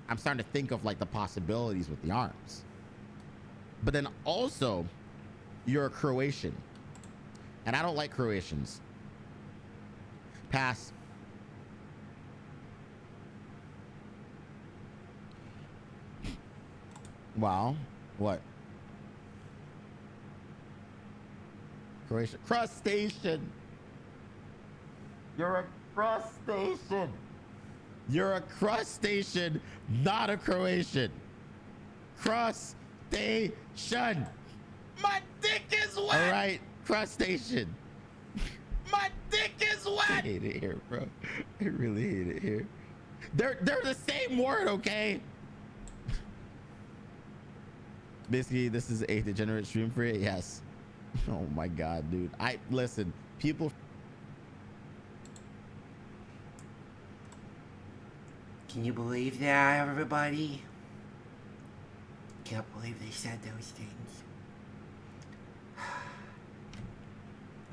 I'm starting to think of like the possibilities with the arms. But then also, you're a Croatian, and I don't like Croatians. Pass. Wow. What? Croatian. Crustacean. You're a crustacean. You're a crustacean, not a Croatian. Crustacean. My dick is wet. All right, crustacean. My dick is wet. I hate it here, bro. I really hate it here. They're the same word, okay? Basically, this is a degenerate stream for it. Yes. Oh my god, dude. Listen, people. Can you believe that, everybody? Can't believe they said those things.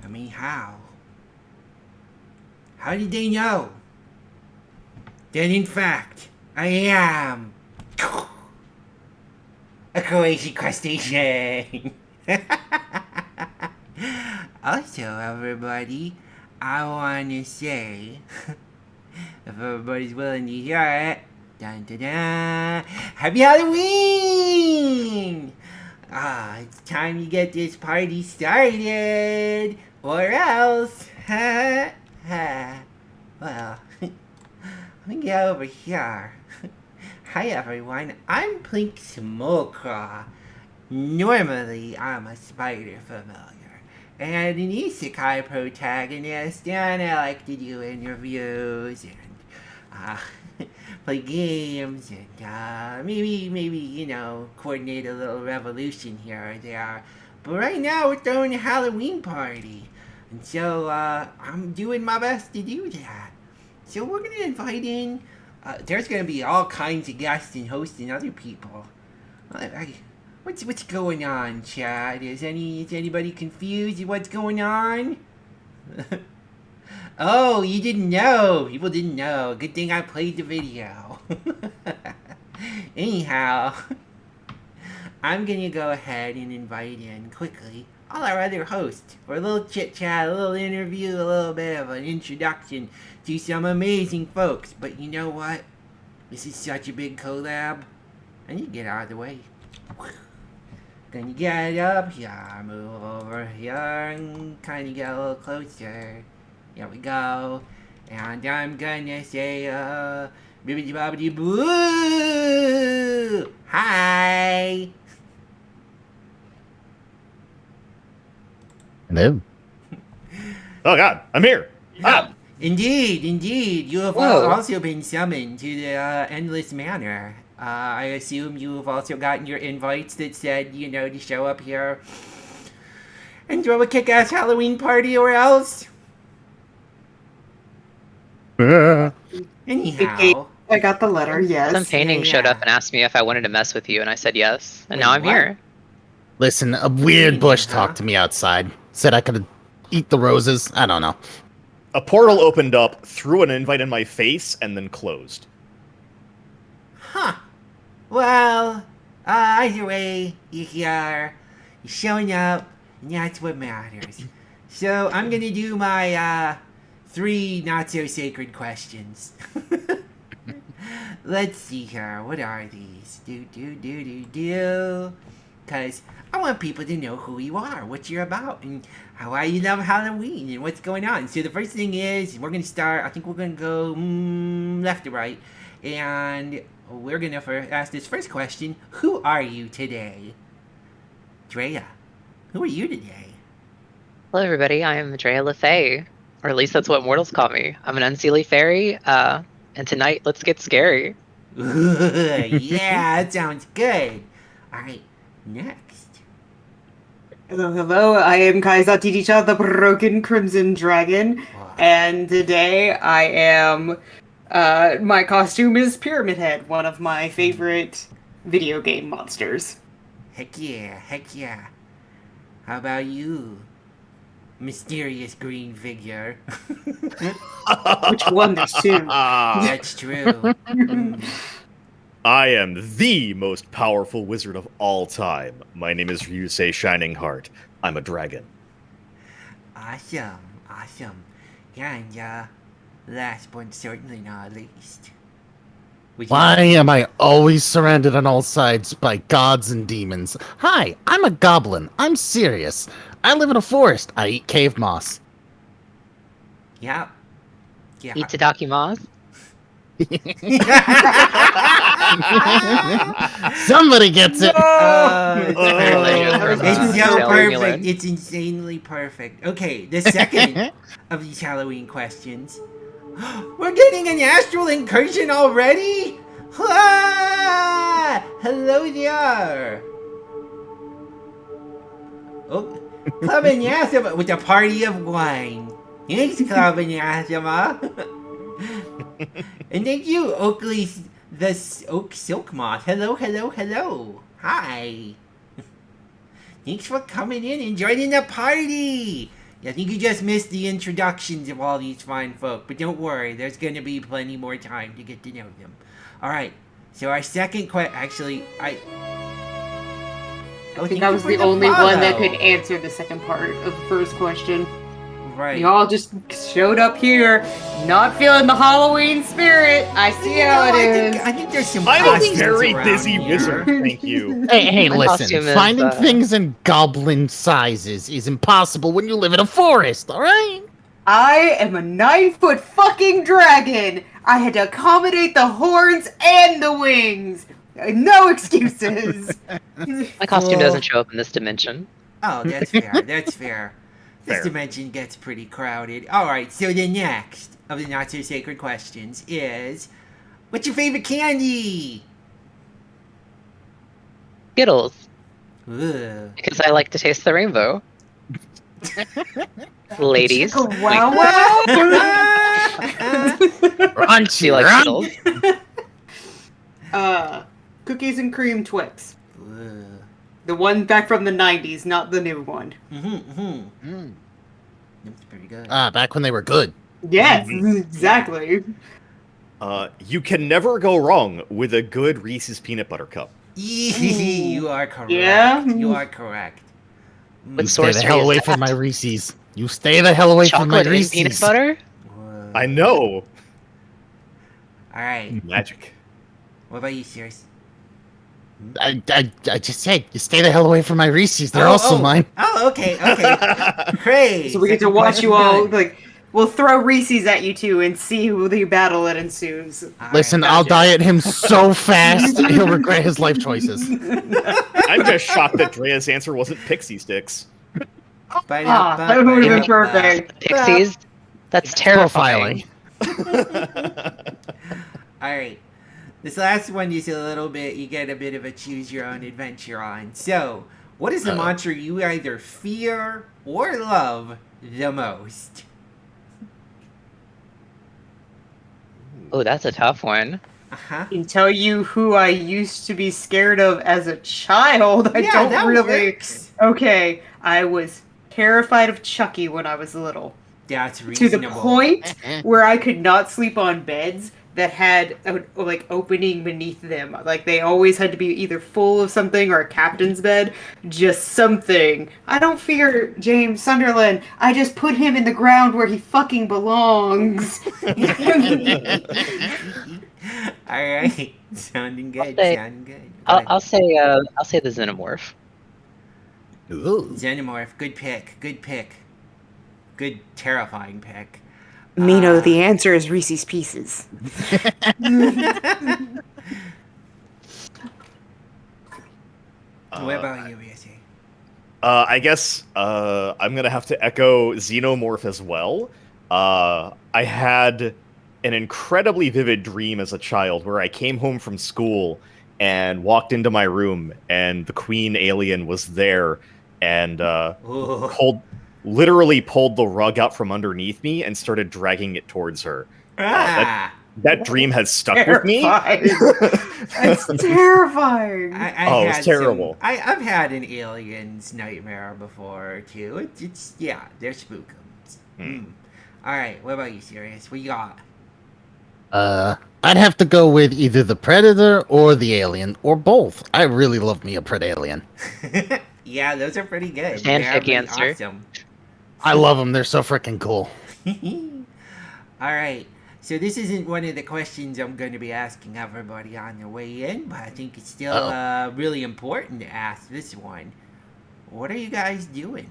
I mean, how? How did they know that in fact I am a Croatian crustacean? Also, everybody, I want to say, if everybody's willing to hear it, dun dun dun, Happy Halloween! It's time to get this party started, or else, well, let me get over here. Hi everyone, I'm Plink Smolcraw. Normally, I'm a spider familiar, and an isekai protagonist, and I like to do interviews, and, play games, and, maybe, you know, coordinate a little revolution here or there. But right now, we're throwing a Halloween party, and so, I'm doing my best to do that. So we're gonna invite in, there's gonna be all kinds of guests and hosts and other people. What's going on, Chad? Is anybody confused at what's going on? Oh, you didn't know. People didn't know. Good thing I played the video. Anyhow, I'm gonna go ahead and invite in quickly all our other hosts for a little chit chat, a little interview, a little bit of an introduction to some amazing folks. But you know what? This is such a big collab. I need to get out of the way. Gonna get up here, move over here, and kind of get a little closer. Here we go. And I'm gonna say, bibbidi bobbidi boo! Hi! Hello. Oh god, I'm here. Ah. Indeed. You have also been summoned to the Endless Manor. I assume you've also gotten your invites that said, you know, to show up here and throw a kick-ass Halloween party or else. Anyhow. I got the letter, yes. Some painting showed up and asked me if I wanted to mess with you, and I said yes. And now I'm here. Listen, a weird bush talked to me outside. Said I could eat the roses. I don't know. A portal opened up, threw an invite in my face, and then closed. Huh. Well, either way, you're here, you're showing up, and that's what matters. So, I'm gonna do my, 3 not-so-sacred questions. Let's see here, what are these? Because I want people to know who you are, what you're about, and why you love Halloween, and what's going on. So the first thing is, we're gonna start, I think we're gonna go left to right, and we're gonna ask this first question. Who are you today? Drea, who are you today? Hello, everybody. I am Drea LaFay, or at least that's what mortals call me. I'm an unseelie fairy, and tonight, let's get scary. Yeah, that sounds good. All right, next. Hello, I am Kaizad Tidicha, the Broken Crimson Dragon, and today I am, my costume is Pyramid Head, one of my favorite video game monsters. Heck yeah. How about you, mysterious green figure? Which one? There's two. That's true. I am the most powerful wizard of all time. My name is Ryusei Shining Heart. I'm a dragon. Awesome. And, last but certainly not least. Why am I always surrounded on all sides by gods and demons? Hi, I'm a goblin. I'm serious. I live in a forest. I eat cave moss. Yep. Itadakimasu. Somebody gets it. It's so perfect. It's insanely perfect. Okay, the second of these Halloween questions. We're getting an astral incursion already? Ah! Hello there. Oh, ClubAnathema with a party of wine. Thanks, ClubAnathema. And thank you, the Oak Silk Moth. Hello. Hi. Thanks for coming in and joining the party. I think you just missed the introductions of all these fine folk, but don't worry, there's going to be plenty more time to get to know them. Alright, so our second question, actually, I think I was the only one that could answer the second part of the first question. Right. Y'all just showed up here, not feeling the Halloween spirit. I see how it is. I think there's some I'm a costumes very around busy here. wizard, thank you. Hey, My listen. costume is, Finding things in goblin sizes is impossible when you live in a forest, alright? I am a 9-foot fucking dragon. I had to accommodate the horns and the wings. No excuses. My costume doesn't show up in this dimension. Oh, that's fair. This dimension gets pretty crowded. Alright, so the next of the not so sacred questions is, what's your favorite candy? Skittles. Ugh. Because I like to taste the rainbow. Ladies. Wow. Raunchy, Do you like run. Skittles? Cookies and cream Twix. Ugh. The one back from the 90s, not the new one. That's pretty good. Back when they were good. Yes, exactly. You can never go wrong with a good Reese's Peanut Butter Cup. You are correct. Yeah. You are correct. What You stay the sorcery hell is away that? from my Reese's. You stay the hell away from my Chocolate and Reese's. peanut butter? I know. Alright, Magic. what about you, Sirius? I just said, you stay the hell away from my Reese's. They're also mine. Oh, okay. Great. So we get to watch you all, like, we'll throw Reese's at you two and see who the battle that ensues. Listen, I'll diet him so fast, he'll regret his life choices. I'm just shocked that Drea's answer wasn't pixie sticks. That would have been perfect. Pixies? That's terrifying. Alright. This last one is a little bit, you get a bit of a choose your own adventure on. So, what is the monster you either fear or love the most? Oh, that's a tough one. Uh-huh. I can tell you who I used to be scared of as a child. I Yeah, don't that really. works. Okay, I was terrified of Chucky when I was little. That's To reasonable. the point where I could not sleep on beds that had a, like opening beneath them. Like they always had to be either full of something or a captain's bed, just something. I don't fear James Sunderland. I just put him in the ground where he fucking belongs. Alright. Sounding good. say- Sounding good. I'll say the Xenomorph. Ooh. Xenomorph. Good pick. Good terrifying pick. Mino, the answer is Reese's Pieces. What about you, Riese? I guess I'm gonna have to echo Xenomorph as well. I had an incredibly vivid dream as a child where I came home from school and walked into my room and the queen alien was there and literally pulled the rug out from underneath me and started dragging it towards her. That dream has stuck with me. That's terrifying. It's terrible. I've had an alien's nightmare before too. It's they're spookums. All right, what about you, Sirius? What you got? I'd have to go with either the Predator or the Alien, or both. I really love me a Predalien. Yeah, those are pretty good. They're Fanfic pretty answer. awesome. I love them. They're so freaking cool. All right. So this isn't one of the questions I'm going to be asking everybody on their way in, but I think it's still really important to ask this one. What are you guys doing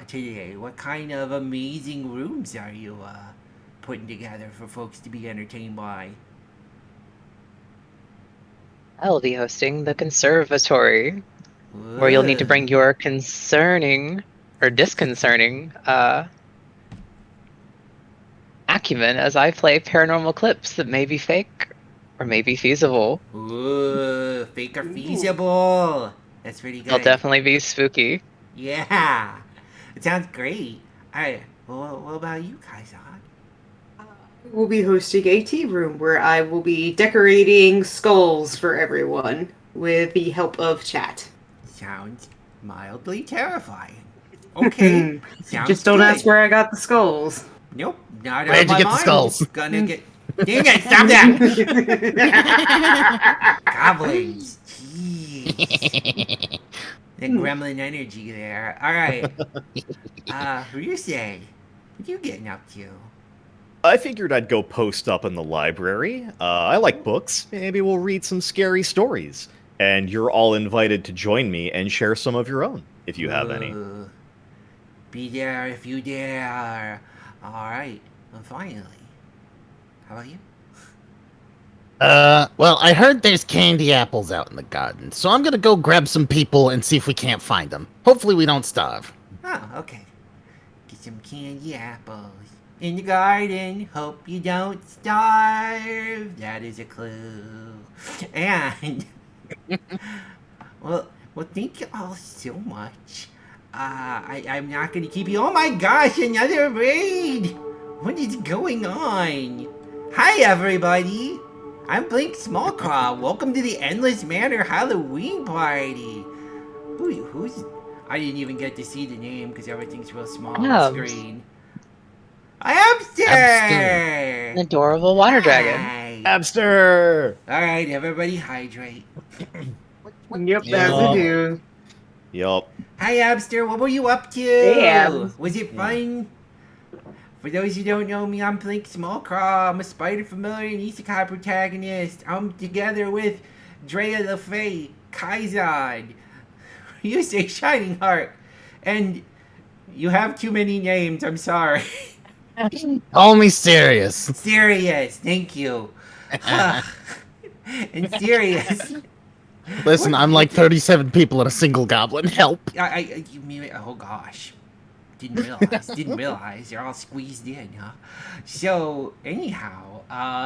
today? What kind of amazing rooms are you putting together for folks to be entertained by? I'll be hosting the conservatory, where you'll need to bring your concerning or disconcerting acumen as I play paranormal clips that may be fake or may be feasible. Ooh, fake or feasible. That's pretty good. They'll definitely be spooky. Yeah. It sounds great. Alright, well, what about you, Kaizad? We'll be hosting a tea room where I will be decorating skulls for everyone with the help of chat. Sounds mildly terrifying. Okay. Sounds Just don't good. ask where I got the skulls. Nope, not Where'd out of you my get the mind. skulls? Gonna get. Dang it! Stop that! Goblins. Jeez. The gremlin energy there. All right. Who you say? What you getting up to? I figured I'd go post up in the library. I like books. Maybe we'll read some scary stories. And you're all invited to join me and share some of your own, if you have any. Be there if you dare. All right. Well, finally. How about you? Well, I heard there's candy apples out in the garden, so I'm gonna go grab some people and see if we can't find them. Hopefully we don't starve. Oh, okay. Get some candy apples in the garden. Hope you don't starve. That is a clue. And well, thank you all so much. I'm not gonna keep you. Oh my gosh, another raid! What is going on? Hi, everybody. I'm Blink Smallcraw. Welcome to the Endless Manor Halloween Party. Who's? I didn't even get to see the name because everything's real small on the screen. Hamster! An adorable water dragon. Hi. Hamster! All right, everybody, hydrate. Yep, as we do. Yup. Hi, Hamster. What were you up to? Hey, Was it fun? For those who don't know me, I'm Blink Smallcraw. I'm a spider familiar and isekai protagonist. I'm together with Drea LaFay, Kaizad, you say Shining Heart, and you have too many names. I'm sorry. Call me serious. Serious, thank you. And serious. Listen, I'm like 37 people in a single goblin. Help. You mean, oh gosh. Didn't realize. They're all squeezed in, huh? So, anyhow,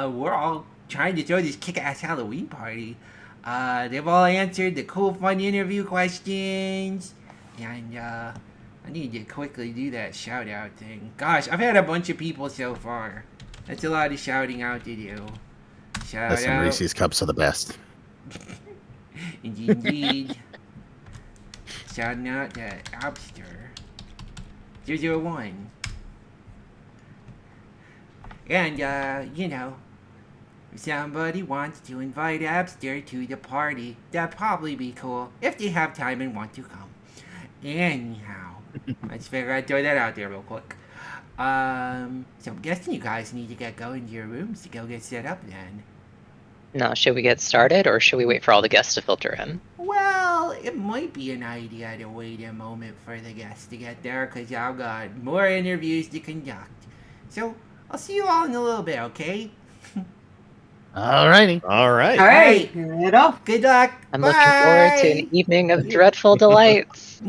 we're all trying to throw this kick-ass Halloween party. They've all answered the cool, fun interview questions. And, I need to quickly do that shout-out thing. Gosh, I've had a bunch of people so far. That's a lot of shouting out to do. Shout Listen, out. Reese's Cups are the best. Indeed. Shouting out to Abster. 001. And, you know, if somebody wants to invite Abster to the party, that'd probably be cool if they have time and want to come. Anyhow, I just figured I'd throw that out there real quick. So I'm guessing you guys need to get going to your rooms to go get set up then. Now, should we get started or should we wait for all the guests to filter in? Well, it might be an idea to wait a moment for the guests to get there because I've got more interviews to conduct. So, I'll see you all in a little bit, okay? Alrighty. All right. All right, head off. Good luck. I'm looking forward to an evening of dreadful delights.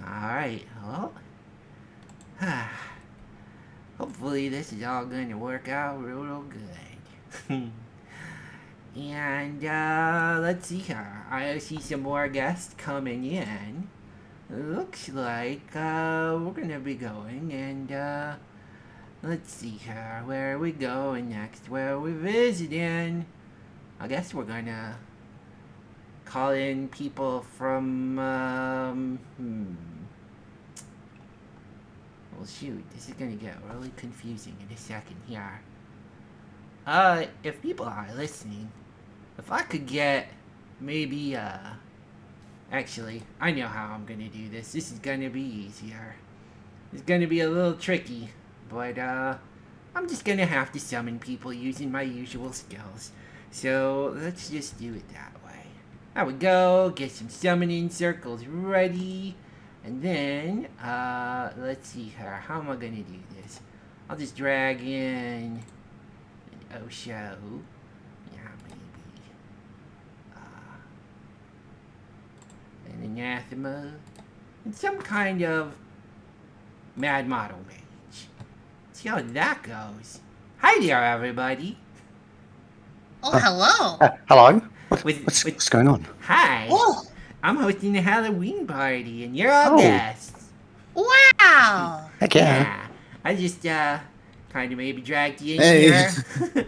Alright, well. Hopefully this is all going to work out real good. And, let's see here. I see some more guests coming in. Looks like, we're gonna be going and, let's see here. Where are we going next? Where are we visiting? I guess we're gonna call in people from, we'll shoot, this is gonna get really confusing in a second here. If people are listening, if I could get maybe, actually, I know how I'm gonna do this. This is gonna be easier. It's gonna be a little tricky, but, I'm just gonna have to summon people using my usual skills. So, let's just do it that way. I would go, get some summoning circles ready, and then, let's see here. How am I gonna do this? I'll just drag in an Osho. Yeah, maybe. An Anathema. And some kind of Mad Model Mage. See how that goes. Hi there, everybody. Oh, hello. Hello. With- What's going on? Hi. Oh, I'm hosting a Halloween party, and you're all Oh. guests. wow. Heck yeah. I just, kind of maybe dragged you in Hey. here.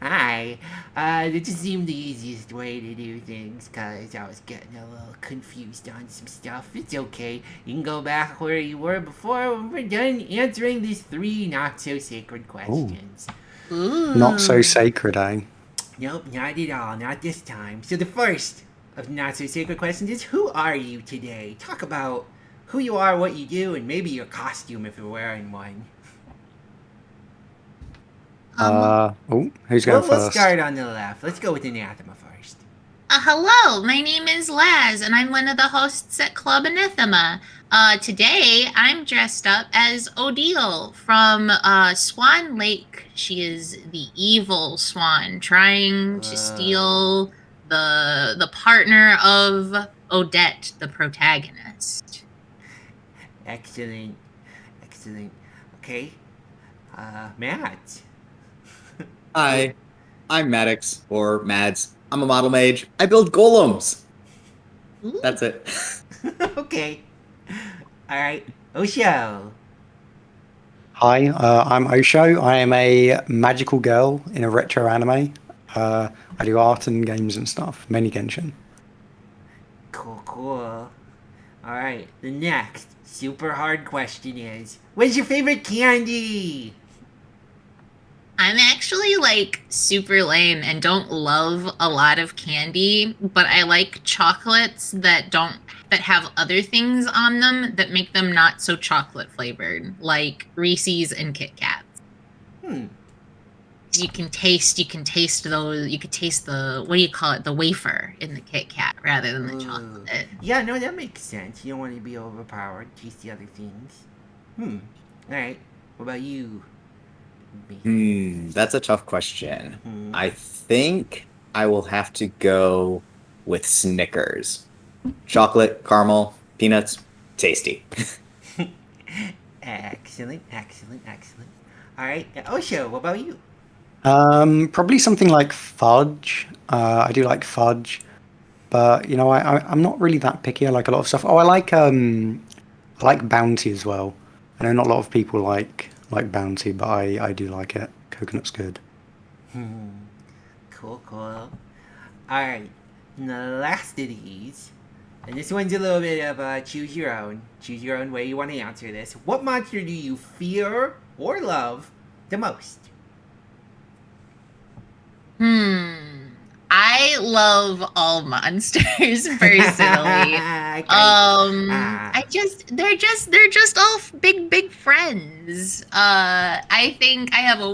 Hi. It just seemed the easiest way to do things, cause I was getting a little confused on some stuff. It's okay. You can go back where you were before when we're done answering these 3 not-so-sacred questions. Ooh. Not so sacred, eh? Nope, not at all. Not this time. So the first of the not-so-sacred questions is, who are you today? Talk about who you are, what you do, and maybe your costume if you're wearing one. Who's going We'll first? start on the left. Let's go with Anathema first. Hello, my name is Laz, and I'm one of the hosts at ClubAnathema. Today, I'm dressed up as Odile from Swan Lake. She is the evil swan trying to steal the partner of Odette, the protagonist. Excellent. Excellent. Okay. Matt. Hi, I'm Maddox, or Mads. I'm a model mage. I build golems. Ooh. That's it. Okay. Alright. Osho. Hi, I'm Osho. I am a magical girl in a retro anime. I do art and games and stuff. Mainly Genshin. Cool. Alright, the next super hard question is, what's your favorite candy? I'm actually like super lame and don't love a lot of candy, but I like chocolates that have other things on them that make them not so chocolate flavored, like Reese's and Kit Kats. You can taste those. You could taste the, what do you call it, the wafer in the Kit Kat rather than the chocolate. Yeah, no, that makes sense. You don't want to be overpowered. Taste the other things. Alright, what about you? That's a tough question. Hmm. I think I will have to go with Snickers. Chocolate, caramel, peanuts, tasty. Excellent. Alright, Osho, what about you? Probably something like fudge. I do like fudge, but you know, I'm not really that picky. I like a lot of stuff. Oh, I like Bounty as well. I know not a lot of people like Bounty, but I do like it. Coconut's good. Cool. Alright, and the last of these, and this one's a little bit of choose your own way you want to answer this. What monster do you fear or love the most? I love all monsters personally. They're just all big friends. I think I have a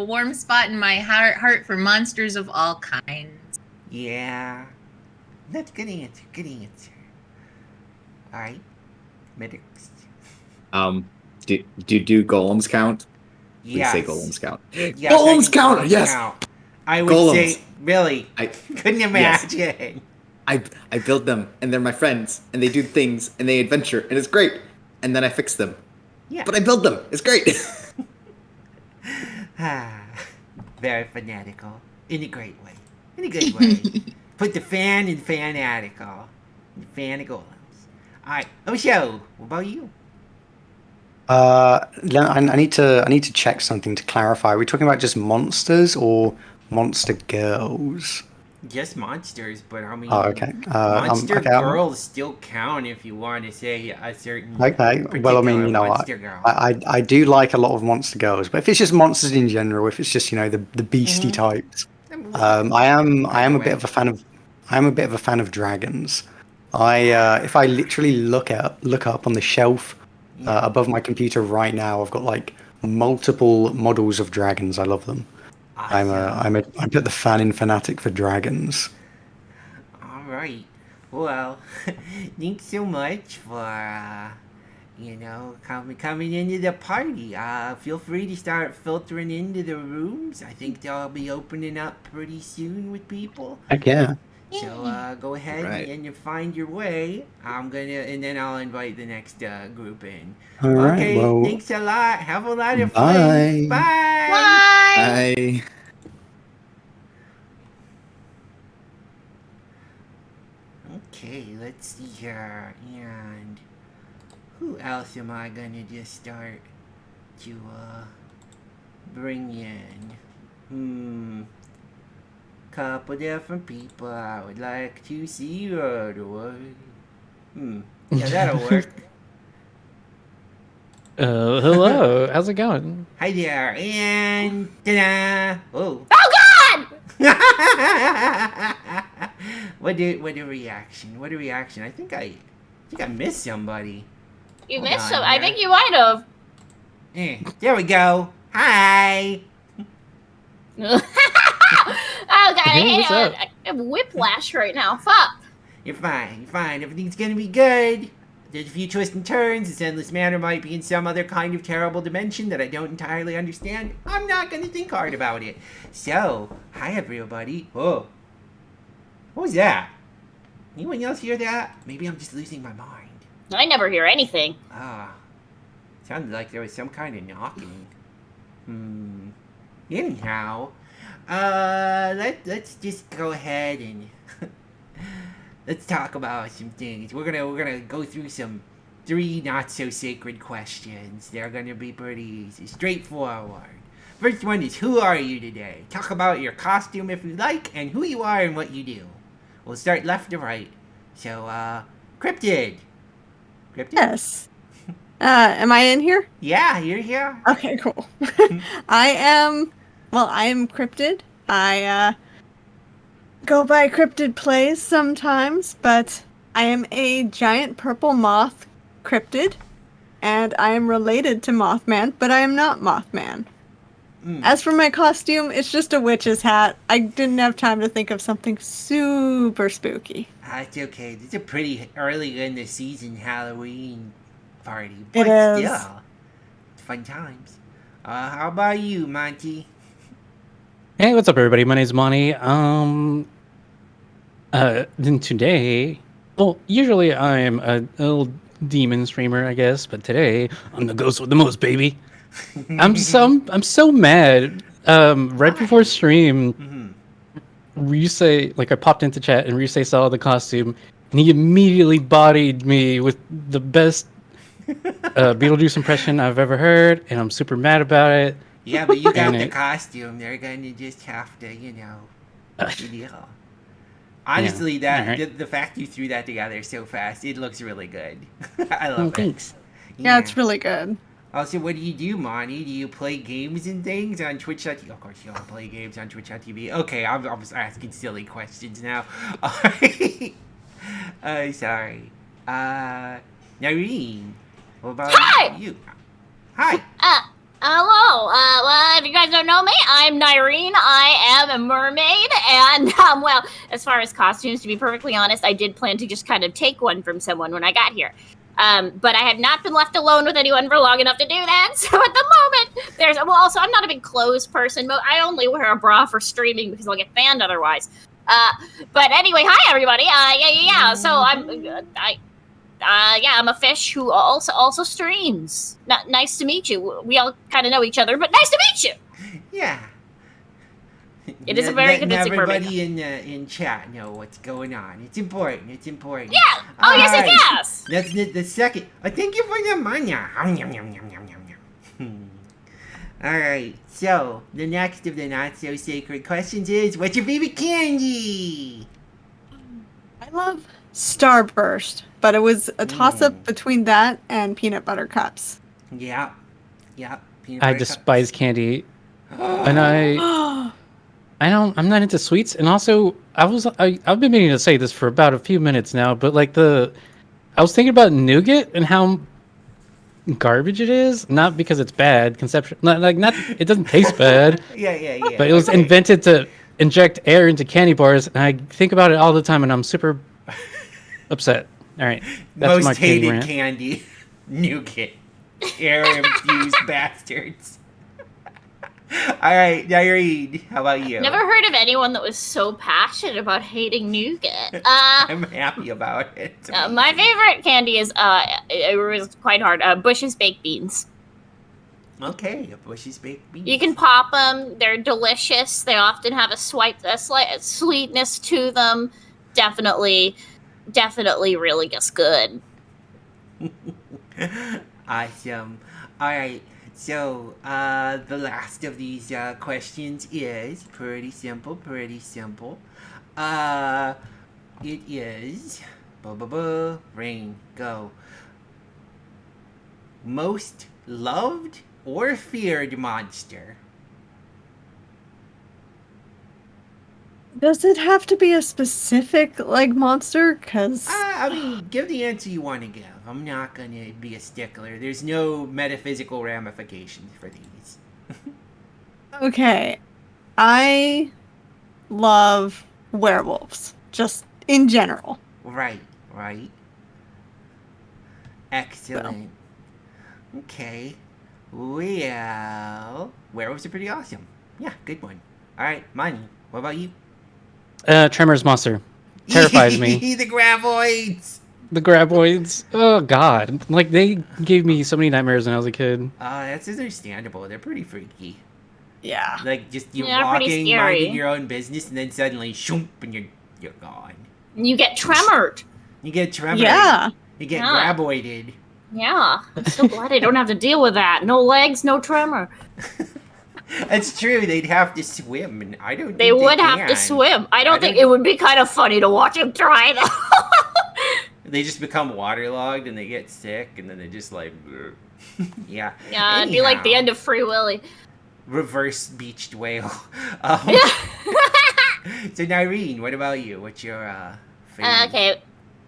warm spot in my heart for monsters of all kinds. Yeah, that's good answer. Alright, Medics. Do golems count? Please Yes. say golems count. Yes, Golems count! golems Yes! count. I would Golems. say, really, I couldn't imagine. I build them, and they're my friends, and they do things, and they adventure, and it's great. And then I fix them. Yeah. But I build them. It's great. Very fanatical. In a great way. In a good way. Put the fan in fanatical. The fan of golems. Alright, Osho, what about you? I need to check something to clarify. Are we talking about just monsters or monster girls? Just monsters, but I mean, Oh, okay. monster okay, girls still count if you want to say a certain okay. Well, I mean, particular you know, monster girl. I do like a lot of monster girls, but if it's just monsters in general, if it's just the beastie types, I am a bit of a fan of dragons. If I literally look up on the shelf above my computer right now, I've got like multiple models of dragons. I love them. I'm the fan in fanatic for dragons. All right. Well, thanks so much for coming into the party. Feel free to start filtering into the rooms. I think they'll be opening up pretty soon with people. Heck yeah. So go ahead and you find your way. And then I'll invite the next group in. All right. Okay, Well, thanks a lot. Have a lot of bye. fun. Bye. Bye. Bye. Okay, let's see here. And who else am I gonna just start to bring in? Couple different people I would like to see right away. Yeah, that'll work. Hello. How's it going? Hi there, and ta-da! Oh. Oh God! What a reaction! What a reaction! I think I missed somebody. You Hold missed on some. I here. think you might have. There we go. Hi. Oh God, Hey, what's up? I have whiplash right now. Fuck. You're fine. You're fine. Everything's gonna be good. There's a few twists and turns. This endless manor might be in some other kind of terrible dimension that I don't entirely understand. I'm not gonna think hard about it. So, hi everybody. Whoa. What was that? Anyone else hear that? Maybe I'm just losing my mind. I never hear anything. Sounded like there was some kind of knocking. Anyhow, let's just go ahead and let's talk about some things. We're gonna go through some 3 not so sacred questions. They're gonna be pretty easy, straightforward. First one is, who are you today? Talk about your costume if you like, and who you are and what you do. We'll start left to right. So, Cryptid. Cryptid? Yes. Am I in here? Yeah, you're here. Okay, cool. I am Cryptid. I go by Cryptid Plays sometimes, but I am a giant purple moth cryptid, and I am related to Mothman, but I am not Mothman. As for my costume, it's just a witch's hat. I didn't have time to think of something super spooky. It's okay. It's a pretty early in the season Halloween party. It But is. still, it's fun times. How about you, Monty? Hey, what's up, everybody? My name's Monty. Then today, well, usually I'm a little demon streamer, I guess, but today I'm the ghost with the most, baby. I'm so mad. Right before stream, Ryusei, like I popped into chat and Ryusei saw the costume, and he immediately bodied me with the best Beetlejuice impression I've ever heard, and I'm super mad about it. Yeah, but you got And the it- costume. They're gonna just have to, deal. Honestly, alright. the fact you threw that together so fast, it looks really good. I love it. Thanks. Yeah, it's really good. Also, what do you do, Monty? Do you play games and things on Twitch.tv? Of course, you don't play games on Twitch.tv. Okay, I'm just asking silly questions now. Sorry. Nyrine, what about Hi! you? Hi! Hello. Well, if you guys don't know me, I'm Nyrine. I am a mermaid, and well, as far as costumes, to be perfectly honest, I did plan to just kind of take one from someone when I got here. But I had not been left alone with anyone for long enough to do that. So at the moment, also, I'm not a big clothes person, but I only wear a bra for streaming because I'll get banned otherwise. But anyway, hi everybody. Yeah. So I'm a fish who also streams. Nice to meet you. We all kind of know each other, but nice to meet you. Yeah. It is a very convincing everybody in chat know what's going on. It's important. It's important. Yeah. Oh, yes, Alright. yes. That's the second. Thank you for the money. Alright, so the next of the not so sacred questions is, what's your favorite candy? I love Starburst, but it was a toss-up between that and peanut butter cups. Yeah. Peanut I butter despise candy, and I'm not into sweets. And also, I've been meaning to say this for about a few minutes now, but like I was thinking about nougat and how garbage it is. Not because it's bad conception. Not it doesn't taste bad. Yeah. But it was invented to inject air into candy bars, and I think about it all the time, and I'm super upset. All right, that's Most my candy hated rant. candy. Nougat. Air-infused bastards. Alright, Nyrine, how about you? Never heard of anyone that was so passionate about hating nougat. I'm happy about it. My favorite candy is, it was quite hard, Bush's baked beans. Okay, Bush's baked beans. You can pop them. They're delicious. They often have a slight sweetness to them. Definitely really just good. Awesome. Alright, so the last of these questions is pretty simple. It is Rain, go. Most loved or feared monster? Does it have to be a specific, like, monster? Because... I mean, give the answer you want to give. I'm not going to be a stickler. There's no metaphysical ramifications for these. Okay. I love werewolves. Just in general. Right. Excellent. Okay. Well, werewolves are pretty awesome. Yeah, good one. Alright, Money, what about you? Tremors monster terrifies me. The graboids. The graboids. Oh god, like they gave me so many nightmares when I was a kid. That's understandable. They're pretty freaky. Yeah. Like just you're Yeah, pretty walking, scary. minding your own business, and then suddenly, shoomp, and you're gone. You get tremored. You get tremored. Yeah. You get Yeah. graboided. Yeah. I'm so glad I don't have to deal with that. No legs, no tremor. That's true. They'd have to swim, and I don't. They think would they have to can. swim. I don't think don't- it would be kind of funny to watch him try though. They just become waterlogged, and they get sick, and then they just like, bleh. Yeah. Yeah, it'd be like the Anyhow. end of Free Willy. Reverse beached whale. So Nyrine, what about you? What's your favorite? Okay.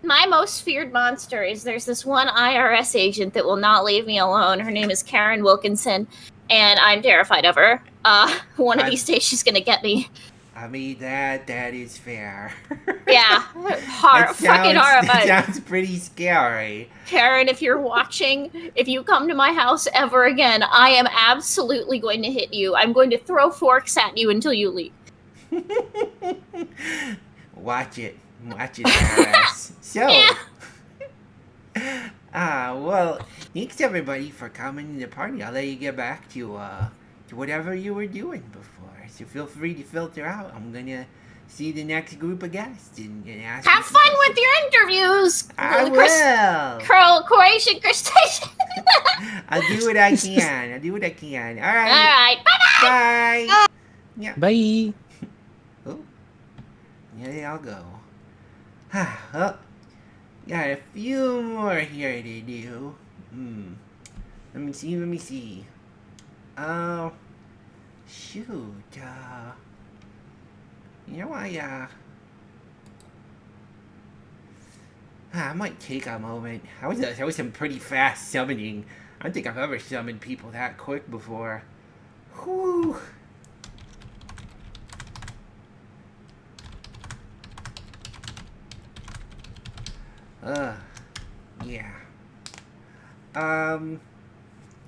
My most feared monster is there's this one IRS agent that will not leave me alone. Her name is Karen Wilkinson, and I'm terrified of her. One of these days she's gonna get me. I mean that is fair. Yeah, fucking horrified. That sounds pretty scary. Karen, if you're watching, if you come to my house ever again, I am absolutely going to hit you. I'm going to throw forks at you until you leave. Watch it, IRS. So, well, thanks everybody for coming to the party. I'll let you get back to whatever you were doing before. So feel free to filter out. I'm gonna see the next group of guests and ask. Have fun with your interviews. I will. Croatian crustacean. I'll do what I can. All right. All right. Bye-bye. Bye. Yeah. Bye. Oh, yeah, they all go. Oh, got a few more here to do. Let me see. Oh, shoot. You know, I might take a moment. That was some pretty fast summoning. I don't think I've ever summoned people that quick before. Whew. Yeah. I'm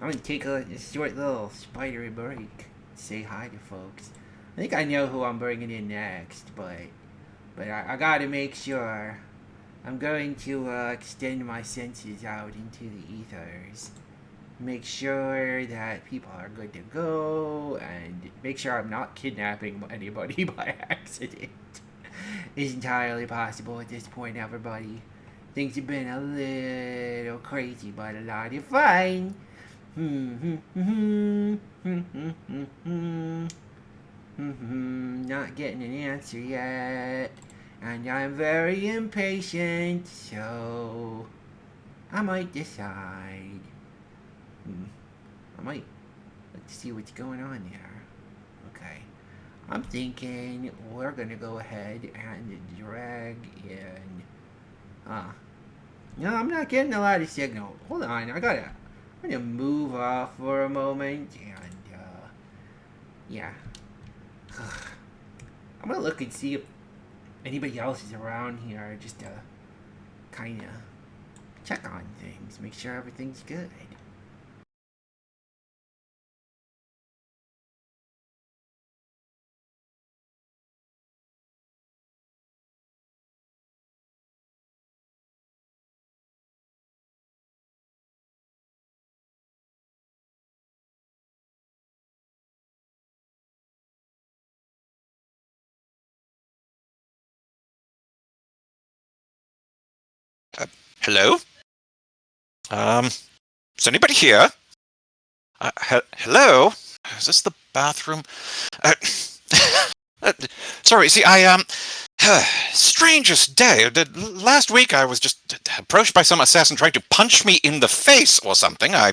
gonna take a short little spidery break. Say hi to folks. I think I know who I'm bringing in next, but I gotta make sure. I'm going to extend my senses out into the ethers. Make sure that people are good to go, and make sure I'm not kidnapping anybody by accident. It's entirely possible at this point, everybody. Things have been a little crazy, but a lot of fun. Not getting an answer yet. And I'm very impatient, so I might decide. I might. Let's see what's going on there. Okay. I'm thinking we're gonna go ahead and drag in. No, I'm not getting a lot of signal. Hold on, I'm gonna move off for a moment and, yeah. I'm gonna look and see if anybody else is around here just to kinda check on things, make sure everything's good. Hello? Is anybody here? Hello? Is this the bathroom? Sorry, see, strangest day. Last week I was just approached by some assassin trying to punch me in the face or something. I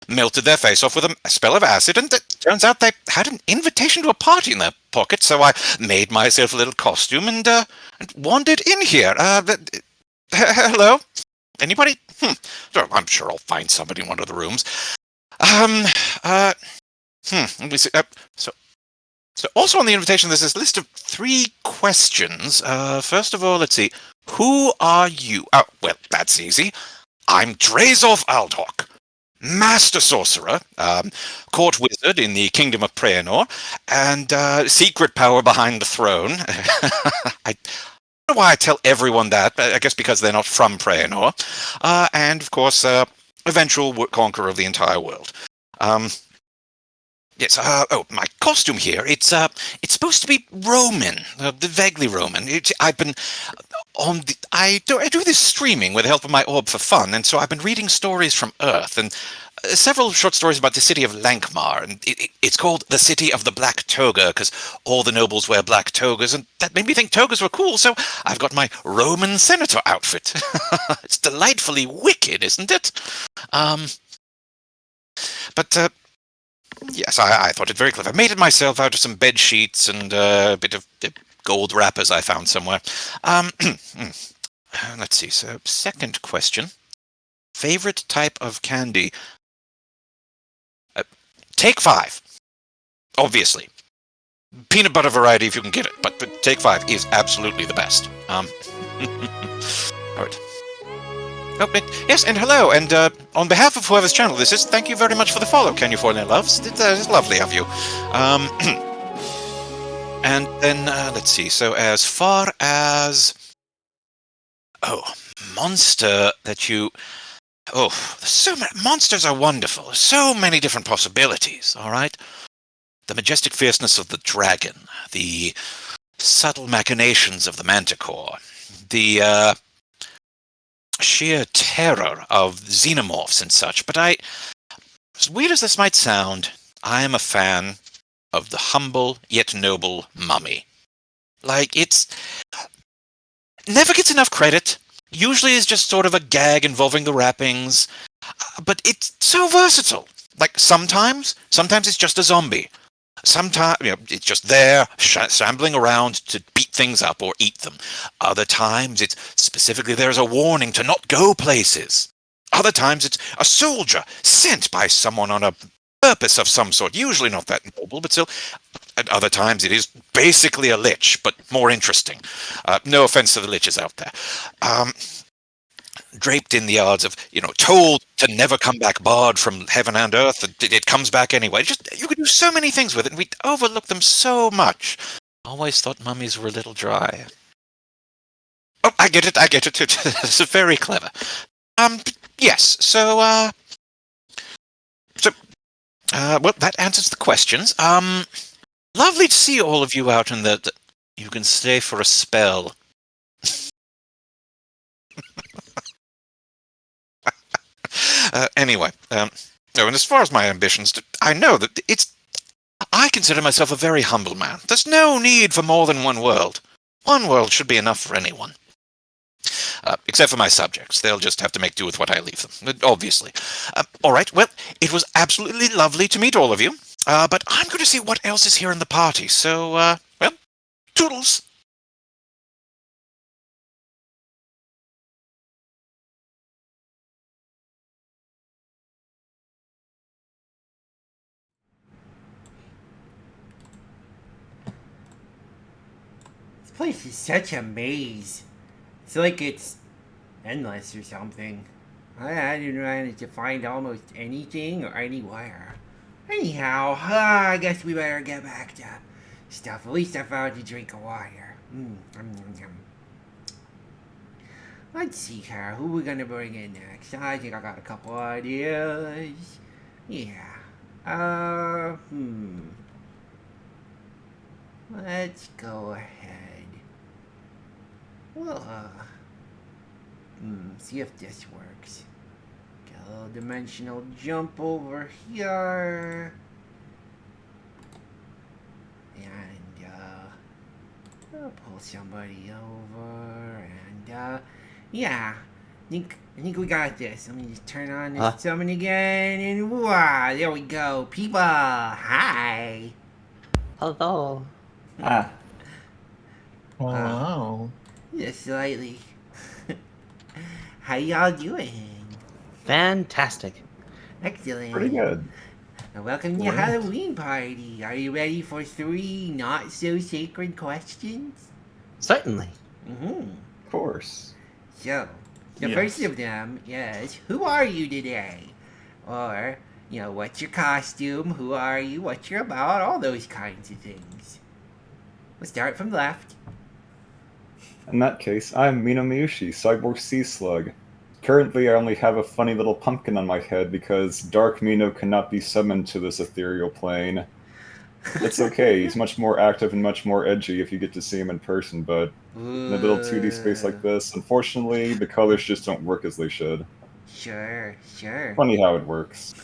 melted their face off with a spell of acid, and it turns out they had an invitation to a party in their pocket, so I made myself a little costume and wandered in here. Hello? Anybody? I'm sure I'll find somebody in one of the rooms. Let me see. So also on the invitation, there's this list of 3 questions. First of all, let's see. Who are you? Oh, well, that's easy. I'm Drazovthewicked, Master Sorcerer, Court Wizard in the Kingdom of Praenor, and secret power behind the throne. I don't know why I tell everyone that, but I guess because they're not from Praenor. And, of course, eventual conqueror of the entire world. Yes, my costume here, it's supposed to be Roman, vaguely Roman. I do this streaming with the help of my orb for fun, and so I've been reading stories from Earth, and several short stories about the city of Lankmar, and it's called the City of the Black Toga, because all the nobles wear black togas, and that made me think togas were cool, so I've got my Roman senator outfit. It's delightfully wicked, isn't it? Yes, I thought it very clever. I made it myself out of some bed sheets and a bit of gold wrappers I found somewhere. Let's see. So, second question. Favorite type of candy? Take 5. Obviously. Peanut butter variety if you can get it, but Take 5 is absolutely the best. All right. Oh, yes, and hello, and on behalf of whoever's channel this is, thank you very much for the follow, Can You Fall in Loves? It's lovely of you. And then, let's see, so as far as... monster that you... so many... Monsters are wonderful. So many different possibilities, all right? The majestic fierceness of the dragon, the subtle machinations of the manticore, the, sheer terror of xenomorphs and such, but as weird as this might sound, I am a fan of the humble yet noble mummy. Like, it's... never gets enough credit, usually is just sort of a gag involving the wrappings, but it's so versatile. Like, sometimes it's just a zombie. Sometimes, it's just there, shambling around to beat things up or eat them. Other times, it's specifically there's a warning to not go places. Other times, it's a soldier sent by someone on a purpose of some sort, usually not that noble, but still. At other times, it is basically a lich, but more interesting. No offense to the liches out there. Draped in the yards of, told to never come back barred from heaven and earth, it comes back anyway. You could do so many things with it, and we overlook them so much. Always thought mummies were a little dry. Oh, I get it. It's very clever. Yes, so, well, that answers the questions. Lovely to see all of you out in the you can stay for a spell. Anyway, Oh, and as far as my ambitions, I know that I consider myself a very humble man. There's no need for more than one world. One world should be enough for anyone. Except for my subjects. They'll just have to make do with what I leave them, obviously. All right, well, it was absolutely lovely to meet all of you. But I'm going to see what else is here in the party, so, well, toodles. This place is such a maze. It's like it's endless or something. I didn't manage to find almost anything or anywhere. Anyhow, I guess we better get back to stuff. At least I found a drink of water. Let's see here. Who we gonna bring in next? I think I got a couple ideas. Yeah. Let's go ahead. Well, see if this works. Get a little dimensional jump over here. And, I'll pull somebody over, and, yeah. I think we got this. Let me just turn on this summon again, and wow, there we go. People, hi. Hello. Wow. Just slightly. How y'all doing? Fantastic. Excellent. Pretty good. Welcome to your Halloween party. Are you ready for 3 not-so-sacred questions? Certainly. Of course. So, the first of them is, who are you today? Or, what's your costume? Who are you? What you're about? All those kinds of things. We'll start from left. In that case, I'm Mina Miyushi, Cyborg Sea Slug. Currently, I only have a funny little pumpkin on my head because Dark Mino cannot be summoned to this ethereal plane. It's okay, he's much more active and much more edgy if you get to see him in person, but in a little 2D space like this, unfortunately, the colors just don't work as they should. Sure. Funny how it works.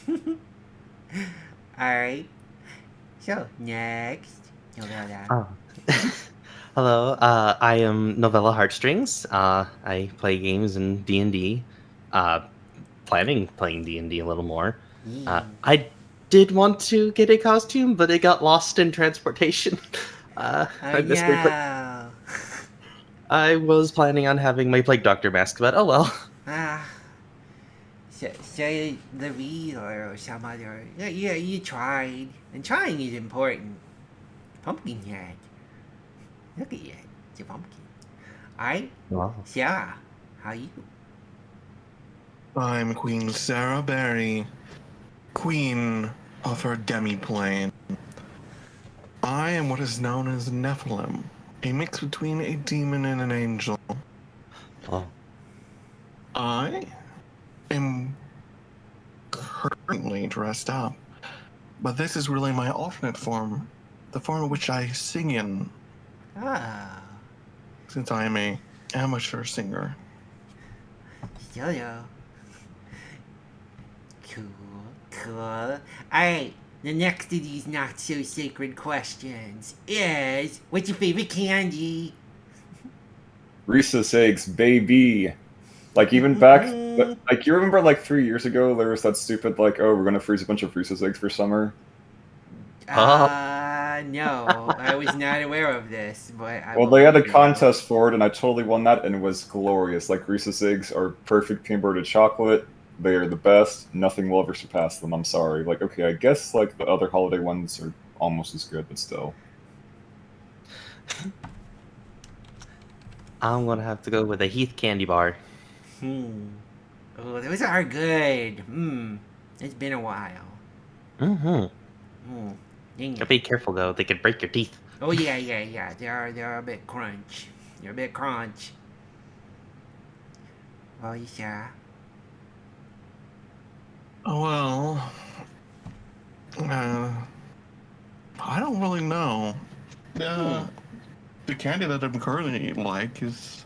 Alright. So, next. Hello, I am Novella Heartstrings. I play games in D&D. Planning playing D&D a little more. I did want to get a costume, but it got lost in transportation. I missed my I was planning on having my Plague Doctor mask, but oh well. Say the V or some other. Yeah, you tried. And trying is important. Pumpkin head. Look at you. It's a pumpkin. Alright? Wow. Sarah, how you? I'm Queen Sarah Berry, Queen of her demi-plane. I am what is known as Nephilim, a mix between a demon and an angel. Oh. I am currently dressed up, but this is really my alternate form, the form in which I sing in. Since I am a amateur singer. Yo. Cool. Alright, the next of these not-so-sacred questions is, what's your favorite candy? Reese's Eggs, baby! Like, even back, like, you remember, like, 3 years ago, there was that stupid, like, oh, we're gonna freeze a bunch of Reese's Eggs for summer? No, I was not aware of this, but Well, they had a contest for it, and I totally won that, and it was glorious. Like, Reese's Eggs are perfect peanut butter chocolate. They are the best. Nothing will ever surpass them. I'm sorry. Like, okay, I guess, like, the other holiday ones are almost as good, but still. I'm gonna have to go with a Heath candy bar. Oh, those are good. It's been a while. Be careful though, they could break your teeth. Oh yeah. They're a bit crunch. Oh yeah. Well, I don't really know. The candy that I'm currently like is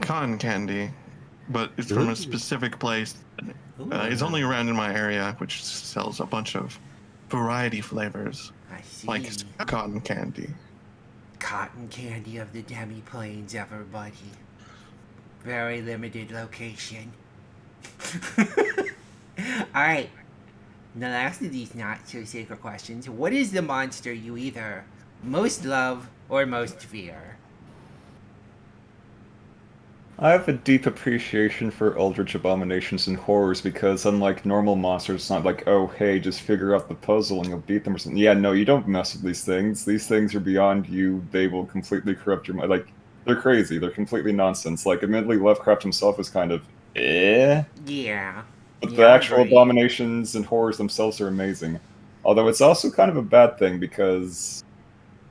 cotton candy. but it's from Ooh. a specific place. It's only around in my area, which sells a bunch of variety flavors, like cotton candy. Cotton candy of the demi-planes, everybody. Very limited location. Alright. The last of these not-so-sacred questions. What is the monster you either most love or most fear? I have a deep appreciation for eldritch abominations and horrors because unlike normal monsters, it's not like, oh, hey, just figure out the puzzle and you'll beat them or something. Yeah, no, you don't mess with these things. These things are beyond you. They will completely corrupt your mind. Like, they're crazy. They're completely nonsense. Like, admittedly, Lovecraft himself is kind of, eh? Yeah. But the actual abominations and horrors themselves are amazing. Although it's also kind of a bad thing because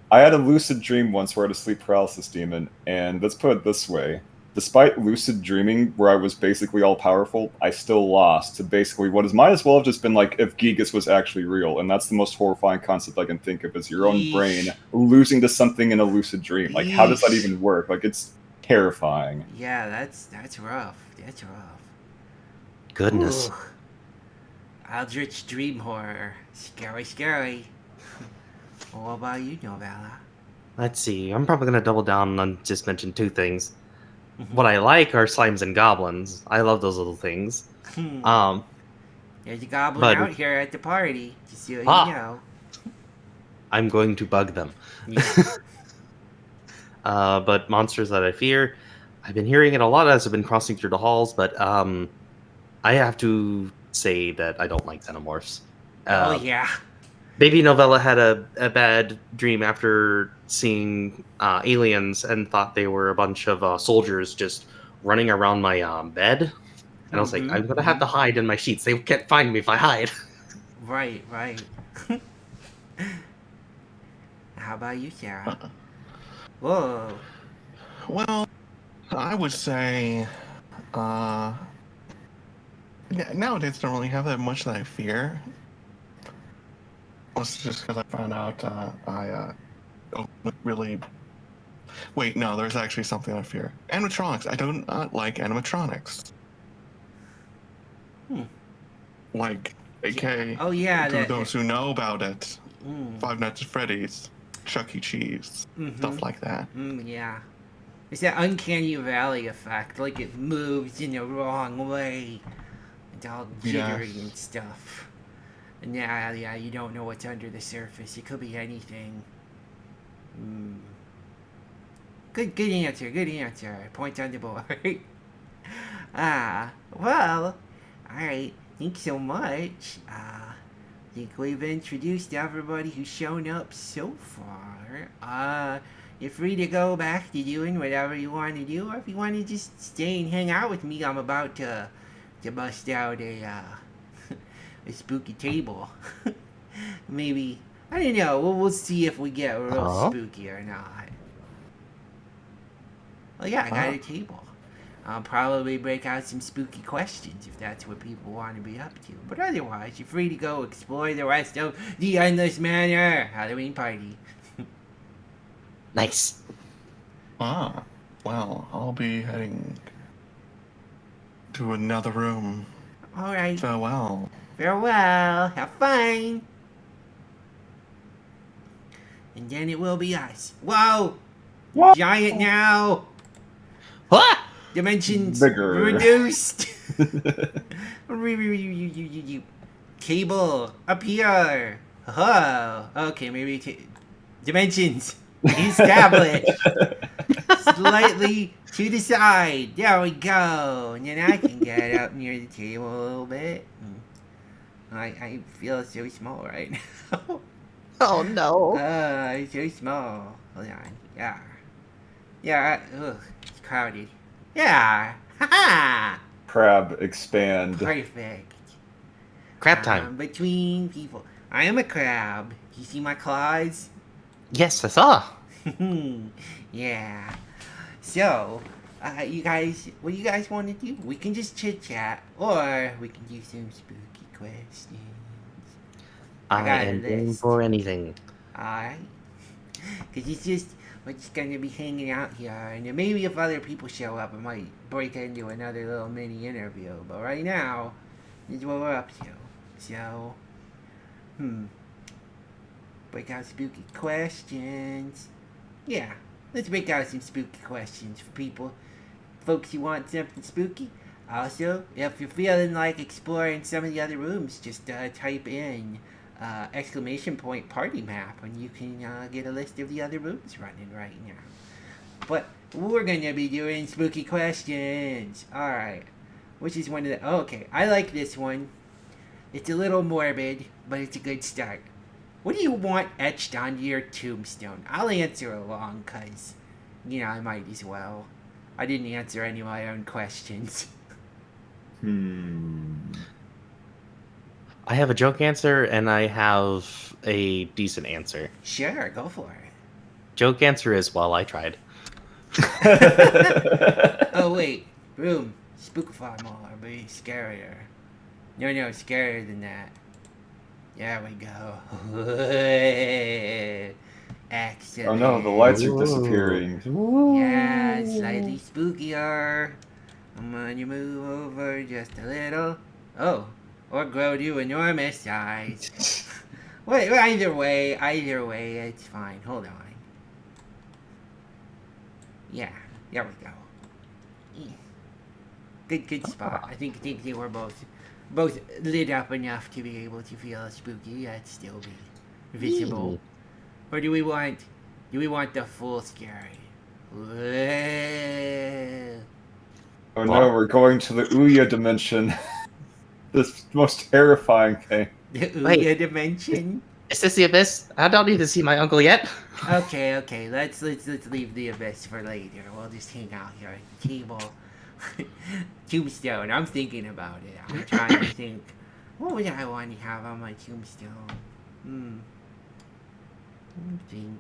I had a lucid dream once where I had a sleep paralysis demon, and let's put it this way. Despite lucid dreaming, where I was basically all-powerful, I still lost to basically what is might as well have just been like if Gigas was actually real, and that's the most horrifying concept I can think of, is your own brain losing to something in a lucid dream. Like, how does that even work? Like, it's terrifying. Yeah, that's rough. That's rough. Goodness. Ooh. Eldritch dream horror. Scary, scary. What about you, Novella? Let's see. I'm probably gonna double down on just mention two things. What I like are slimes and goblins. I love those little things. There's a goblin out here at the party, just so you know. I'm going to bug them. Yeah. But monsters that I fear, I've been hearing it a lot as I've been crossing through the halls, but I have to say that I don't like xenomorphs. Oh, yeah. Baby Novella had a bad dream after seeing aliens and thought they were a bunch of soldiers just running around my bed. And I was like, I'm going to have to hide in my sheets. They can't find me if I hide. Right, right. How about you, Sarah? Whoa. Well, I would say, yeah, nowadays I don't really have that much that I fear. It's just because I found out I don't really... Wait, no, there's actually something I fear. Animatronics. I do not like animatronics. Like, AK, oh, yeah, to those who know about it, Five Nights at Freddy's, Chuck E. Cheese, stuff like that. Yeah. It's that uncanny valley effect, like it moves in the wrong way. It's all jittery and stuff. And yeah, you don't know what's under the surface. It could be anything. Good answer, good answer. Point on the board. Well, alright. Thanks so much. I think we've introduced everybody who's shown up so far. You're free to go back to doing whatever you want to do, or if you want to just stay and hang out with me, I'm about to bust out a spooky table. Maybe, I don't know, we'll see if we get real spooky or not. Well, yeah, I got a table. I'll probably break out some spooky questions if that's what people want to be up to. But otherwise, you're free to go explore the rest of the Endless Manor Halloween Party. Nice. Well, I'll be heading to another room. Alright. Farewell. Farewell. Have fun. And then it will be us. Whoa! What? Giant now! What? Dimensions bigger. Reduced. Cable up here. Oh, okay, maybe dimensions established. Slightly to the side. There we go. And then I can get up near the table a little bit. I feel so small right now. Oh no. It's so small. Hold on. Yeah. Yeah, it's crowded. Yeah. Haha. Crab expand. Perfect. Crab time. Between people. I am a crab. You see my claws? Yes, I saw. Yeah. So, you guys, what do you guys want to do? We can just chit chat, or we can do some spooky questions. I am game for anything. Alright. Because it's just we're just gonna be hanging out here, and then maybe if other people show up, I might break into another little mini interview. But right now, this is what we're up to. So, break out spooky questions. Yeah, let's break out some spooky questions for people, folks who want something spooky. Also, if you're feeling like exploring some of the other rooms, just type in !party map and you can get a list of the other rooms running right now. But we're gonna be doing spooky questions. Alright. Which is one of the... okay, I like this one. It's a little morbid, but it's a good start. What do you want etched onto your tombstone? I'll answer along, cause, I might as well. I didn't answer any of my own questions. I have a joke answer, and I have a decent answer. Sure, go for it. Joke answer is, well, I tried. Oh, wait. Room. Spookify more. Be scarier. No, scarier than that. There we go. Excellent. Oh no, the lights are disappearing. Yeah, slightly spookier. I'm gonna move over just a little. Oh, or grow to enormous size. Wait, either way, it's fine. Hold on. Yeah, there we go. Good spot. I think they were both lit up enough to be able to feel spooky yet still be visible. Or do we want the full scary? Oh no, we're going to the Ouya dimension. This most terrifying thing. The Ouya dimension? Is this the abyss? I don't need to see my uncle yet. Okay, let's leave the abyss for later. We'll just hang out here at the table. Tombstone, I'm thinking about it. I'm trying to think. What would I want to have on my tombstone? Let me think.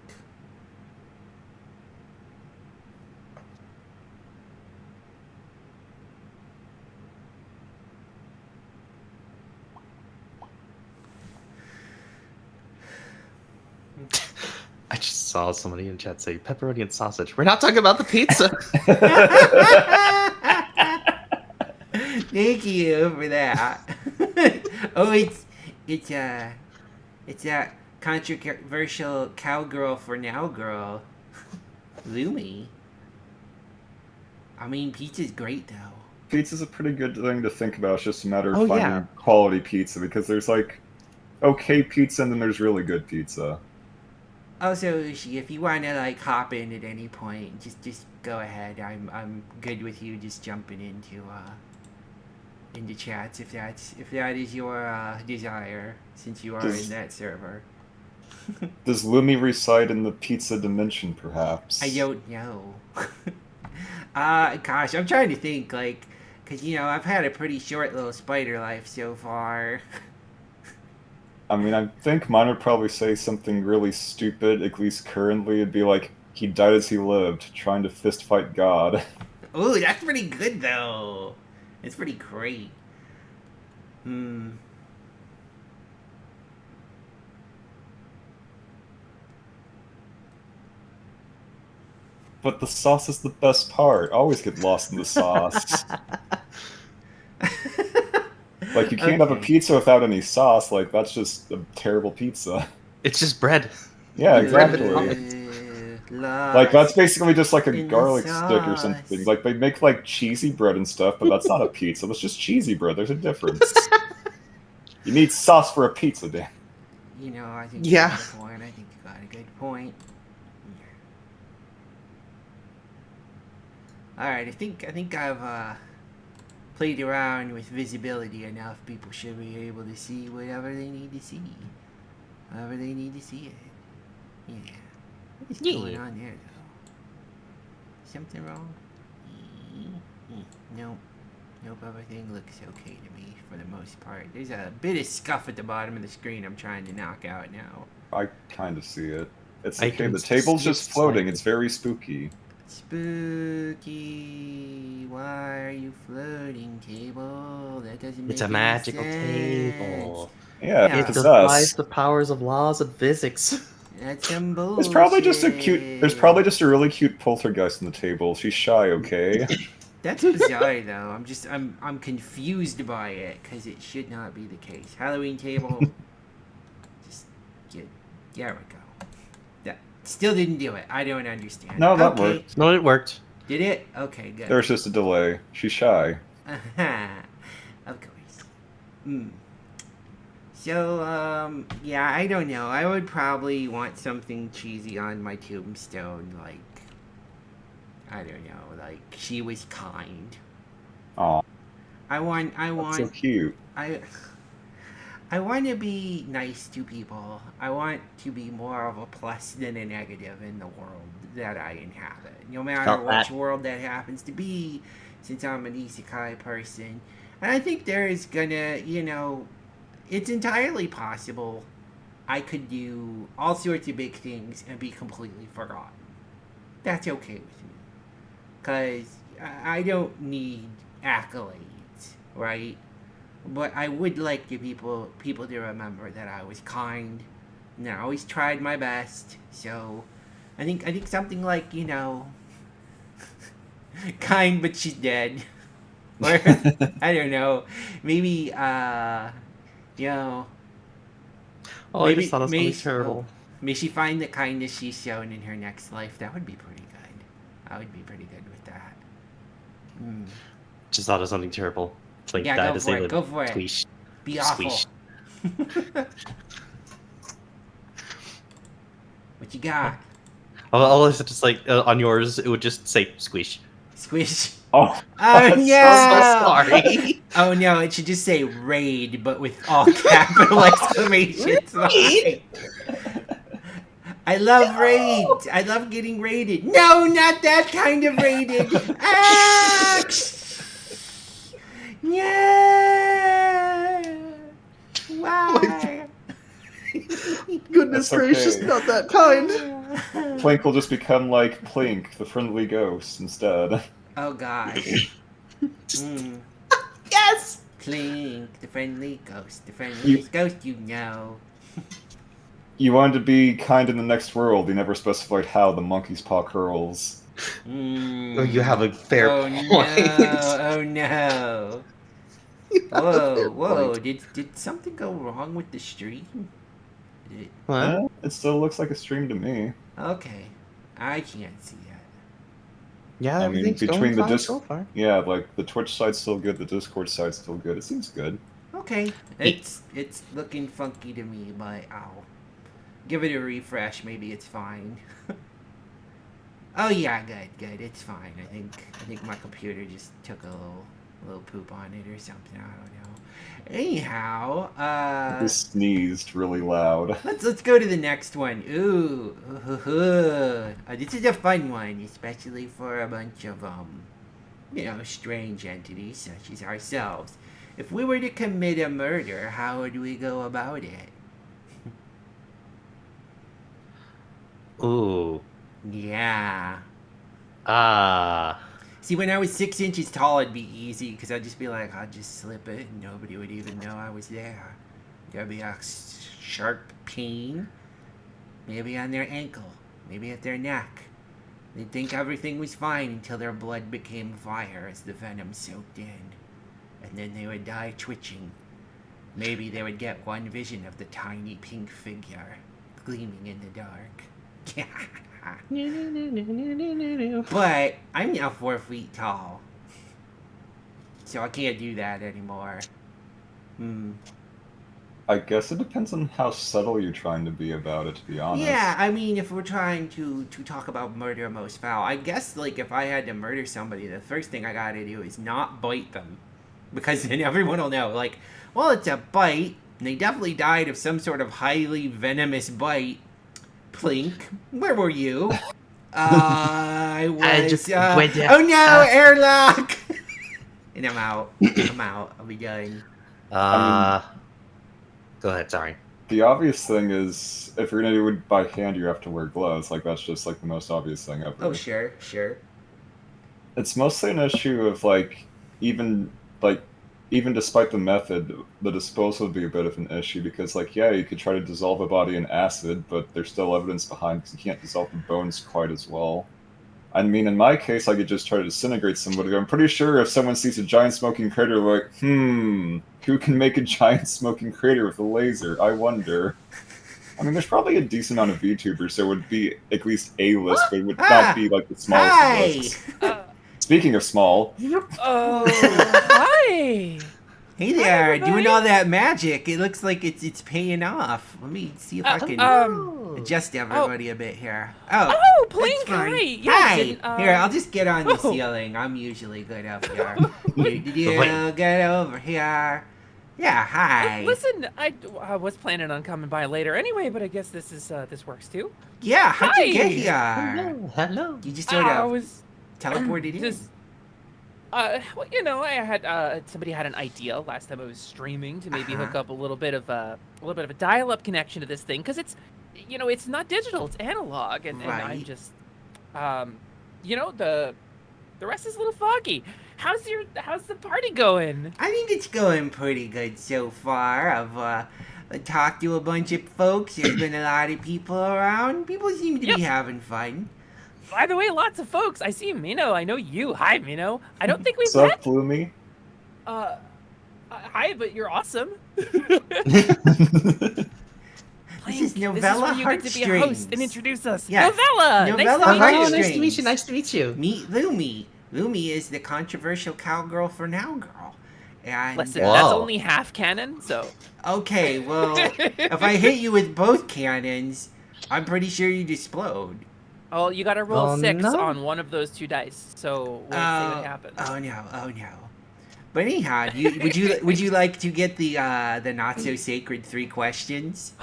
I just saw somebody in chat say pepperoni and sausage. We're not talking about the pizza. Thank you for that. Oh, it's that controversial cowgirl for now girl, Lumi. I mean, pizza's great though. Pizza's a pretty good thing to think about. It's just a matter of finding quality pizza, because there's like okay pizza and then there's really good pizza. Also, if you want to like hop in at any point, just go ahead. I'm good with you just jumping into chats if that is your desire, since you are in that server. Does Lumi reside in the pizza dimension, perhaps? I don't know. Gosh, I'm trying to think, like, cause I've had a pretty short little spider life so far. I mean, I think mine would probably say something really stupid, at least currently. It'd be like, he died as he lived, trying to fist fight God. Ooh, that's pretty good, though. It's pretty great. But the sauce is the best part. I always get lost in the sauce. Like, you can't have a pizza without any sauce. Like, that's just a terrible pizza. It's just bread. Yeah, exactly. Like, that's basically just like a garlic stick or something. Like, they make, like, cheesy bread and stuff, but that's not a pizza. That's just cheesy bread. There's a difference. You need sauce for a pizza, Dan. I think you got a point. I think you got a good point. Alright, I think I've played around with visibility enough. People should be able to see whatever they need to see. However they need to see it. Yeah. What is going on there, though? Something wrong? Nope. Nope, everything looks okay to me for the most part. There's a bit of scuff at the bottom of the screen I'm trying to knock out now. I kind of see it. It's okay, the table's just floating. It's very spooky. Spooky. Why are you floating, table? That doesn't make It's a any magical sense. table. Yeah, it defies the powers of laws of physics. That's some bullshit. There's probably just a cute. There's probably just a really cute poltergeist on the table. She's shy, okay? That's bizarre, though. I'm confused by it because it should not be the case. Halloween table. Just get. There we go. That still didn't do it. I don't understand. No, that worked. No, it worked. Did it? Okay, good. There's just a delay. She's shy. Of course. So, yeah, I don't know. I would probably want something cheesy on my tombstone, like, I don't know, like, she was kind. Aw. I want, That's so cute. I want to be nice to people. I want to be more of a plus than a negative in the world that I inhabit. No matter which world that happens to be, since I'm an isekai person. And I think there is gonna, it's entirely possible I could do all sorts of big things and be completely forgotten. That's okay with me. Because I don't need accolades, right? But I would like to people to remember that I was kind and I always tried my best. So I think something like, kind but she's dead. Or I don't know. Maybe Oh, I just thought it was terrible. May she find the kindness she's shown in her next life. That would be pretty good. I would be pretty good with that. Just thought of something terrible. Like, Yeah, died go as for they it. live. Go for it. Squeeze. Be awful. Squeeze. What you got? I'll just like on yours, it would just say squish. Squish. Oh, Oh no! so sorry. Oh no! It should just say raid, but with all capital exclamations. I love raids. I love getting raided. No, not that kind of raided. Ah! Yeah. Why? Goodness That's gracious, okay. not that kind. Plink will just become like Plink, the friendly ghost, instead. Oh gosh. Yes! Plink, the friendly ghost. The friendliest ghost you know. You wanted to be kind in the next world. You never specified how the monkey's paw curls. Oh, you have a fair point. No. Oh no. Whoa. Did something go wrong with the stream? It still looks like a stream to me. Okay. I can't see it. Yeah, I mean, everything's between going the fine so far. Yeah, like the Twitch side's still good, the Discord side's still good. It seems good. Okay. It's looking funky to me, but I'll give it a refresh. Maybe it's fine. Oh yeah, good. It's fine. I think my computer just took a little poop on it or something. I don't know. Anyhow, He sneezed really loud. let's go to the next one. Ooh, this is a fun one, especially for a bunch of strange entities such as ourselves. If we were to commit a murder, how would we go about it? Ooh. Yeah. See, when I was 6 inches tall, it'd be easy, because I'd just be like, I'd just slip it, and nobody would even know I was there. There'd be a sharp pain, maybe on their ankle, maybe at their neck. They'd think everything was fine until their blood became fire as the venom soaked in. And then they would die twitching. Maybe they would get one vision of the tiny pink figure gleaming in the dark. But I'm now 4 feet tall, so I can't do that anymore. I guess it depends on how subtle you're trying to be about it, to be honest. Yeah, I mean, if we're trying to talk about murder most foul, I guess, like, if I had to murder somebody, the first thing I gotta do is not bite them. Because then everyone will know, like, well, it's a bite, and they definitely died of some sort of highly venomous bite. Plink, where were you? I was, oh no, airlock! And I'm out. I'll be done. Go ahead, sorry. The obvious thing is, if you're gonna do it by hand, you have to wear gloves. Like, that's just, like, the most obvious thing ever. Oh, sure. It's mostly an issue of, like, even, like, even despite the method, the disposal would be a bit of an issue because, like, yeah, you could try to dissolve a body in acid, but there's still evidence behind because you can't dissolve the bones quite as well. I mean, in my case, I could just try to disintegrate somebody. I'm pretty sure if someone sees a giant smoking crater, like, who can make a giant smoking crater with a laser? I wonder. I mean, there's probably a decent amount of VTubers, so it would be at least a list, but it would not be like the smallest of lists. Speaking of small. Oh, hi! Hey there, doing all that magic. It looks like it's paying off. Let me see if I can adjust everybody a bit here. Oh, playing that's fine. great. Yeah, Hi! didn't, Here, I'll just get on the ceiling. I'm usually good up here. Get over here. Yeah, hi. Listen, I was planning on coming by later anyway, but I guess this is this works too. Yeah, how'd you get Hi. here? Hello. You just sort of I was teleported in. just, well, you know, I had somebody had an idea last time I was streaming to maybe hook up a little bit of a dial-up connection to this thing because it's, you know, it's not digital, it's analog, and I'm just, you know, the rest is a little foggy. How's the party going? I think it's going pretty good so far. I've talked to a bunch of folks. There's been a lot of people around. People seem to be having fun. By the way, lots of folks. I see Mino. I know you. Hi, Mino. I don't think we've What's met. up, Lumi? Hi, but you're awesome. This is Novella where you get to be a host and introduce us. Yes. Novella! Novella Heartstrings. Nice to meet you. Nice to meet you. Meet Lumi. Lumi is the controversial cowgirl for now girl. And, Listen, that's only half canon, so... Okay, well, if I hit you with both cannons, I'm pretty sure you'd explode. Oh, you gotta roll 6 no. on one of those 2 dice, so we'll see what happens. Oh no. But anyhow, would you like to get the not so sacred 3 questions?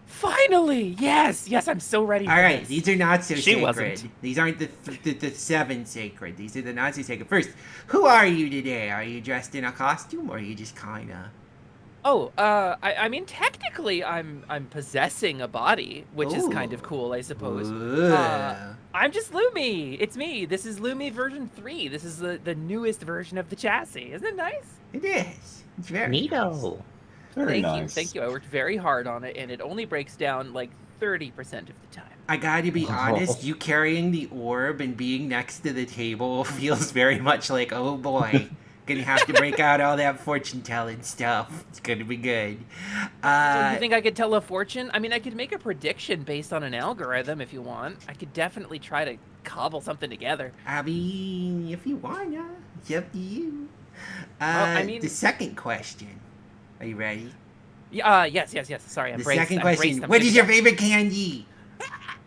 Finally! Yes, I'm so ready for All right, this. these are not so She sacred. wasn't. These aren't the 7 sacred. These are the not so sacred. First, who are you today? Are you dressed in a costume, or are you just kinda? Oh, I mean, technically, I'm possessing a body, which is kind of cool, I suppose. I'm just Lumi. It's me. This is Lumi version 3. This is the newest version of the chassis. Isn't it nice? It is. It's very neato. Very Thank you, nice. thank you. I worked very hard on it, and it only breaks down like 30% of the time. I gotta be honest, you carrying the orb and being next to the table feels very much like, oh boy, gonna have to break out all that fortune telling stuff. It's gonna be good. So you think I could tell a fortune? I mean, I could make a prediction based on an algorithm if you want. I could definitely try to cobble something together. I mean, if you wanna, it's up to you. I mean, the second question. Are you ready? Yeah. Yes. Sorry, I'm The braced. second I'm question. braced. I'm What is just- your favorite candy?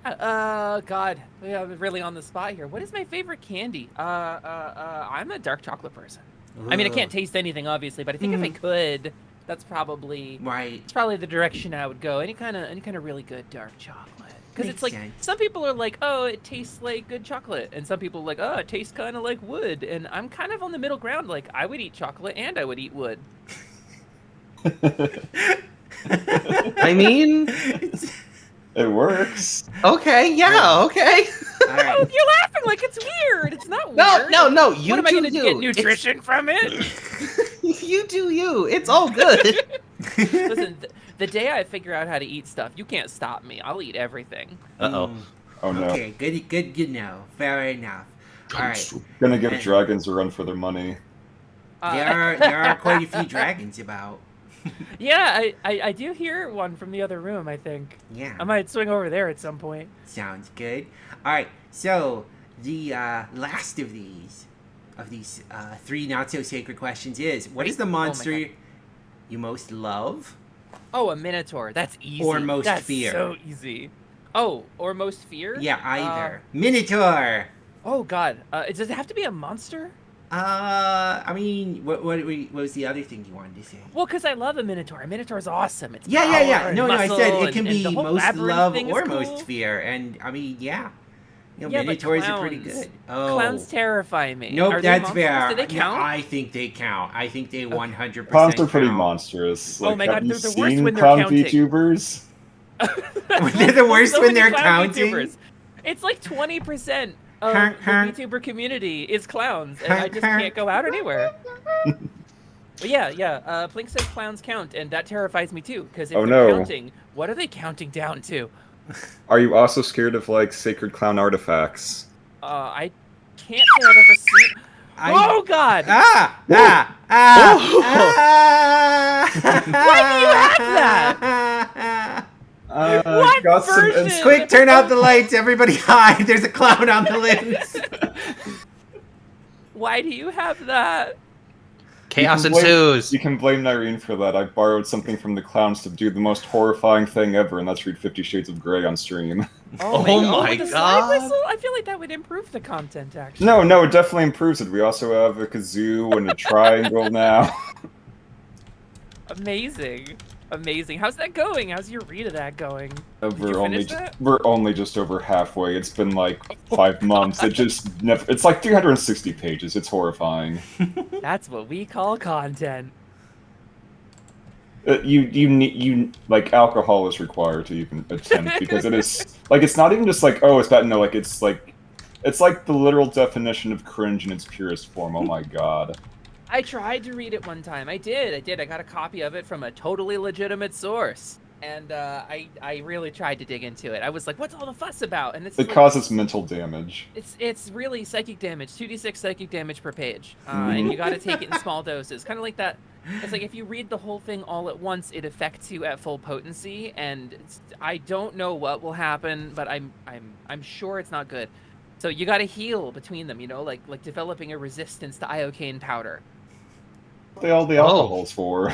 God, yeah, I'm really on the spot here. What is my favorite candy? I'm a dark chocolate person. I mean, I can't taste anything, obviously, but I think if I could, that's probably It's probably the direction I would go. Any kind of really good dark chocolate. Because it's like some people are like, oh, it tastes like good chocolate, and some people are like, oh, it tastes kind of like wood. And I'm kind of on the middle ground. Like, I would eat chocolate and I would eat wood. I mean, it works. Okay, yeah, okay. All right. Oh, you're laughing like it's weird. It's not weird. No, you What am I do gonna you. get nutrition from it? You do you. It's all good. Listen, the day I figure out how to eat stuff, you can't stop me. I'll eat everything. Oh no. Okay, good to know. Fair enough. All right. Gonna give dragons a run for their money. There are quite a few dragons about. Yeah, I do hear one from the other room, I think. Yeah. I might swing over there at some point. Sounds good. All right. So the last of these 3 not so sacred questions is: what is the monster you most love? Oh, a minotaur. That's easy. Or most That's fear. so easy. Oh, or most fear? Yeah, either. Minotaur. Oh God. Does it have to be a monster? I mean, what was the other thing you wanted to say? Well, because I love a minotaur. A minotaur's awesome. It's Yeah. power and No, I muscle said it can and be the whole most labyrinth love thing is or cool. most fear, and I mean, yeah. You know, Yeah, but minotaurs are pretty clowns- good. Oh, Clowns terrify me. Nope, Are they that's monsters? fair. Do they count? No, I think they count. I think they 100%. Clowns are pretty count. monstrous. Oh Like, my have God, you they're the worst seen when they're clown counting. VTubers? They're the worst So when many they're clown counting. VTubers. It's like 20% of the VTuber community is clowns, and I just can't go out anywhere. But yeah. Plink says clowns count, and that terrifies me too. Because if Oh, they're no. counting, what are they counting down to? Are you also scared of, like, sacred clown artifacts? I can't say I've ever seen. Oh God! Why do you have that? What got some version? Quick, turn out the lights, everybody hide. There's a clown on the loose. Why do you have that? Chaos You can blame- ensues. You can blame Nyrine for that. I borrowed something from the clowns to do the most horrifying thing ever, and that's read 50 Shades of Grey on stream. Oh my with the God. slide whistle? I feel like that would improve the content, actually. No, it definitely improves it. We also have a kazoo and a triangle now. Amazing. How's that going? How's your read of that going? Did you We're finish that? only just over halfway. It's been like 5 months. It just never. It's like 360 pages. It's horrifying. That's what we call content. You like alcohol is required to even attempt because it is like it's not even just like it's bad. No, like it's like the literal definition of cringe in its purest form. Oh my god. I tried to read it one time. I did. I got a copy of it from a totally legitimate source. And I really tried to dig into it. I was like, what's all the fuss about? And It like, causes mental damage. It's really psychic damage, 2d6 psychic damage per page. And you gotta take it in small doses. Kind of like that. It's like if you read the whole thing all at once, it affects you at full potency. And I don't know what will happen, but I'm sure it's not good. So you gotta heal between them, like developing a resistance to iocane powder. What all the alcohol's for?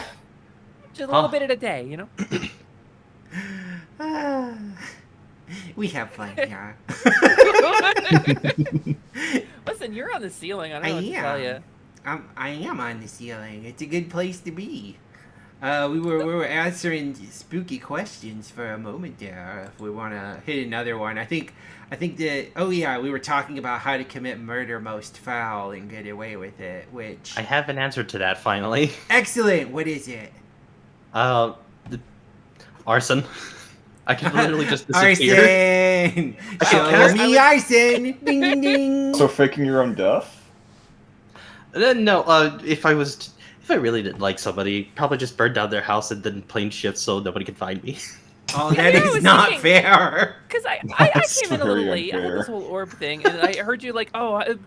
Just a little bit at a day, We have fun here. Listen, you're on the ceiling. I don't know what to tell you. I am on the ceiling. It's a good place to be. We were answering spooky questions for a moment there. If we want to hit another one, I think that we were talking about how to commit murder most foul and get away with it. Which I have an answer to that finally. Excellent. What is it? Arson. I can literally just disappear. Arson. Show me arson. Ding ding ding. So faking your own death? No. If I really didn't like somebody, probably just burn down their house and then plain shit so nobody can find me. Oh, that is not fair. Because I came in a little late. I had this whole orb thing, and I heard you like,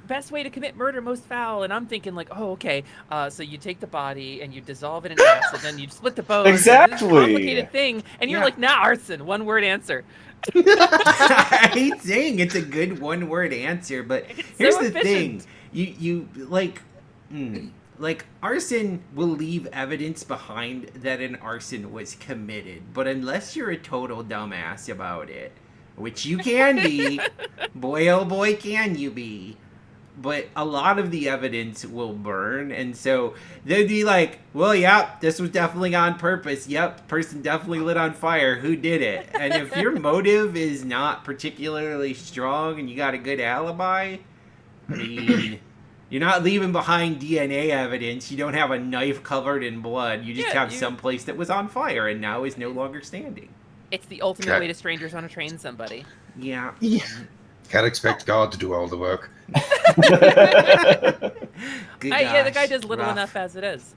best way to commit murder most foul, and I'm thinking like, okay, so you take the body and you dissolve it in acid, then you split the bones. Exactly. It's a complicated thing, and you're like, nah, arson, one word answer. I hate saying it's a good one-word answer, but here's the efficient. thing: you like arson will leave evidence behind that an arson was committed, but unless you're a total dumbass about it, which you can be, boy oh boy can you be, but a lot of the evidence will burn, and so they'd be like, well, yeah, this was definitely on purpose. Yep, person definitely lit on fire. Who did it? And if your motive is not particularly strong and you got a good alibi, I mean, you're not leaving behind DNA evidence. You don't have a knife covered in blood. You just have some place that was on fire and now is no longer standing. It's the ultimate way to strangers on a train somebody. Yeah. Can't expect God to do all the work. The guy does little enough as it is.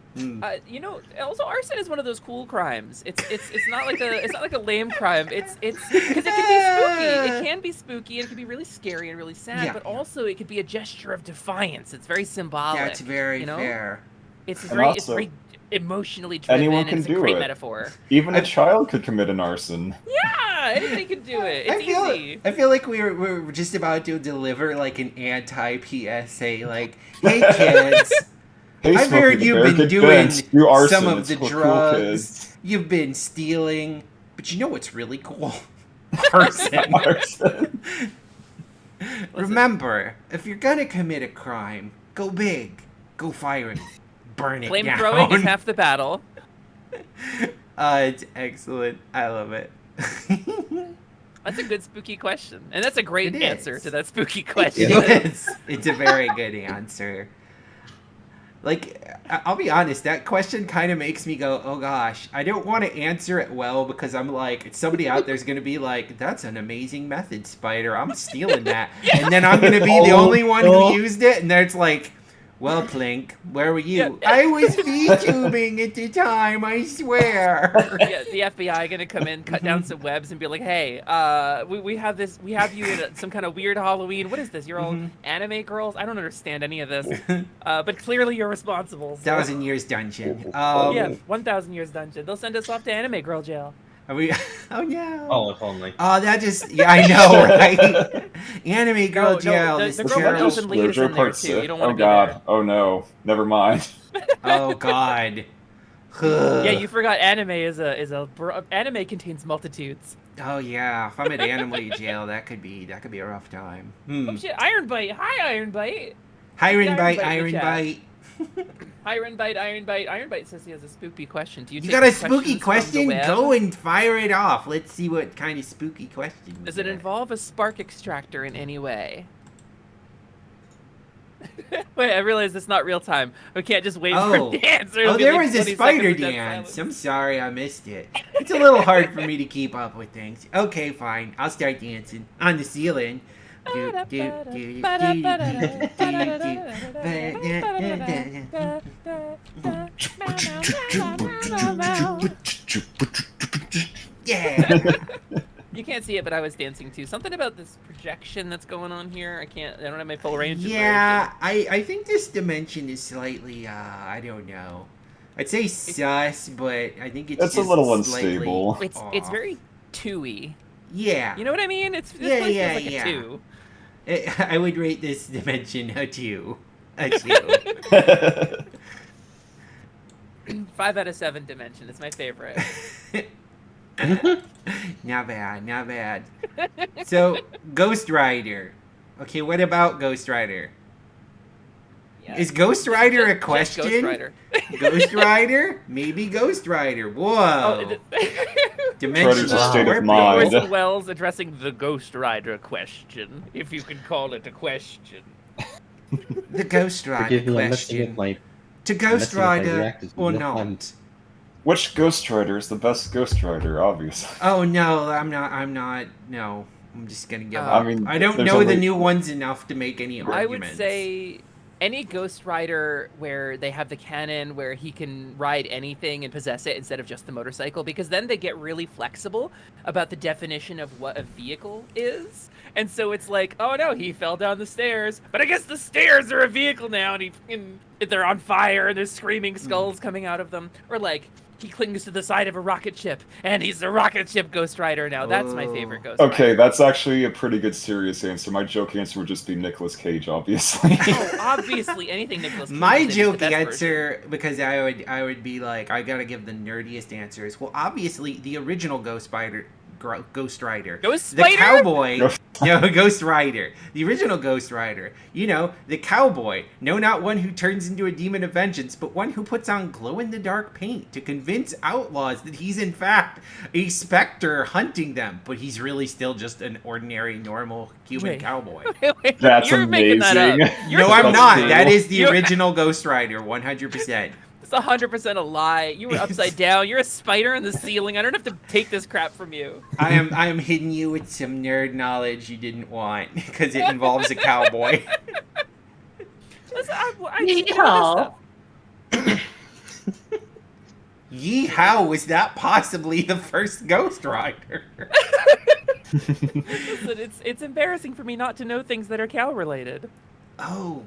Also arson is one of those cool crimes. It's not like a lame crime. It's because it can be spooky. It can be spooky and it can be really scary and really sad. But also it could be a gesture of defiance. It's very symbolic. That's very fair. It's very emotionally driven. Anyone can it's do a great it. Metaphor. Even a child could commit an arson. Yeah, anybody can do it. It's easy. I feel like we're just about to deliver like an anti-PSA, like, hey kids, Hey, I've Smokey heard the you've Bear, been good doing bends. Do arson. some of It's the cool, drugs, kids. you've been stealing, but you know what's really cool? Arson. Remember, if you're gonna commit a crime, go big, go fire it, burn it down. Flamethrowing is half the battle. It's excellent. I love it. That's a good spooky question, and that's a great It answer is. to that spooky question. It is. It's a very good answer. Like, I'll be honest, that question kind of makes me go, oh gosh, I don't want to answer it well because I'm like, somebody out there's going to be like, that's an amazing method, Spider. I'm stealing that. And then I'm going to be the only one who used it. And then it's like, Well, Plink, where were you? I was VTubing at the time, I swear. Yeah, the FBI gonna come in, cut down some webs, and be like, "Hey, we have you in some kind of weird Halloween. What is this? You're all anime girls? I don't understand any of this. But clearly you're responsible." So. 1,000 years dungeon. Yeah, 1,000 years dungeon. They'll send us off to anime girl jail. Are we? Oh no. Oh, if only. Oh, that just. Yeah, I know, right? Anime girl jail. The girl elfin lead is in there too. You don't want to Oh god. Oh no. Never mind. Oh god. Yeah, you forgot anime anime contains multitudes. Oh yeah, if I'm at anime jail, that could be a rough time. Oh shit, Iron Bite. Hi, Iron Bite. Iron Bite. Iron Bite. Iron Bite says he has a spooky question. Do you got a spooky question? Go and fire it off. Let's see what kind of spooky question. Does it involve a spark extractor in any way? Wait, I realize it's not real time. We can't just wait for the answer. Oh, there was a spider dance. I'm sorry, I missed it. It's a little hard for me to keep up with things. Okay, fine. I'll start dancing on the ceiling. Yeah. You can't see it, but I was dancing too. Something about this projection that's going on here. I don't have my full range of motion. I think this dimension is slightly, I don't know. I'd say sus, but I think it's a just little unstable. It's very 2-y. Yeah. You know what I mean? This place feels like a 2. I would rate this dimension a 2. A 2. 5 out of 7 dimension. It's my favorite. Not bad, not bad. So, Ghost Rider. Okay, what about Ghost Rider? Yeah. Is Ghost Rider a question? Ghost Rider. Ghost Rider? Maybe Ghost Rider. Whoa. Dimensional state of mind. Orson Welles addressing the Ghost Rider question, if you can call it a question. The Ghost Rider question. To Ghost Rider or not? Which Ghost Rider is the best Ghost Rider, obviously? Oh no, I'm not. No, I'm just gonna give up. I mean, I don't know the new ones enough to make any arguments. I would say any Ghost Rider where they have the cannon where he can ride anything and possess it instead of just the motorcycle, because then they get really flexible about the definition of what a vehicle is. And so it's like, oh no, he fell down the stairs, but I guess the stairs are a vehicle now, and they're on fire and there's screaming skulls coming out of them. Or like, he clings to the side of a rocket ship, and he's a rocket ship Ghost Rider now. That's my favorite Ghost Rider. Okay, that's actually a pretty good serious answer. My joke answer would just be Nicolas Cage, obviously. Oh, obviously, anything Nicolas Cage. My joke answer, because I would be like, I gotta give the nerdiest answers. Well, obviously, the original Ghost Rider. Ghost Spider? The cowboy. No, Ghost Rider. The original Ghost Rider. You know, the cowboy. No, not one who turns into a demon of vengeance, but one who puts on glow-in-the-dark paint to convince outlaws that he's in fact a specter hunting them, but he's really still just an ordinary, normal human cowboy. That's amazing. Making that up. No, I'm not. That is the original Ghost Rider, 100%. It's 100% a lie. You were upside down. You're a spider in the ceiling. I don't have to take this crap from you. I am hitting you with some nerd knowledge you didn't want because it involves a cowboy. Yeehaw. Yeehaw, was that possibly the first Ghost Rider? Listen, it's embarrassing for me not to know things that are cow related. Oh,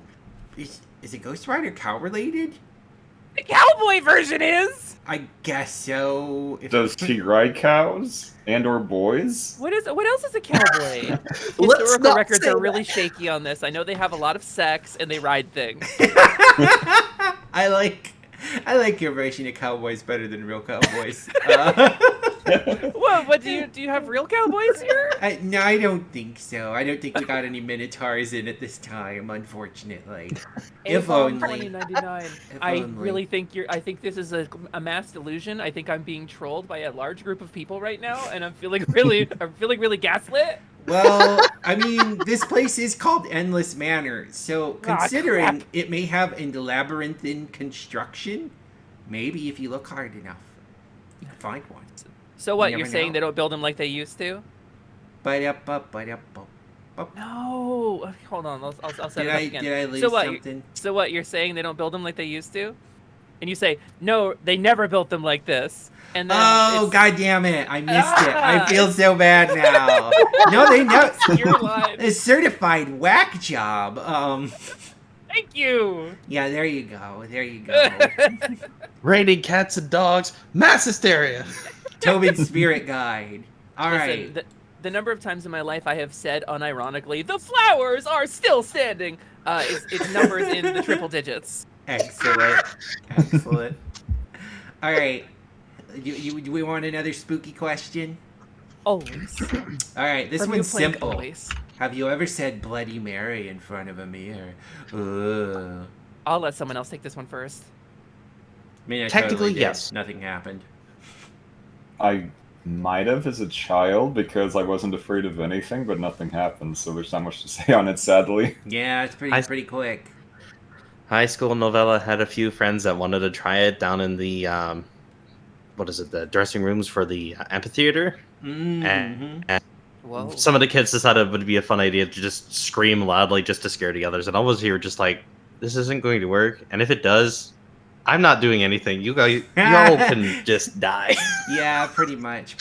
is it Ghost Rider cow related? The cowboy version is. I guess so. Does he ride cows and/or boys? What else is a cowboy? Historical records are really shaky on this. I know they have a lot of sex and they ride things. I like your version of cowboys better than real cowboys. What do you have real cowboys here? No, I don't think so. I don't think we got any minotaurs in at this time, unfortunately. If only. 2099. Really think I think this is a mass delusion. I think I'm being trolled by a large group of people right now, and I'm feeling really gaslit. Well, I mean, this place is called Endless Manor, so considering it may have a labyrinthine construction, maybe if you look hard enough, you can find one. So what, you're saying they don't build them like they used to? No, hold on. I'll set it Did up I again. did I lose so what? something? So what? You're saying they don't build them like they used to, and you say no, they never built them like this. And then Oh, god damn it! I missed it. I feel so bad now. No, they know. You're lying. A certified whack job. Thank you. Yeah, there you go. There you go. Raining cats and dogs, mass hysteria. Tobin's spirit guide. All Listen, right. The number of times in my life I have said unironically, "The flowers are still standing," it numbers in the triple digits. Excellent. Excellent. All right. Do we want another spooky question? Always. All right, this From one's you, Plank, simple. always. Have you ever said Bloody Mary in front of a mirror? Ooh. I'll let someone else take this one first. I mean, I Technically, totally did. yes. Nothing happened. I might have as a child because I wasn't afraid of anything, but nothing happened, so there's not much to say on it, sadly. Yeah, it's pretty quick. High school novella had a few friends that wanted to try it down in the the dressing rooms for the amphitheater. Mm-hmm. And Whoa. some of the kids decided it would be a fun idea to just scream loudly just to scare the others. And I was here just like, this isn't going to work. And if it does, I'm not doing anything. You guys, y'all can just die. Yeah, pretty much.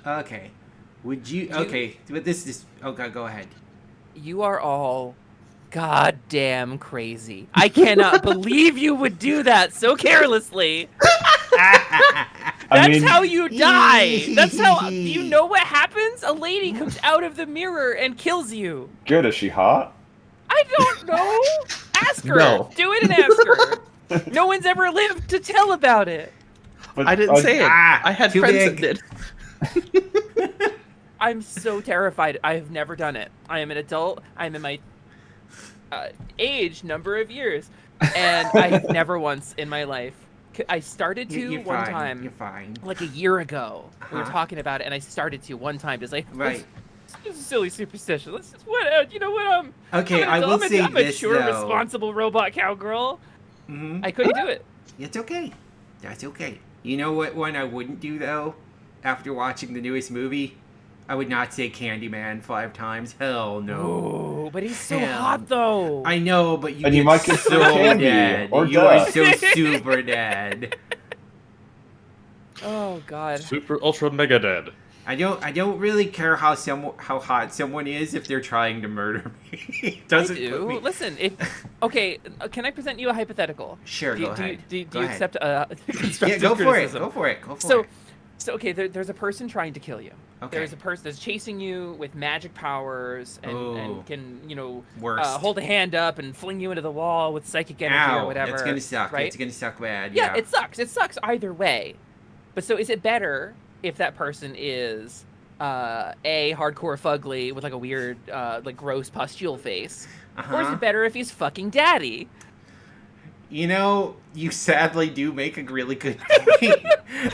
Okay. Would you? Okay, but this is. Okay, go ahead. You are all goddamn crazy. I cannot believe you would do that so carelessly. That's how you die. That's how you know what happens. A lady comes out of the mirror and kills you. Good, is she hot? I don't know. Ask her. No. Do it and ask her. No one's ever lived to tell about it. But I didn't say it. I had too friends big. that did. I'm so terrified. I have never done it. I am an adult. I'm in my number of years, and I have never once in my life. I started to You're one fine. time, You're fine. like a year ago. We were Uh-huh. talking about it, and I started to one time, just like, Right. This is silly superstition. Let's just what you know what Okay, I'm I will say I'm this, a mature, though. responsible robot cowgirl. Mhm. I couldn't do it. It's okay. That's okay. You know what one I wouldn't do though? After watching the newest movie, I would not say Candyman 5 times. Hell no. Oh, but he's so Hell. hot though. I know, but you And get you might get so candy dead. or You are death. so super dead. Oh god. Super ultra mega dead. I don't really care how hot someone is if they're trying to murder me. Doesn't I do. put me... Listen, okay, can I present you a hypothetical? Sure, do, go do, ahead. Do, Go you ahead. accept constructive Yeah, go for it. criticism? Go for it. Go for So, it. so okay, there's a person trying to kill you. Okay. There's a person that's chasing you with magic powers and Oh. can, Worst. hold a hand up and fling you into the wall with psychic energy Ow, or whatever. that's gonna suck. Right? It's gonna suck bad. Yeah, it sucks. It sucks either way. But so is it better if that person is a hardcore fugly with like a weird like gross pustule face, or is Uh-huh. it better if he's fucking daddy? You know, you sadly do make a really good point.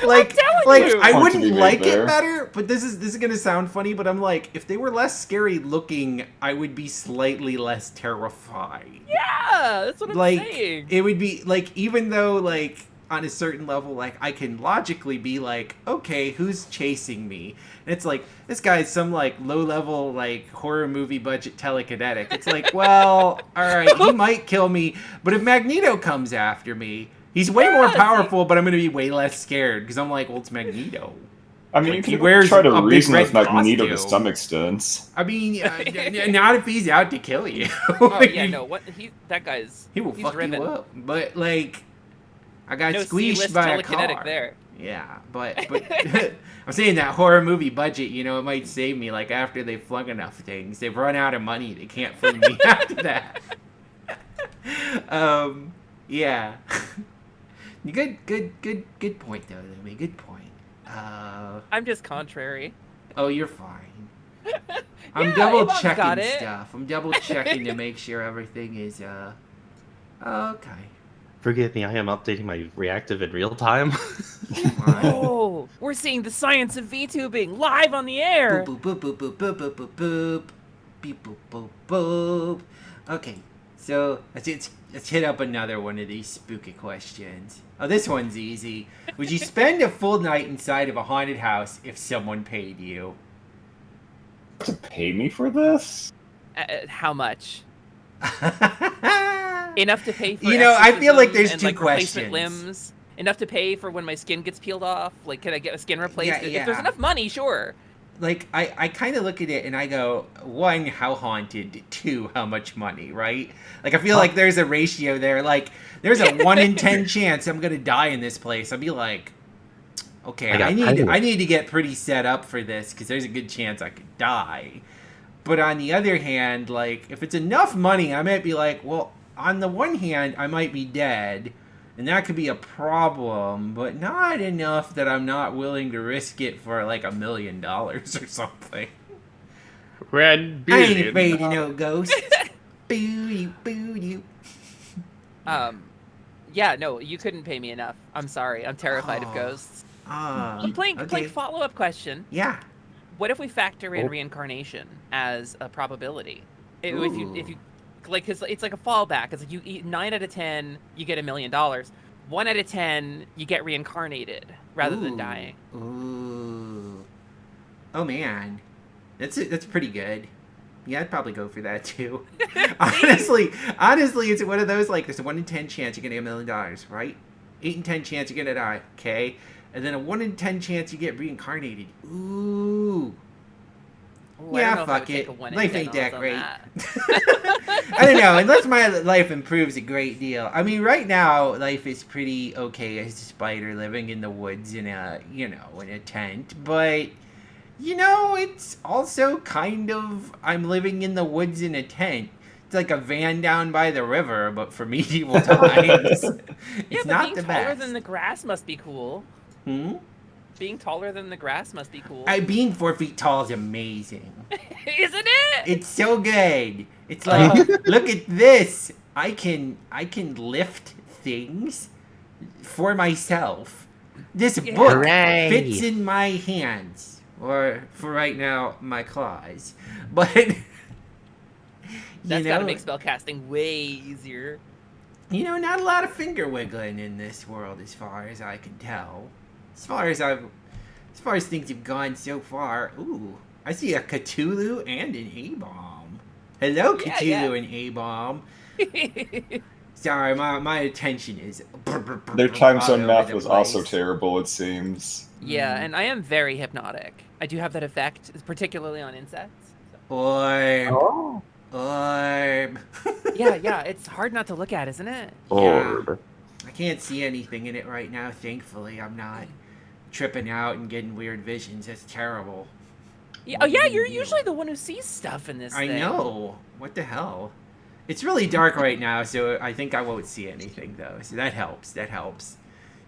like you. I Point to wouldn't be made like there. it better, but this is gonna sound funny, but I'm like, if they were less scary looking, I would be slightly less terrified. Yeah, that's what I'm Like saying. it would be like, even though like on a certain level, like I can logically be like, okay, who's chasing me? And it's like, this guy's some like low level like horror movie budget telekinetic. It's like, well, all right, he might kill me, but if Magneto comes after me, he's way more powerful, but I'm gonna be way less scared because I'm like, well, it's Magneto. I mean, Like, you he could wears try to a big reason with red Magneto to costume. some extent. I mean, not if he's out to kill you. Oh yeah, no, that guy's He will he's fuck driven. you up. But like, I got No squeezed C-list by a telekinetic car. there. Yeah, but I'm saying that horror movie budget, it might save me. Like after they've flung enough things, they've run out of money. They can't fling me after that. Yeah. Good point though, Lumi. Good point. I'm just contrary. Oh, you're fine. I'm Yeah, double Avon's got checking it. stuff. I'm double checking to make sure everything is okay. Forgive me, I am updating my reactive in real time. Oh, we're seeing the science of VTubing live on the air. Boop boop boop boop boop boop boop boop. Beep boop boop boop. Okay, so let's hit up another one of these spooky questions. Oh, this one's easy. Would you spend a full night inside of a haunted house if someone paid you? To pay me for this? How much? Enough to pay for. You know, I feel like there's and, two like, replacement questions. limbs. Enough to pay for when my skin gets peeled off. Like, can I get a skin replaced? Yeah, If there's yeah. enough money, sure. Like, I kind of look at it and I go, one, how haunted? Two, how much money, right? Like, I feel like there's a ratio there. Like, there's a 1 in 10 chance I'm gonna die in this place. I'll be like, okay, I need to get pretty set up for this because there's a good chance I could die. But on the other hand, like, if it's enough money, I might be like, well, on the one hand, I might be dead, and that could be a problem, but not enough that I'm not willing to risk it for like $1 million or something. Red I ain't afraid of no ghosts. Yeah, no, you couldn't pay me enough. I'm sorry. I'm terrified of ghosts. Playing follow-up question. Yeah. What if we factor in reincarnation as a probability? If you like, cause it's like a fallback. It's like you eat 9 out of 10, you get $1 million. 1 out of 10, you get reincarnated rather than dying. Ooh. Oh man, that's pretty good. Yeah, I'd probably go for that too. honestly, it's one of those, like, there's a 1 in 10 chance you're gonna get $1 million, right? 8 in 10 chance you're gonna die, okay? And then a 1 in 10 chance you get reincarnated. Ooh. Yeah, fuck it. Life ain't that great. I don't know, unless my life improves a great deal. I mean, right now, life is pretty okay as a spider living in the woods in a tent. But, it's also kind of, I'm living in the woods in a tent. It's like a van down by the river, but for medieval times. It's not the best. Taller than the grass must be cool. Being taller than the grass must be cool. Being 4 feet tall is amazing. Isn't it? It's so good. It's like, look at this. I can lift things for myself. This book fits in my hands, or for right now, my claws. But that's gotta make spellcasting way easier. Not a lot of finger wiggling in this world, as far as I can tell. As far as things have gone so far, ooh, I see a Cthulhu and an A-bomb. Hello, Cthulhu and A-bomb. Sorry, my attention is. Their time zone math was also terrible, it seems. Yeah, and I am very hypnotic. I do have that effect, particularly on insects. Orb. Orb. yeah, it's hard not to look at, isn't it? Orb. Yeah. I can't see anything in it right now, thankfully. I'm not tripping out and getting weird visions. That's terrible. Yeah, oh yeah, you're usually the one who sees stuff in this thing. I know. What the hell? It's really dark right now, so I think I won't see anything, though. So that helps.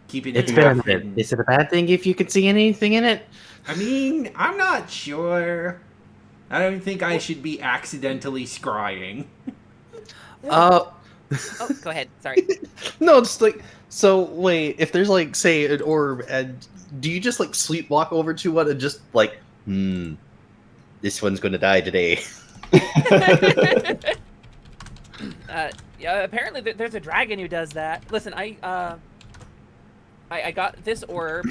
Keeping it hidden. Is it a bad thing if you can see anything in it? I mean, I'm not sure. I don't think I should be accidentally scrying. Oh, go ahead. Sorry. No, just like, so wait, if there's like, say, an orb, and do you just like sleepwalk over to one and just like, this one's gonna die today? Yeah, apparently there's a dragon who does that. Listen, I got this orb,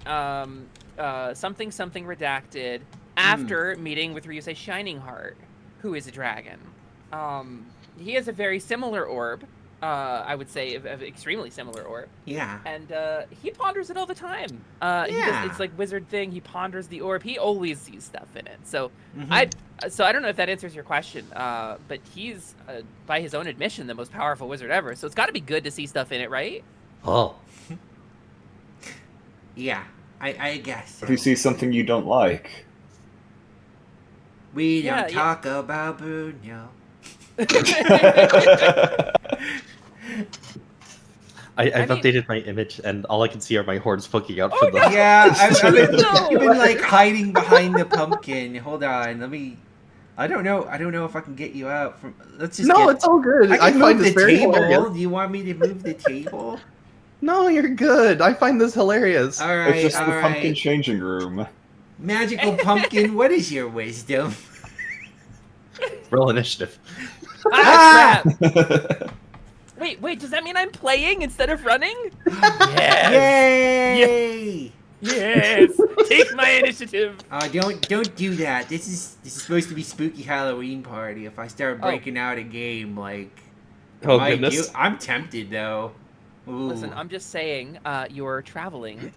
something redacted, after meeting with Ryusei Shining Heart, who is a dragon. He has a very similar orb, I would say, an extremely similar orb. Yeah. And he ponders it all the time. It's like wizard thing. He ponders the orb. He always sees stuff in it. So I don't know if that answers your question. But he's, by his own admission, the most powerful wizard ever. So it's got to be good to see stuff in it, right? Oh. Yeah, I guess. If you see something you don't like. We don't talk about Bruno. I've updated my image, and all I can see are my horns poking out from the. Yeah, I've been like hiding behind the pumpkin. Hold on, let me. I don't know if I can get you out from. Let's just. No, it's all good. I can find move this the very table. hilarious. Do you want me to move the table? No, you're good. I find this hilarious. All right, it's just the pumpkin changing room. Magical pumpkin, what is your wisdom? Roll initiative. Ah, crap. Wait, does that mean I'm playing instead of running? Yes. Yay! Yes, take my initiative. Don't do that. This is supposed to be spooky Halloween party. If I start breaking out a game, like, Oh, goodness. I'm tempted though. Ooh. Listen, I'm just saying, you're traveling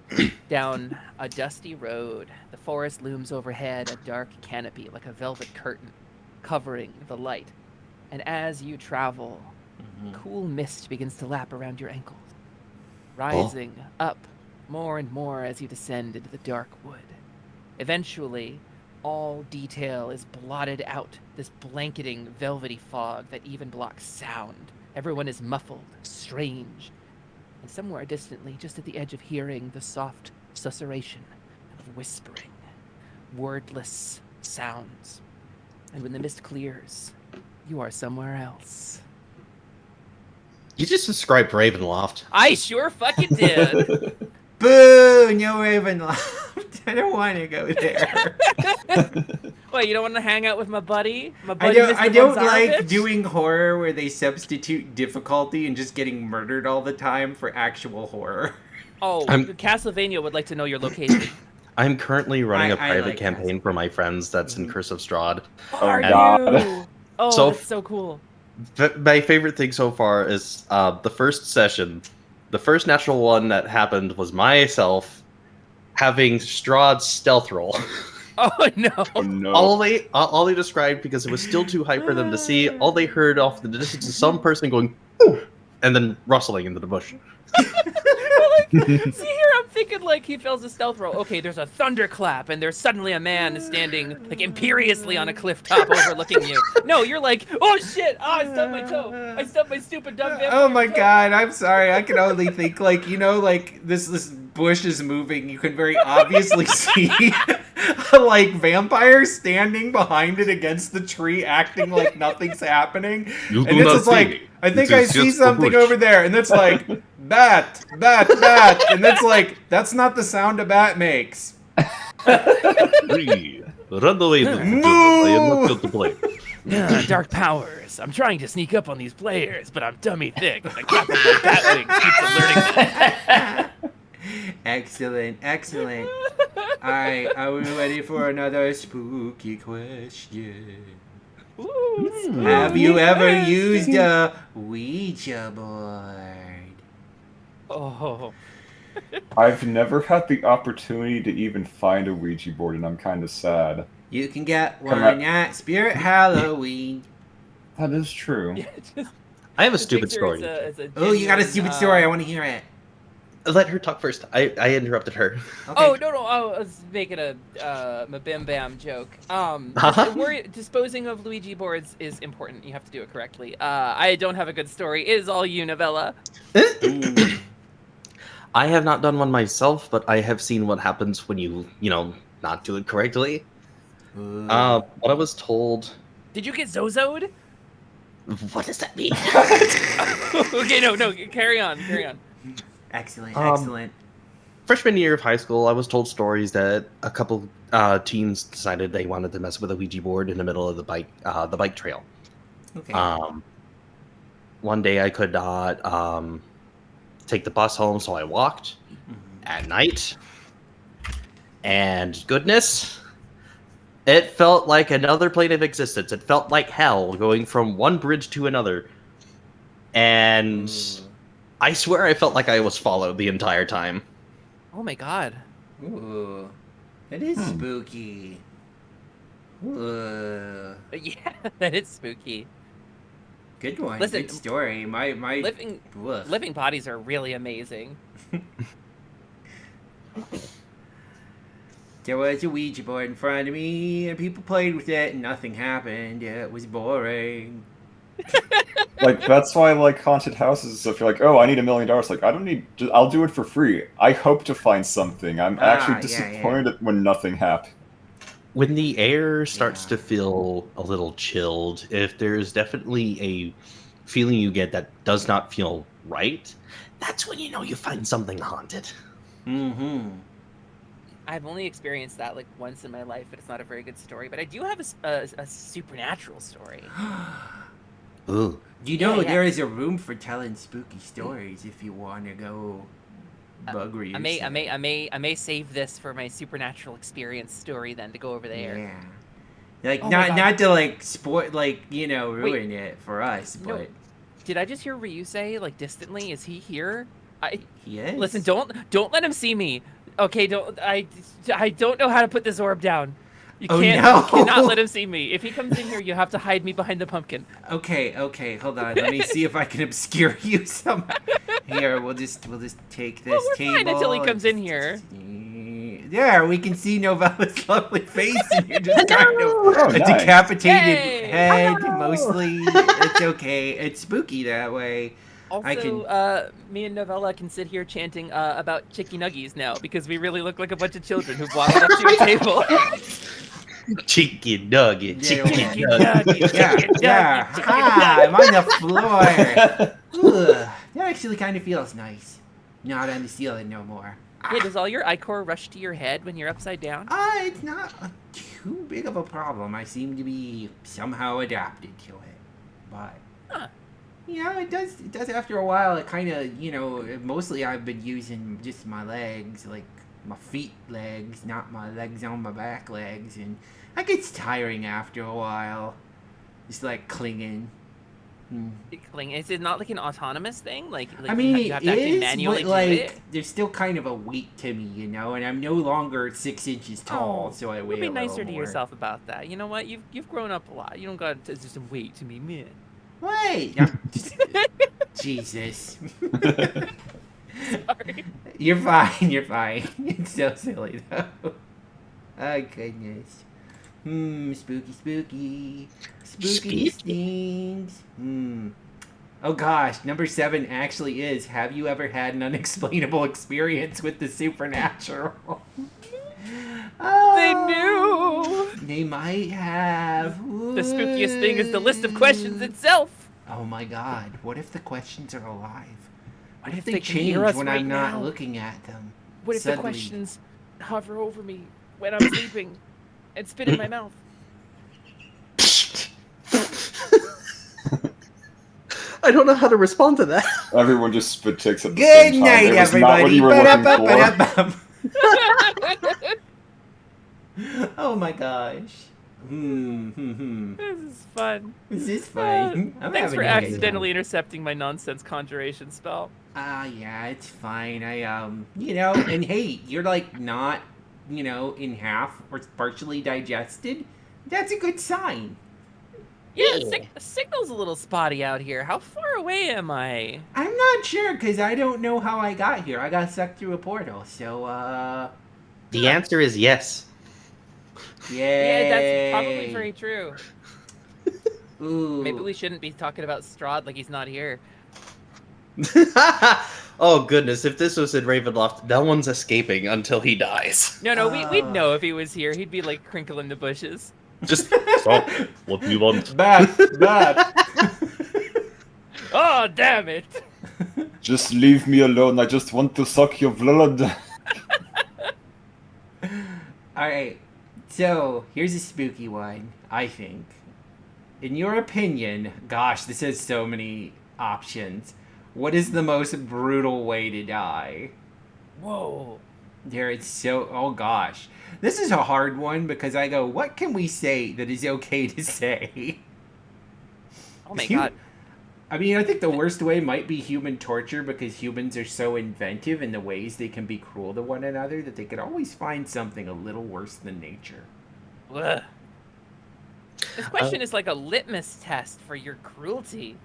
down a dusty road. The forest looms overhead, a dark canopy like a velvet curtain covering the light. And as you travel, cool mist begins to lap around your ankles, rising up more and more as you descend into the dark wood. Eventually, all detail is blotted out, this blanketing, velvety fog that even blocks sound. Everyone is muffled, strange, and somewhere distantly, just at the edge of hearing, the soft susurration of whispering, wordless sounds. And when the mist clears, you are somewhere else. You just described Ravenloft. I sure fucking did. Boo! No Ravenloft. I don't want to go there. What, you don't want to hang out with my buddy? I don't like doing horror where they substitute difficulty and just getting murdered all the time for actual horror. Oh, Castlevania would like to know your location. I'm currently running a private like campaign for my friends that's in Curse of Strahd. Are you? Oh, So- that's so cool. My favorite thing so far is the first session. The first natural one that happened was myself having Strahd's stealth roll. Oh no! Oh no! All they described, because it was still too high for them to see, all they heard off the distance is some person going, "Ooh," and then rustling into the bush. See here, I'm thinking like he fails a stealth roll. Okay, there's a thunderclap, and there's suddenly a man standing like imperiously on a cliff top overlooking you. No, you're like, oh shit! Oh, I stubbed my toe. I stubbed my stupid dumb vampire Oh my toe." god, I'm sorry. I can only think like, like this bush is moving. You can very obviously see like vampires standing behind it against the tree, acting like nothing's happening. You And do it's not just see like, me. I think It I is see just a something bush. over there, and it's like bat, bat, bat, and it's like that's not the sound a bat makes. Free. Run away, little children. I am not going to play. Dark powers. I'm trying to sneak up on these players, but I'm dummy thick. The cap of my bat wings keeps alerting them. Excellent, excellent. Alright, are we ready for another spooky question? Have you ever used a Ouija board? Oh. I've never had the opportunity to even find a Ouija board, and I'm kind of sad. You can get Come one on. at Spirit Halloween. That is true. I have a stupid story. Oh, you got a stupid story. I want to hear it. Let her talk first. I interrupted her. Oh no! I was making a bim bam joke. Disposing of Luigi boards is important. You have to do it correctly. I don't have a good story. It is all you, Novella. I have not done one myself, but I have seen what happens when you not do it correctly. What I was told. Did you get Zozo'd? What does that mean? Okay, no, carry on. Excellent, excellent. Freshman year of high school, I was told stories that a couple teens decided they wanted to mess with a Ouija board in the middle of the bike trail. Okay. One day I could not take the bus home, so I walked at night. And goodness, it felt like another plane of existence. It felt like hell, going from one bridge to another. And I swear I felt like I was followed the entire time. Oh my god. Ooh, that is spooky. Ooh. Yeah, that is spooky. Good one. Listen, good story. My living bodies are really amazing. There was a Ouija board in front of me, and people played with it, and nothing happened. It was boring. Like, that's why I like haunted houses and stuff. You're like, oh, I need $1 million. Like, I don't need. I'll do it for free. I hope to find something. I'm actually disappointed when nothing happened. When the air starts to feel a little chilled, if there's definitely a feeling you get that does not feel right, that's when you know you find something haunted. Mm-hmm. I've only experienced that like once in my life, but it's not a very good story. But I do have a supernatural story. Ooh. You know, Yeah. there is a room for telling spooky stories if you want to go buggery. I may save this for my supernatural experience story then to go over there. Yeah. Like Oh my God. not to like spoil, like, you know, ruin it for us, No. but Did I just hear Ryu say, like, distantly, is he here? he is. Listen, don't let him see me. Okay, I don't know how to put this orb down. You cannot let him see me. If he comes in here, you have to hide me behind the pumpkin. Okay, hold on. Let me see if I can obscure you somehow. Here, we'll just take this table. Fine until he comes in here. There, we can see Novella's lovely face, and you're just kind of a decapitated head, mostly. It's okay. It's spooky that way. Also, me and Novella can sit here chanting about chicky nuggies now, because we really look like a bunch of children who've walked up to a table. Chicken nugget, chicken nugget. Yeah. I'm on the floor. Ugh, that actually kind of feels nice. Not on the ceiling no more. Hey, does all your ichor rush to your head when you're upside down? It's not too big of a problem. I seem to be somehow adapted to it. But, you know, it does after a while. It kind of, you know, mostly I've been using just my legs, like my feet legs, not my legs on my back legs. And it gets tiring after a while. Just like clinging. Is it not like an autonomous thing? Like I mean, you have to actually manually but like, do it? there's still kind of a weight to me, you know, and I'm no longer 6 inches tall, so I weigh Be a nicer little to more. yourself about that. You know what? You've grown up a lot. You don't got to just weight to be man. Wait! Jesus. Sorry. You're fine, you're fine. It's so silly, though. Oh, goodness. Spooky. Spooky stings. Oh gosh, number 7 actually is, have you ever had an unexplainable experience with the supernatural? They knew! They might have. The spookiest thing is the list of questions itself. Oh my god, what if the questions are alive? What if they they can hear change us when right I'm not now? looking at them? What if the Suddenly. questions hover over me when I'm sleeping and spit in my mouth? I don't know how to respond to that. Everyone just spit takes at the Good same time. night, It was not what everybody. you were looking for. Ba-da-ba-ba-da-bum. Oh my gosh. This is fun. This is fun. I'm Thanks having for a good accidentally intercepting my nonsense conjuration spell. Yeah, it's fine. You know, and hey, you're like not, you know, in half or partially digested. That's a good sign. Yeah, signal's a little spotty out here. How far away am I? I'm not sure, because I don't know how I got here. I got sucked through a portal, so, The answer is yes. Yay. Yeah, that's probably very true. Ooh. Maybe we shouldn't be talking about Strahd like he's not here. Oh goodness, if this was in Ravenloft, no one's escaping until he dies. No, we'd know if he was here. He'd be like crinkling the bushes. Just stop. What do you want? Bad. Oh, damn it. Just leave me alone. I just want to suck your blood. Alright, so here's a spooky one, I think. In your opinion, gosh, this has so many options. What is the most brutal way to die? Whoa. Oh gosh. This is a hard one because I go, what can we say that is okay to say? Oh my god. I mean, I think the worst way might be human torture because humans are so inventive in the ways they can be cruel to one another that they could always find something a little worse than nature. Ugh. This question is like a litmus test for your cruelty.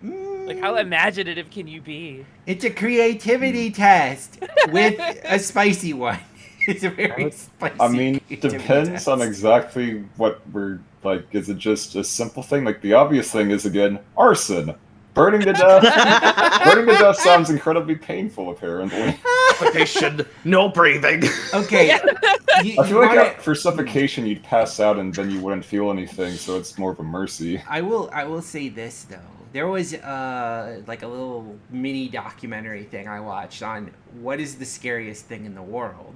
Like, how imaginative can you be? It's a creativity test with a spicy one. It's a very spicy. I mean, it depends on exactly what we're like. Is it just a simple thing? Like the obvious thing is again arson. Burning to death. Burning to death sounds incredibly painful, apparently. Suffocation, no breathing. Okay. I feel like for suffocation you'd pass out and then you wouldn't feel anything, so it's more of a mercy. I will say this though. There was like a little mini documentary thing I watched on what is the scariest thing in the world.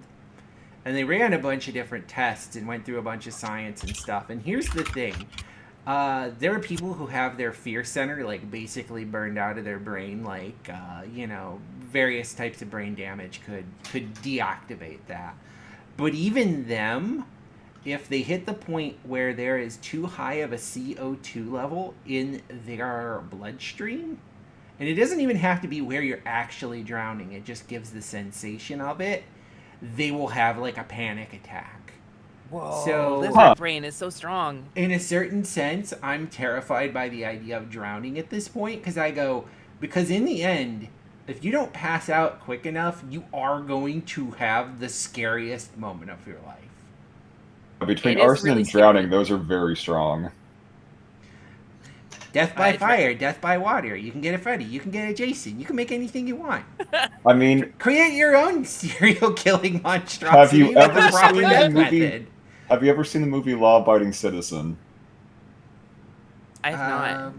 And they ran a bunch of different tests and went through a bunch of science and stuff. And here's the thing. There are people who have their fear center like basically burned out of their brain, like, you know, various types of brain damage could deactivate that. But even them, if they hit the point where there is too high of a CO2 level in their bloodstream, and it doesn't even have to be where you're actually drowning, it just gives the sensation of it, they will have like a panic attack. Whoa, So lizard brain is so strong. in a certain sense, I'm terrified by the idea of drowning at this point, because in the end, if you don't pass out quick enough, you are going to have the scariest moment of your life. Between arson and drowning, those are very strong. Death by fire, death by water. You can get a Freddy, you can get a Jason, you can make anything you want. I mean, create your own serial killing monstrosity. Have you ever with the proper seen the death movie? method. Have you ever seen the movie Law Abiding Citizen? I have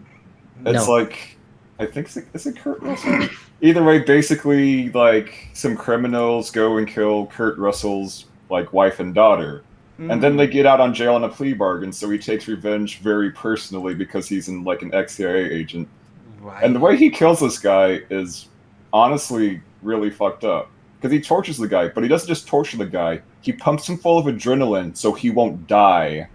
not. It's like, I think is it Kurt Russell? Either way, basically, like some criminals go and kill Kurt Russell's like wife and daughter. And then they get out on jail on a plea bargain, so he takes revenge very personally because he's like an ex-CIA agent. Right. And the way he kills this guy is honestly really fucked up. Because he tortures the guy, but he doesn't just torture the guy. He pumps him full of adrenaline so he won't die.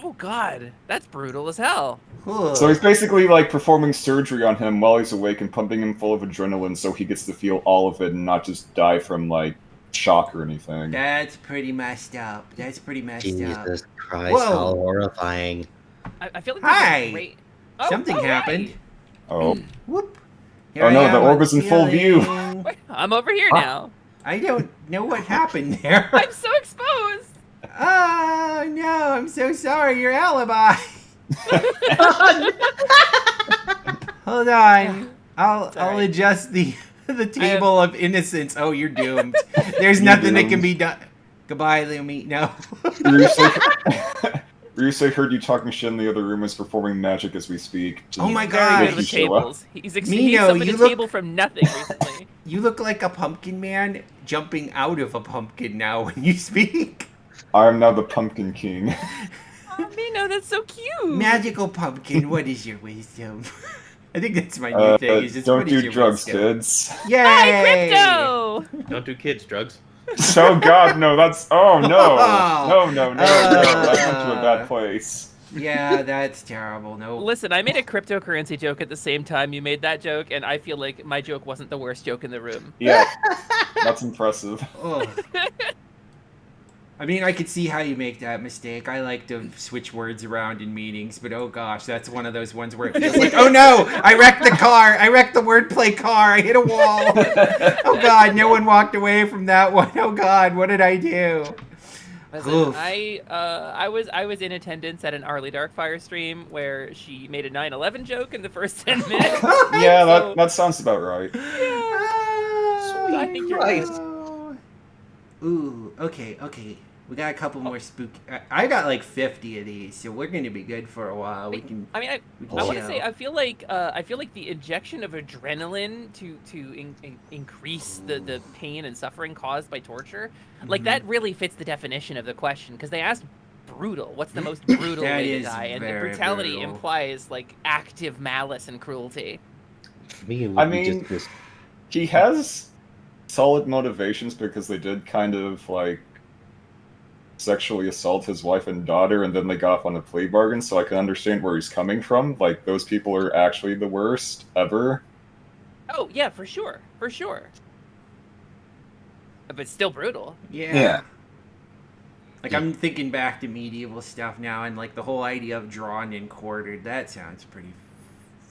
Oh god, that's brutal as hell. So he's basically like performing surgery on him while he's awake and pumping him full of adrenaline so he gets to feel all of it and not just die from like shock or anything. That's pretty messed up. That's pretty messed up. Jesus Christ, Whoa. how horrifying. I feel like Hi! great... Something happened. Oh. Whoop. Oh no, the orb was in full view. I'm over here now. I don't know what happened there. I'm so exposed. Oh no, I'm so sorry. Your alibi. Hold on. I'll adjust the table of innocence. Oh, you're doomed. There's nothing that can be done. Goodbye, Lumi. No. Ryusei heard you talking shit in the other room, is performing magic as we speak. Oh my Very god. good with tables. He's Mino, summoned you a look- table from nothing recently. You look like a pumpkin man jumping out of a pumpkin now when you speak. I am now the Pumpkin King. Oh, Mino, that's so cute. Magical pumpkin, what is your wisdom? I think that's my new thing. Is just, don't what is do your drugs, wisdom? kids. Yay! Hi, Crypto! Don't do kids drugs. Oh god, no, that's... Oh no! No. I went to a bad place. Yeah, that's terrible. No. Listen, I made a cryptocurrency joke at the same time you made that joke, and I feel like my joke wasn't the worst joke in the room. Yeah, that's impressive. Oh. I mean, I could see how you make that mistake. I like to switch words around in meetings, but oh gosh, that's one of those ones where it feels like, oh no, I wrecked the car. I wrecked the wordplay car. I hit a wall. Oh god, no one walked away from that one. Oh god, what did I do? Listen, I was in attendance at an Arlie Darkfire stream where she made a 9/11 joke in the first 10 minutes. Yeah, So- that sounds about right. I think you're right. Ooh, okay. We got a couple more spooky. I got like 50 of these, so we're going to be good for a while. We can. I mean, I want to say I feel like the injection of adrenaline to increase the pain and suffering caused by torture, like that really fits the definition of the question, because they asked brutal. What's the most brutal That way to is die? And the very brutality brutal. implies like active malice and cruelty. I mean, he has solid motivations because they did kind of like sexually assault his wife and daughter, and then they got off on a plea bargain, so I can understand where he's coming from. Like, those people are actually the worst ever. Oh yeah, for sure. But still brutal. Yeah. Like, I'm thinking back to medieval stuff now, and like the whole idea of drawn and quartered. That sounds pretty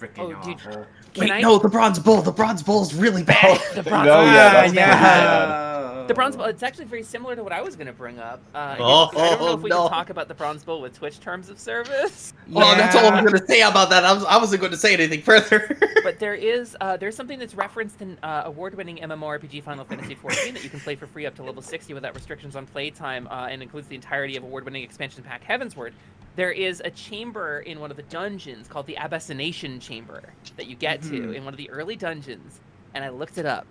freaking awful. Wait, no, the bronze bull. The bronze bull's really bad. The bronze No, bull. yeah, that's pretty bad. The bronze bull. It's actually very similar to what I was going to bring up. I Oh, don't know if we no. can talk about the bronze bull with Twitch terms of service. Oh, that's all I'm going to say about that. I wasn't going to say anything further. But there's something that's referenced in award-winning MMORPG Final Fantasy XIV that you can play for free up to level 60 without restrictions on playtime, and includes the entirety of award-winning expansion pack Heavensward. There is a chamber in one of the dungeons called the Abyssiniation Chamber that you get to in one of the early dungeons, and I looked it up.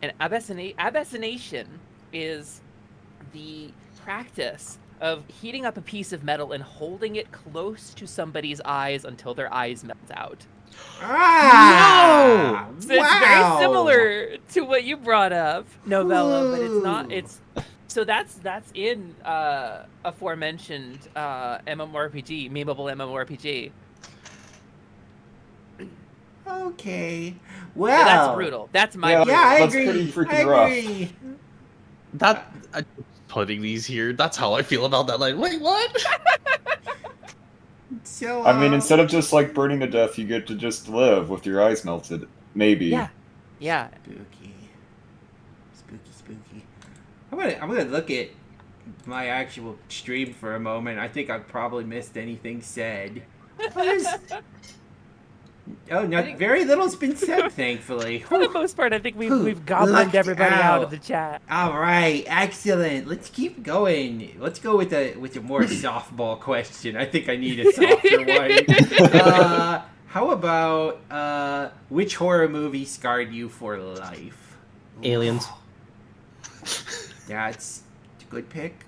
And Abyssination is the practice of heating up a piece of metal and holding it close to somebody's eyes until their eyes melt out. Ah! No! So it's very similar to what you brought up, Novella, but it's not. It's so that's in aforementioned MMORPG, memeable MMORPG. Okay. So Well, that's brutal. That's my. Yeah, I that's agree. pretty freaking I rough. agree. Putting these here, that's how I feel about that. Like, wait, what? So, I mean, instead of just like burning to death, you get to just live with your eyes melted. Maybe. Yeah. Spooky. I'm gonna look at my actual stream for a moment. I think I've probably missed anything said. Very little's been said, thankfully. For the most part, I think we've goblined everybody out of the chat. All right, excellent. Let's keep going. Let's go with a more softball question. I think I need a softer one. How about which horror movie scarred you for life? Aliens. That's a good pick.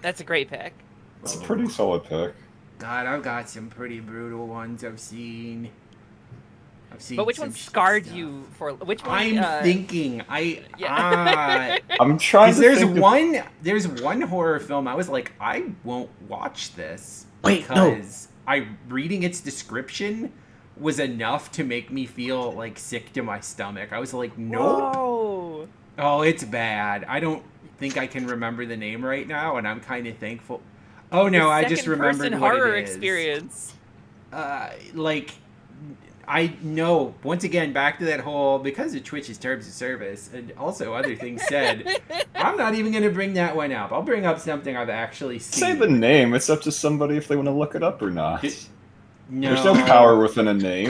That's a great pick. It's a pretty solid pick. God, I've got some pretty brutal ones I've seen. But which one scarred you for? Which one? I'm thinking. I'm trying to think. There's one horror film I was like, I won't watch this because reading its description was enough to make me feel like sick to my stomach. I was like, nope. Whoa. Oh, it's bad. I don't think I can remember the name right now, and I'm kind of thankful. Oh no, I just remembered what horror it is. experience. I know, once again, back to that whole, because of Twitch's terms of service, and also other things said, I'm not even going to bring that one up. I'll bring up something I've actually seen. Say the name. It's up to somebody if they want to look it up or not. No. There's no power within a name.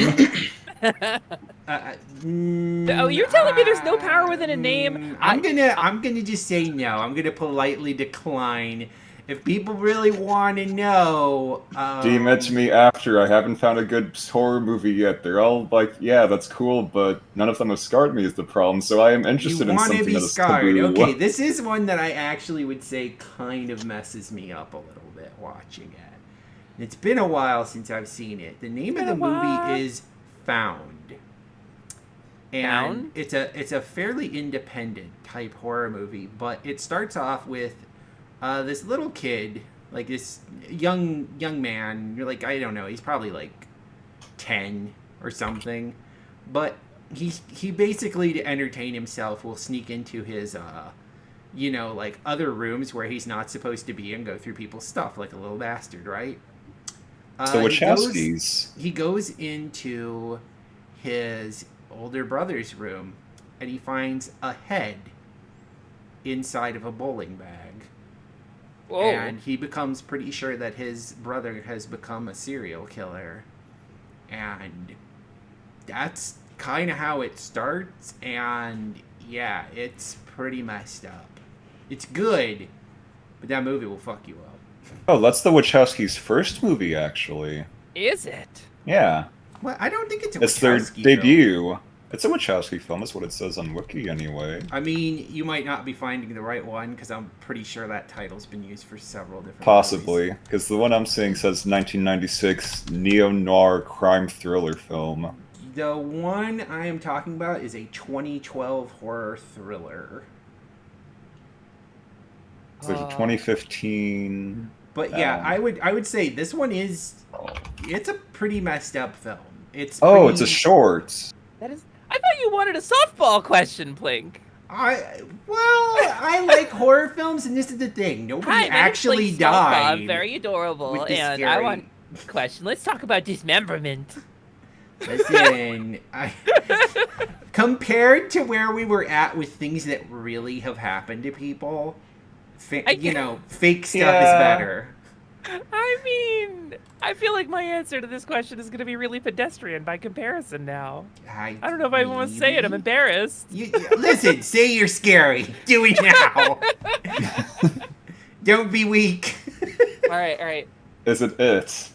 Oh, you're telling me there's no power within a name? I'm gonna just say no. I'm gonna politely decline. If people really want to know, DM it to me after. I haven't found a good horror movie yet. They're all like, yeah, that's cool, but none of them have scarred me is the problem. So I am interested in something that is scarred. taboo. Okay, this is one that I actually would say kind of messes me up a little bit watching it. It's been a while since I've seen it. The name of the movie is Found. And it's a fairly independent type horror movie, but it starts off with this little kid, like this young man. You're like, I don't know, he's probably like 10 or something, but he basically, to entertain himself, will sneak into his like other rooms where he's not supposed to be and go through people's stuff like a little bastard, right? The Wachowskis. He goes into his older brother's room and he finds a head inside of a bowling bag. Whoa. And he becomes pretty sure that his brother has become a serial killer. And that's kind of how it starts. And yeah, it's pretty messed up. It's good, but that movie will fuck you up. Oh, that's the Wachowskis' first movie, actually. Is it? Yeah. Well, I don't think it's a It's their Wachowski debut. film. It's a Wachowski film, is what it says on Wiki, anyway. I mean, you might not be finding the right one, because I'm pretty sure that title's been used for several different Possibly, because the one I'm seeing says 1996 neo-noir crime thriller film. The one I am talking about is a 2012 horror thriller. So there's a 2015... But yeah, I would say this one it's a pretty messed up film. It's a short. That is. I thought you wanted a softball question, Plink. I like horror films, and this is the thing. Nobody actually died. Very adorable, and scary... I want a question. Let's talk about dismemberment. Listen, compared to where we were at with things that really have happened to people, fake stuff is better. I mean, I feel like my answer to this question is going to be really pedestrian by comparison now. I don't know if I want to say it. I'm embarrassed. Listen, say you're scary. Do it now. Don't be weak. All right. Is it?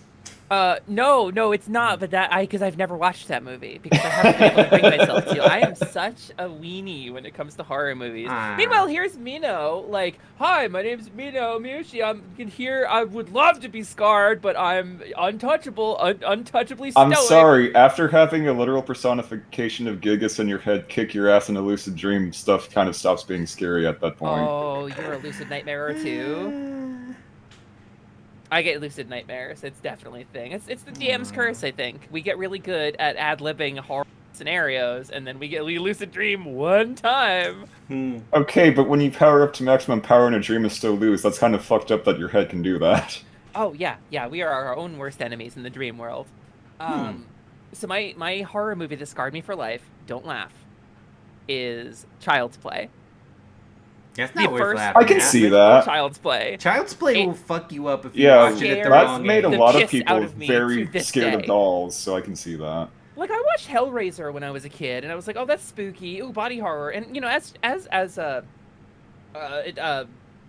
No, it's not. But because I've never watched that movie because I haven't been able to bring myself to. I am such a weenie when it comes to horror movies. Meanwhile, here's Mino. Like, hi, my name's Mino Miyoshi. I would love to be scarred, but I'm untouchable, untouchably stoic. I'm sorry. After having a literal personification of Gigas in your head kick your ass in a lucid dream, stuff kind of stops being scary at that point. Oh, you're a lucid nightmare too. I get lucid nightmares. It's definitely a thing. It's the DM's curse, I think. We get really good at ad-libbing horror scenarios, and then we lucid dream one time. Okay, but when you power up to maximum power in a dream and still lose, that's kind of fucked up that your head can do that. Oh, yeah. We are our own worst enemies in the dream world. So my horror movie that scarred me for life, don't laugh, is Child's Play. That's not worth laughing I can see that. Child's Play. Child's Play will fuck you up if you watch it at the wrong that's made a age. lot of people very scared of dolls, so I can see that. Like, I watched Hellraiser when I was a kid, and I was like, oh, that's spooky. Ooh, body horror. And, you know, as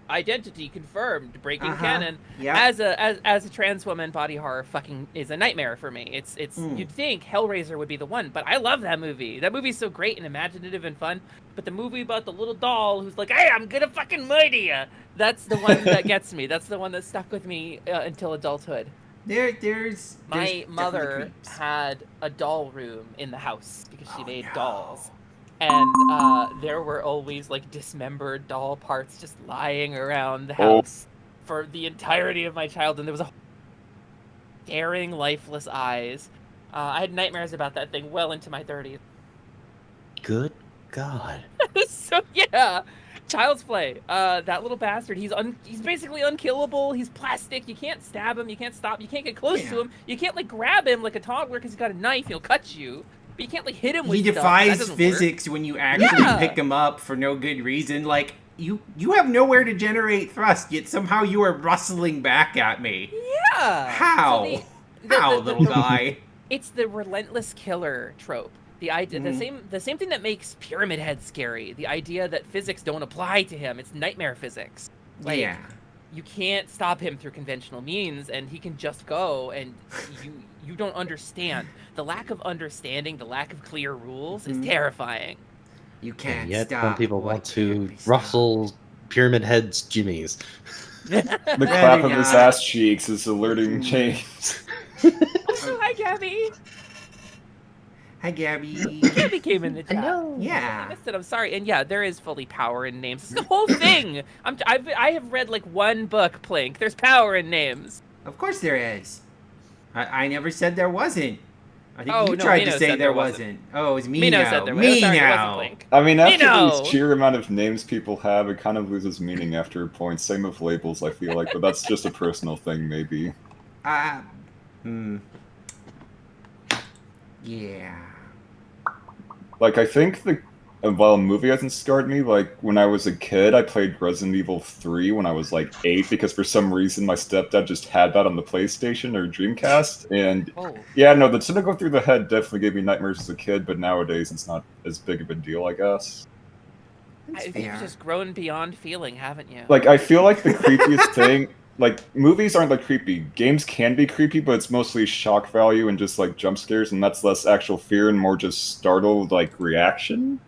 identity confirmed, breaking canon, as a trans woman, body horror fucking is a nightmare for me. It's You'd think Hellraiser would be the one, but I love that movie. That movie's so great and imaginative and fun. But the movie about the little doll who's like, hey, I'm gonna fucking murder you, that's the one that gets me. That's the one that stuck with me until adulthood. There's my mother had a doll room in the house because she made dolls. And there were always like dismembered doll parts just lying around the house for the entirety of my childhood. And there was staring, lifeless eyes. I had nightmares about that thing well into my 30s. Good God. So yeah, Child's Play. That little bastard. He's basically unkillable. He's plastic. You can't stab him. You can't stop. You can't get close to him. You can't like grab him like a toddler because he's got a knife. He'll cut you. But you can't like hit him with He stuff. defies physics when you actually pick him up for no good reason. Like, you have nowhere to generate thrust, yet somehow you are rustling back at me. Yeah. How? How, little guy? It's the relentless killer trope. The idea, the same thing that makes Pyramid Head scary. The idea that physics don't apply to him. It's nightmare physics. Like, you can't stop him through conventional means, and he can just go, and you don't understand. The lack of understanding, the lack of clear rules is terrifying. You can't Yet stop. some people want to rustle Pyramid Head's jimmies. The clap of his ass cheeks is alerting James. Also, hi, Gabby. Hi, Gabby. Gabby came in the chat. Yeah. I missed it. I'm sorry. And yeah, there is fully power in names. It's the whole thing. I have read like one book, Plink. There's power in names. Of course there is. I never said there wasn't. I think you tried to say there wasn't. Oh, it was me Mino now. said there was. Me Sorry, now. it wasn't Plink. I mean, after Mino! the sheer amount of names people have, it kind of loses meaning after a point. Same with labels, I feel like, but that's just a personal thing, maybe. Yeah. Like, I think while a movie hasn't scarred me, like, when I was a kid, I played Resident Evil 3 when I was, like, 8, because for some reason my stepdad just had that on the PlayStation or Dreamcast, and yeah, no, the to go through the head definitely gave me nightmares as a kid, but nowadays it's not as big of a deal, I guess. You've just grown beyond feeling, haven't you? Like, I feel like the creepiest thing, like, movies aren't, like, creepy. Games can be creepy, but it's mostly shock value and just, like, jump scares, and that's less actual fear and more just startled, like, reaction.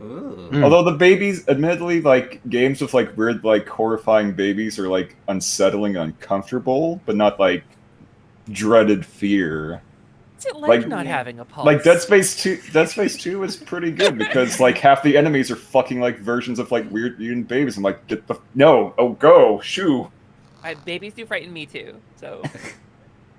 Although the babies, admittedly, like, games with, like, weird, like, horrifying babies are, like, unsettling, uncomfortable, but not, like, dreaded fear. What's it like not having a pulse? Like, Dead Space 2 is pretty good, because, like, half the enemies are fucking, like, versions of, like, weird mutant babies. I'm like, get the... No! Oh, go! Shoo! Babies do frighten me, too, so...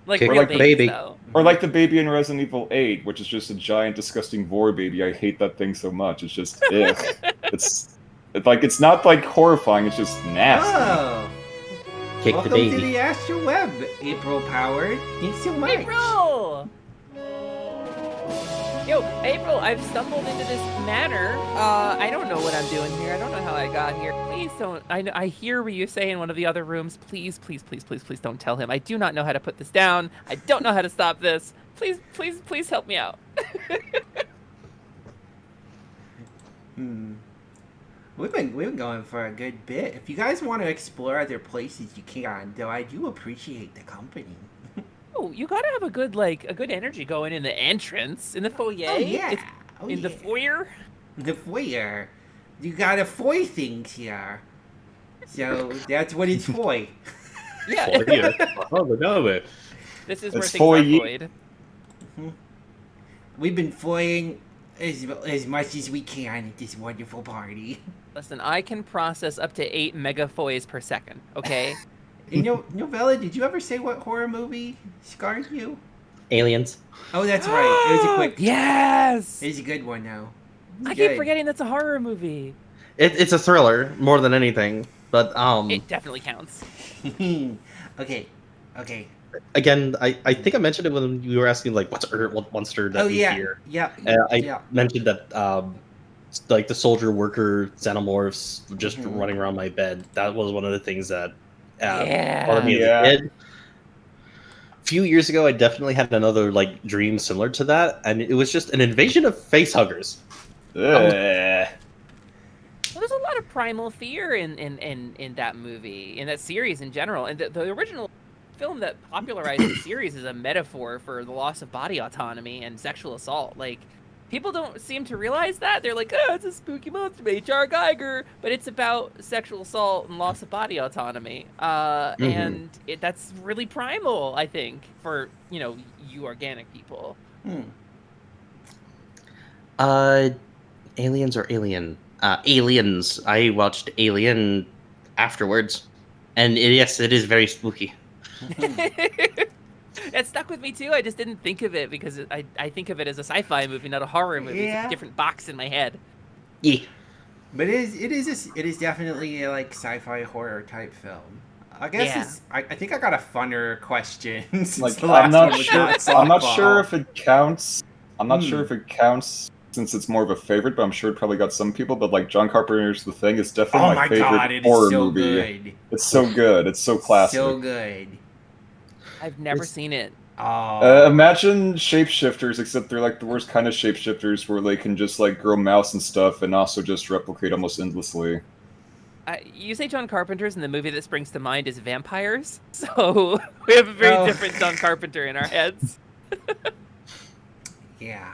Like, or real like babies, the baby, though. or like the baby in Resident Evil 8, which is just a giant, disgusting vor baby. I hate that thing so much. It's just, it's like it's not like horrifying. It's just nasty. Oh. Kick Welcome the baby. to the Astral Web, April Powered. Thanks so much. April! Yo, April, I've stumbled into this manor. I don't know what I'm doing here. I don't know how I got here. Please don't. I hear what you say in one of the other rooms. Please, please, please, please, please don't tell him. I do not know how to put this down. I don't know how to stop this. Please, please, please help me out. We've been going for a good bit. If you guys want to explore other places, you can. Though I do appreciate the company. know, you gotta have a good energy going in the entrance, in the foyer. Oh, yeah. In the foyer. The foyer. You got a foy thing here. So that's what it's for. Yeah. This is where things are foyed. We've been foying as much as we can at this wonderful party. Listen, I can process up to 8 megafoys per second, okay? Novella, did you ever say what horror movie scarred you? Aliens. Oh, that's right. It was a quick... Yes! It was a good one, though. I keep forgetting that's a horror movie. It's a thriller more than anything, but It definitely counts. Okay. Again, I think I mentioned it when you were asking like what monster that we fear. Yeah. I mentioned that like the soldier worker xenomorphs just running around my bed. That was one of the things that bothered me as a kid. A few years ago, I definitely had another like dream similar to that, and it was just an invasion of face huggers. Well, there's a lot of primal fear in that movie, in that series in general, and the original film that popularized the series is a metaphor for the loss of body autonomy and sexual assault. Like, people don't seem to realize that. They're like, oh, it's a spooky monster, H.R. Geiger, but it's about sexual assault and loss of body autonomy, and that's really primal, I think, for you organic people. Aliens or Alien? Aliens. I watched Alien afterwards, and yes, it is very spooky. It stuck with me too. I just didn't think of it because I think of it as a sci-fi movie, not a horror movie. It's a different box in my head. Yeah, but it is definitely a like sci-fi horror type film. I guess I think I got a funner question. Like I'm not sure if it counts. I'm not sure if it counts since it's more of a favorite, but I'm sure it probably got some people. But like John Carpenter's The Thing is definitely my favorite horror movie. Good. It's so good. It's so classic. So good. I've never seen it. Imagine shapeshifters, except they're like the worst kind of shapeshifters, where they can just like grow mouse and stuff, and also just replicate almost endlessly. You say John Carpenter's, and the movie that springs to mind is Vampires. So we have a very different John Carpenter in our heads. Yeah.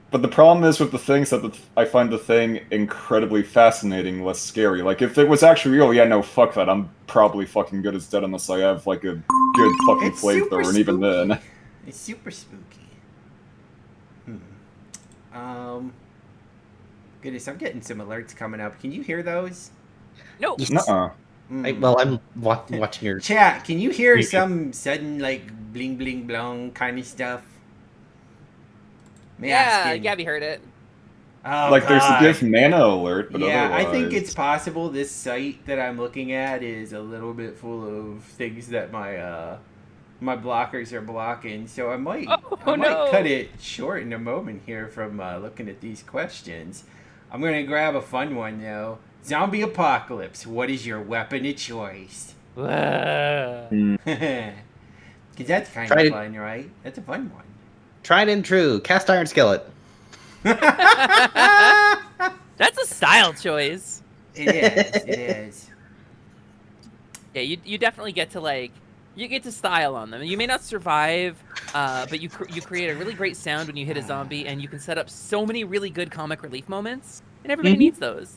But the problem is with The Thing is that I find The Thing incredibly fascinating, less scary. Like, if it was actually real, yeah, no, fuck that. I'm probably fucking good as dead unless I have, like, a good fucking flamethrower, and even then. It's super spooky. Goodness, I'm getting some alerts coming up. Can you hear those? No. Nuh-uh. I'm watching your... Chat, can you hear some sudden, like, bling bling blong kind of stuff? Gabby heard it. Oh, like, there's God. a GIF mana alert, but I otherwise... think it's possible this site that I'm looking at is a little bit full of things that my my blockers are blocking, so I might cut it short in a moment here from looking at these questions. I'm gonna grab a fun one though. Zombie apocalypse. What is your weapon of choice? Because that's kind of fun, right? That's a fun one. Tried and true. Cast iron skillet. That's a style choice. It is. It is. Yeah, you definitely get to you get to style on them. You may not survive, but you create a really great sound when you hit a zombie, and you can set up so many really good comic relief moments, and everybody needs those.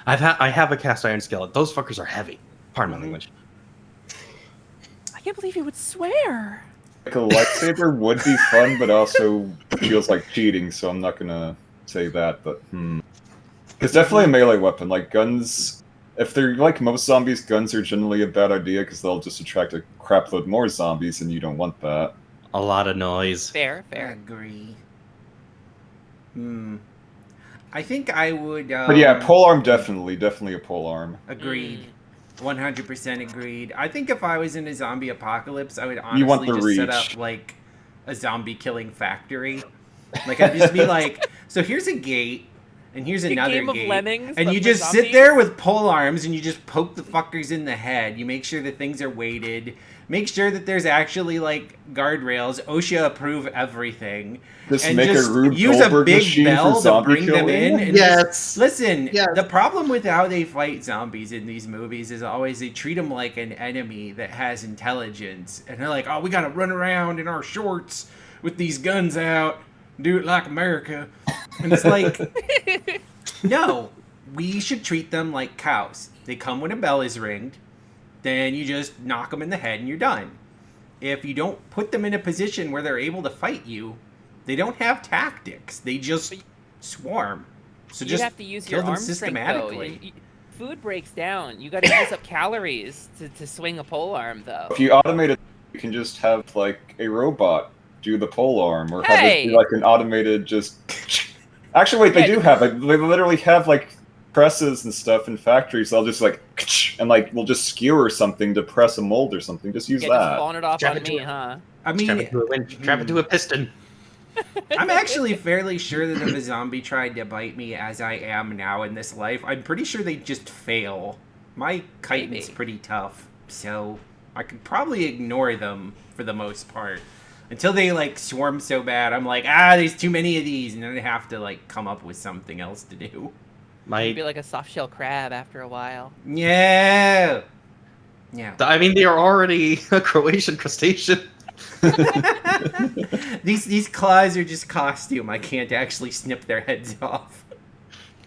I have a cast iron skillet. Those fuckers are heavy. Pardon my language. I can't believe you would swear. Like, a lightsaber would be fun, but also feels like cheating, so I'm not gonna say that, but It's definitely a melee weapon. Like, guns, if they're like most zombies, guns are generally a bad idea because they'll just attract a crapload more zombies, and you don't want that. A lot of noise. Fair. I agree. I think I would... but yeah, polearm definitely a polearm. Agreed. 100% agreed. I think if I was in a zombie apocalypse, I would honestly just set up, like, a zombie killing factory. Like, I'd just be like, so here's a gate, And here's A another game of gate. lemmings, And but you for just sit zombies? there with pole arms and you just poke the fuckers in the head. You make sure that things are weighted. Make sure that there's actually like guardrails. OSHA approve everything. Just and make a just Rube use a Goldberg big machine for bell to zombie bring them killing? in. And Yes. just, listen, the problem with how they fight zombies in these movies is always they treat them like an enemy that has intelligence. And they're like, oh, we gotta run around in our shorts with these guns out. Do it like America. And it's like, no, we should treat them like cows. They come when a bell is ringed, then you just knock them in the head and you're done. If you don't put them in a position where they're able to fight you, they don't have tactics. They just swarm. So You'd just have to use kill your them arm strength, though. systematically. Food breaks down. You got to use up calories to swing a pole arm, though. If you automate it, you can just have like a robot do the pole arm, or have it Hey! be like an automated just. Actually, wait, they do have it. They literally have like presses and stuff in factories. They'll just like and like we'll just skewer something to press a mold or something. Just use Yeah, that. just pawn it off Strap on it to me, it. huh? I mean, Strap it to a winch. Strap it to a piston. I'm actually fairly sure that if a zombie tried to bite me as I am now in this life, I'm pretty sure they'd just fail. My chitin's Maybe. pretty tough, so I could probably ignore them for the most part. Until they, like, swarm so bad, I'm like, there's too many of these, and then I have to, like, come up with something else to do. You'd be like a soft shell crab after a while. Yeah! Yeah. I mean, they are already a Croatian crustacean. These claws are just costume. I can't actually snip their heads off.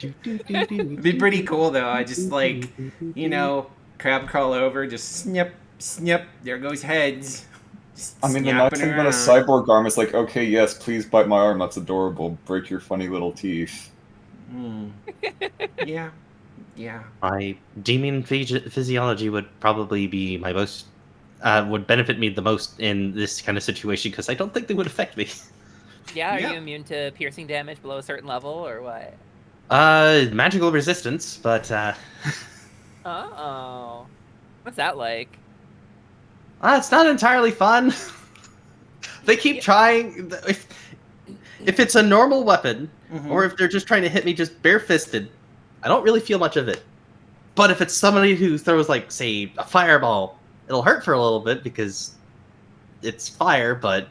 It'd be pretty cool though. I just like, you know, crab crawl over, just snip, snip. There goes heads. Just I mean, the nice snapping thing about a around. cyborg arm is like, okay, yes, please bite my arm. That's adorable. Break your funny little teeth. Yeah, yeah. My demon physiology would probably be my most would benefit me the most in this kind of situation because I don't think they would affect me. Yeah, are you immune to piercing damage below a certain level, or what? Magical resistance, but Uh-oh. What's that like? it's not entirely fun. They keep trying. If it's a normal weapon, or if they're just trying to hit me just bare-fisted, I don't really feel much of it. But if it's somebody who throws, like, say, a fireball, it'll hurt for a little bit because it's fire, but...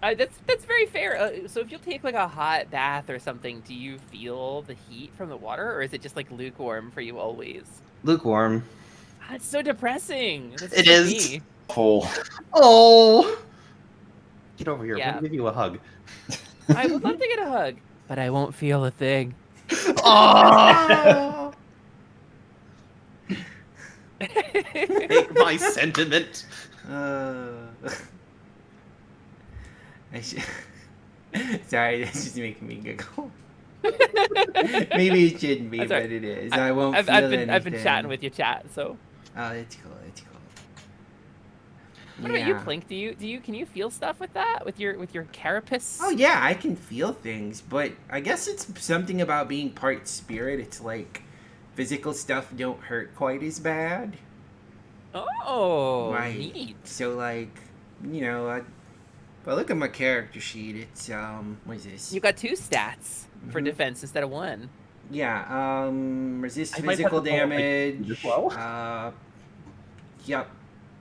That's very fair. So if you take like a hot bath or something, do you feel the heat from the water, or is it just like lukewarm for you always? Lukewarm. That's so depressing. That's It just is. me. Oh! Get over here. Yeah. Let me give you a hug. I would love to get a hug, but I won't feel a thing. Oh! Take my sentiment. Sorry, that's just making me giggle. Maybe it shouldn't be, That's but right. it is. I won't feel I've been anything. chatting with you, chat. So. Oh, it's cool. It's cool. What about you, Plink? Can you feel stuff with that? With your carapace? Oh yeah, I can feel things, but I guess it's something about being part spirit. It's like physical stuff don't hurt quite as bad. Oh, Right. neat. So like, you know, if I look at my character sheet, it's what is this? You got 2 stats for defense instead of 1. Yeah, resist I might physical have to follow, like, damage. as well. Yep.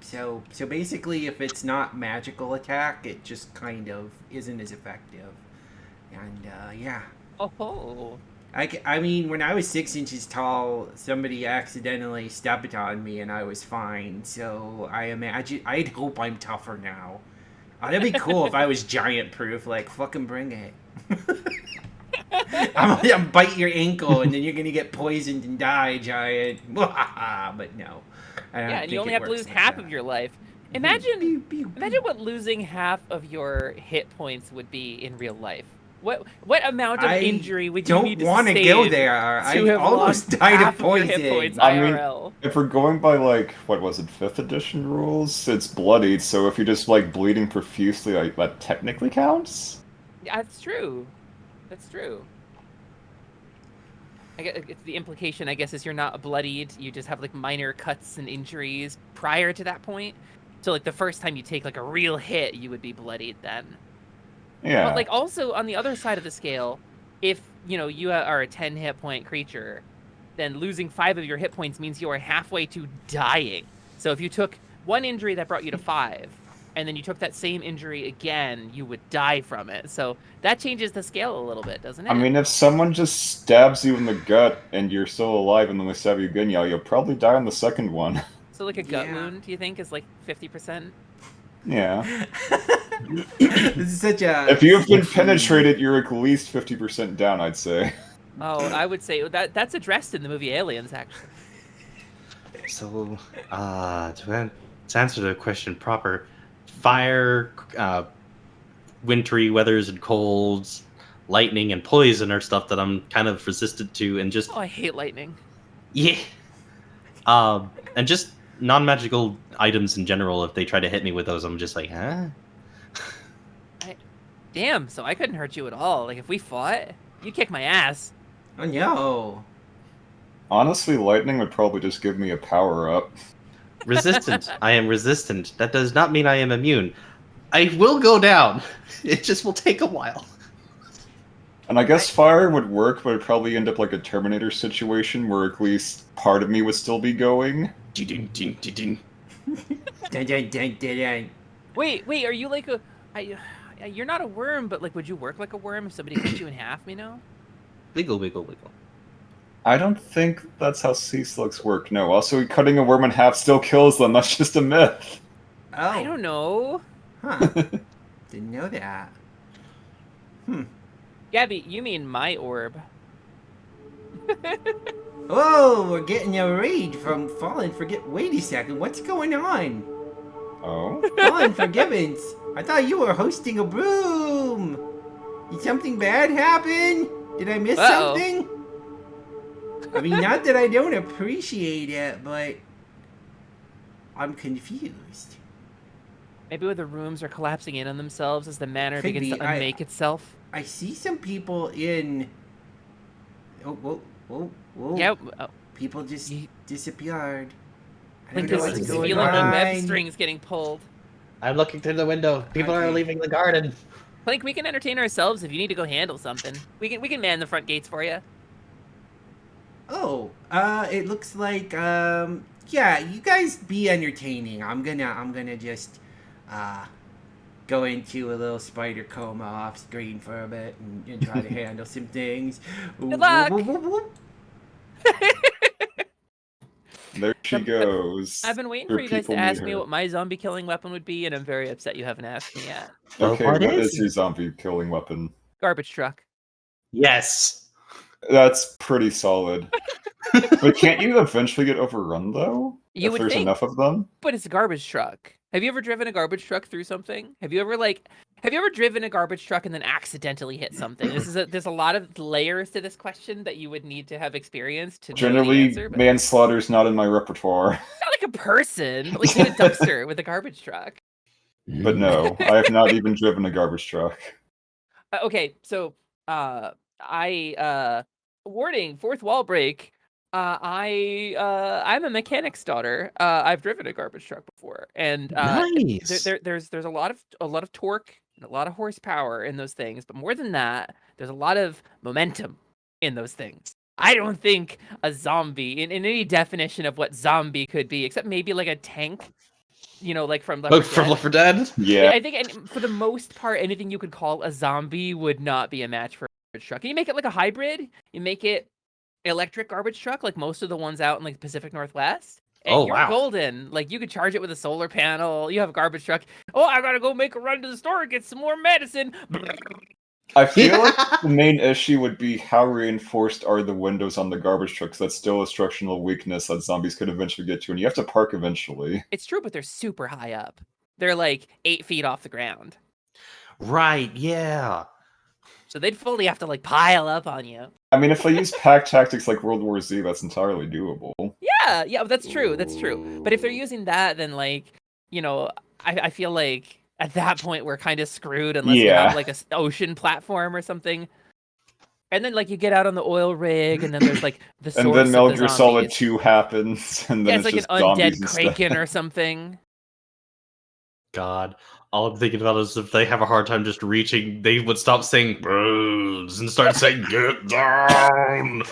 So basically, if it's not magical attack, it just kind of isn't as effective. And yeah. Oh. I mean, when I was 6 inches tall, somebody accidentally stepped on me, and I was fine. So I'd hope I'm tougher now. Oh, that'd be cool if I was giant proof. Like, fucking bring it. I'm gonna bite your ankle, and then you're gonna get poisoned and die, giant. But no. I don't Yeah, and think you only it have to works lose like half that. of your life. Imagine what losing half of your hit points would be in real life. What amount of injury would you need to don't want to sustain go there. to I have almost lost died of half your hit poison. points I mean, IRL? if we're going by like what was it, 5th edition rules, it's bloodied. So if you're just like bleeding profusely, like that technically counts. Yeah, that's true. That's true. I guess it's the implication, I guess, is you're not bloodied. You just have like minor cuts and injuries prior to that point. So like the first time you take like a real hit, you would be bloodied then. Yeah. But like also on the other side of the scale, if you are a 10 hit point creature, then losing 5 of your hit points means you are halfway to dying. So if you took one injury that brought you to 5, and then you took that same injury again, you would die from it. So that changes the scale a little bit, doesn't it? I mean, if someone just stabs you in the gut and you're still alive and then they stab you again, you'll probably die on the second one. So like a gut wound, do you think, is like 50%? Yeah. This is such a... If you've been penetrated, you're at least 50% down, I'd say. Oh, I would say that's addressed in the movie Aliens, actually. So, to answer the question proper, fire, wintry weathers and colds, lightning and poison are stuff that I'm kind of resistant to, and just... Oh, I hate lightning. Yeah. And just non-magical items in general, if they try to hit me with those, I'm just like, huh? Damn, so I couldn't hurt you at all. Like, if we fought, you'd kick my ass. Oh, no. Honestly, lightning would probably just give me a power-up. Resistant. I am resistant. That does not mean I am immune. I will go down. It just will take a while. And I guess fire would work, but it'd probably end up like a Terminator situation where at least part of me would still be going. Wait, are you like a... you're not a worm, but like, would you work like a worm if somebody cut you in half, Wiggle, wiggle, wiggle. I don't think that's how sea slugs work, no. Also, cutting a worm in half still kills them, that's just a myth. Oh. I don't know. Huh. Didn't know that. Gabby, you mean my orb. Oh, we're getting a raid from Fallen Wait a second, what's going on? Oh? Fallen Forgivence, I thought you were hosting a broom. Did something bad happen? Did I miss something? I mean, not that I don't appreciate it, but I'm confused. Maybe the rooms are collapsing in on themselves as the manor Could begins be. to unmake itself. I see some people in... Oh, whoa. Yep. People just disappeared. I Like don't know this what's going feeling the web on. strings getting pulled. I'm looking through the window. People are leaving the garden. Clink, we can entertain ourselves if you need to go handle something. We can man the front gates for you. Oh, it looks like, yeah, you guys be entertaining. I'm gonna just, go into a little spider coma off screen for a bit and try to handle some things. Good luck! There she goes. I've been waiting Her for you guys to people ask need me her. what my zombie killing weapon would be, and I'm very upset you haven't asked me yet. Okay, what is your zombie killing weapon? Garbage truck. Yes. That's pretty solid. But can't you eventually get overrun, though? You if would there's think, enough of them? But it's a garbage truck. Have you ever driven a garbage truck through something? Have you ever driven a garbage truck and then accidentally hit something? There's a lot of layers to this question that you would need to have experienced to know the Generally, answer. But manslaughter's not in my repertoire. not like a person, but like in a dumpster with a garbage truck. But no, I have not even driven a garbage truck. Okay, so warning, fourth wall break. I'm a mechanic's daughter. I've driven a garbage truck before, and Nice. there's a lot of torque and a lot of horsepower in those things. But more than that, there's a lot of momentum in those things. I don't think a zombie, in any definition of what zombie could be, except maybe like a tank, like from Left 4 Dead. From Left 4 Dead? Yeah. I think for the most part, anything you could call a zombie would not be a match for a garbage truck. And you make it like a hybrid. You make it electric garbage truck, like most of the ones out in like the Pacific Northwest. And you're golden. Like you could charge it with a solar panel. You have a garbage truck. Oh, I gotta go make a run to the store and get some more medicine. I feel like the main issue would be how reinforced are the windows on the garbage trucks. That's still a structural weakness that zombies could eventually get to, and you have to park eventually. It's true, but they're super high up. They're like 8 feet off the ground. Right, yeah. So they'd fully have to like pile up on you. I mean, if they use pack tactics like World War Z, that's entirely doable. Yeah, that's true. That's true. But if they're using that, then like, I feel like at that point we're kind of screwed unless we have like an ocean platform or something. And then like you get out on the oil rig, and then there's like the source and then Metal Gear of the Solid zombies. 2 happens, and then it's like just an zombies undead instead. kraken or something. God. All I'm thinking about is if they have a hard time just reaching, they would stop saying "bros" and start saying "get down."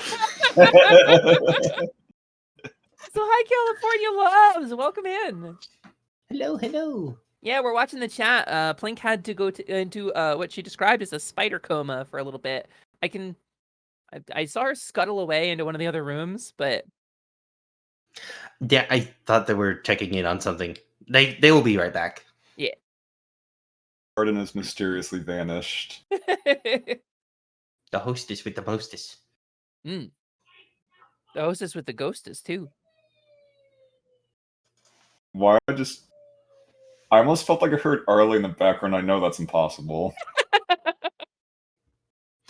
So hi, California loves. Welcome in. Hello, hello. Yeah, we're watching the chat. Plink had to go into what she described as a spider coma for a little bit. I saw her scuttle away into one of the other rooms, but Yeah, I thought they were checking in on something. They will be right back. yeah. Arden has mysteriously vanished. The hostess with the mostess. The hostess with the ghostess too. Why I almost felt like I heard Arlie in the background. I know that's impossible.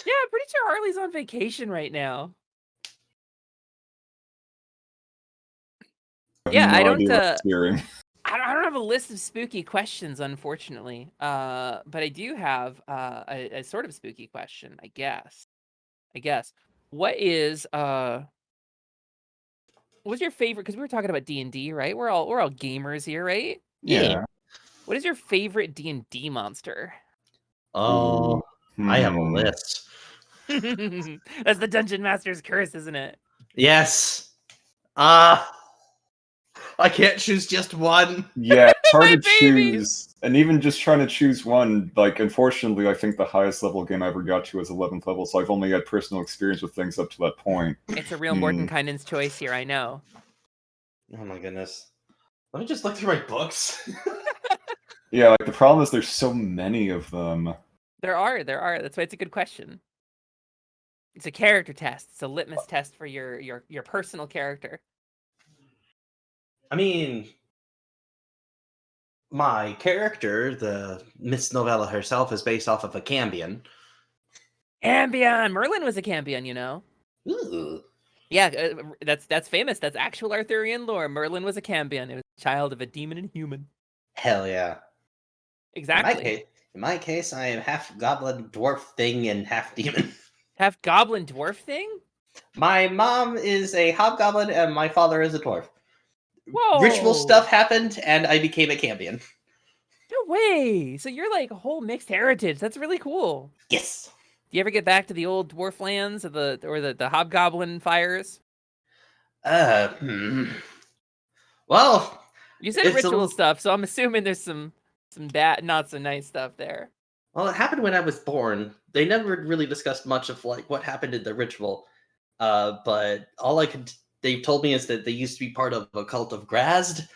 Yeah, I'm pretty sure Harley's on vacation right now. Yeah, no I don't. idea what I'm hearing. I don't have a list of spooky questions, unfortunately. But I do have a sort of spooky question, I guess. What is what's your favorite? Because we were talking about D&D, right? We're all gamers here, right? Yeah. What is your favorite D&D monster? Oh, I have a list. That's the Dungeon Master's curse, isn't it? Yes. I can't choose just one. Yeah, it's hard to choose. And even just trying to choose one, like, unfortunately, I think the highest level game I ever got to was 11th level, so I've only had personal experience with things up to that point. It's a real Mordenkainen's choice here, I know. Oh my goodness. Let me just look through my books. Yeah, like, the problem is there's so many of them. There are. That's why it's a good question. It's a character test. It's a litmus test for your personal character. I mean, my character, the Miss Novella herself, is based off of a Cambion. Cambion! Merlin was a Cambion, you know. Ooh. Yeah, that's famous. That's actual Arthurian lore. Merlin was a Cambion. It was a child of a demon and human. Hell yeah. Exactly. In my case, I am half goblin dwarf thing and half demon. Half goblin dwarf thing? My mom is a hobgoblin and my father is a dwarf. Whoa! Ritual stuff happened and I became a Cambion. No way! So you're like a whole mixed heritage. That's really cool. Yes. Do you ever get back to the old dwarf lands or the hobgoblin fires? Well, you said ritual stuff, so I'm assuming there's some bad, not so nice stuff there. Well, it happened when I was born. They never really discussed much of like what happened in the ritual. But all they've told me is that they used to be part of a cult of Grazd.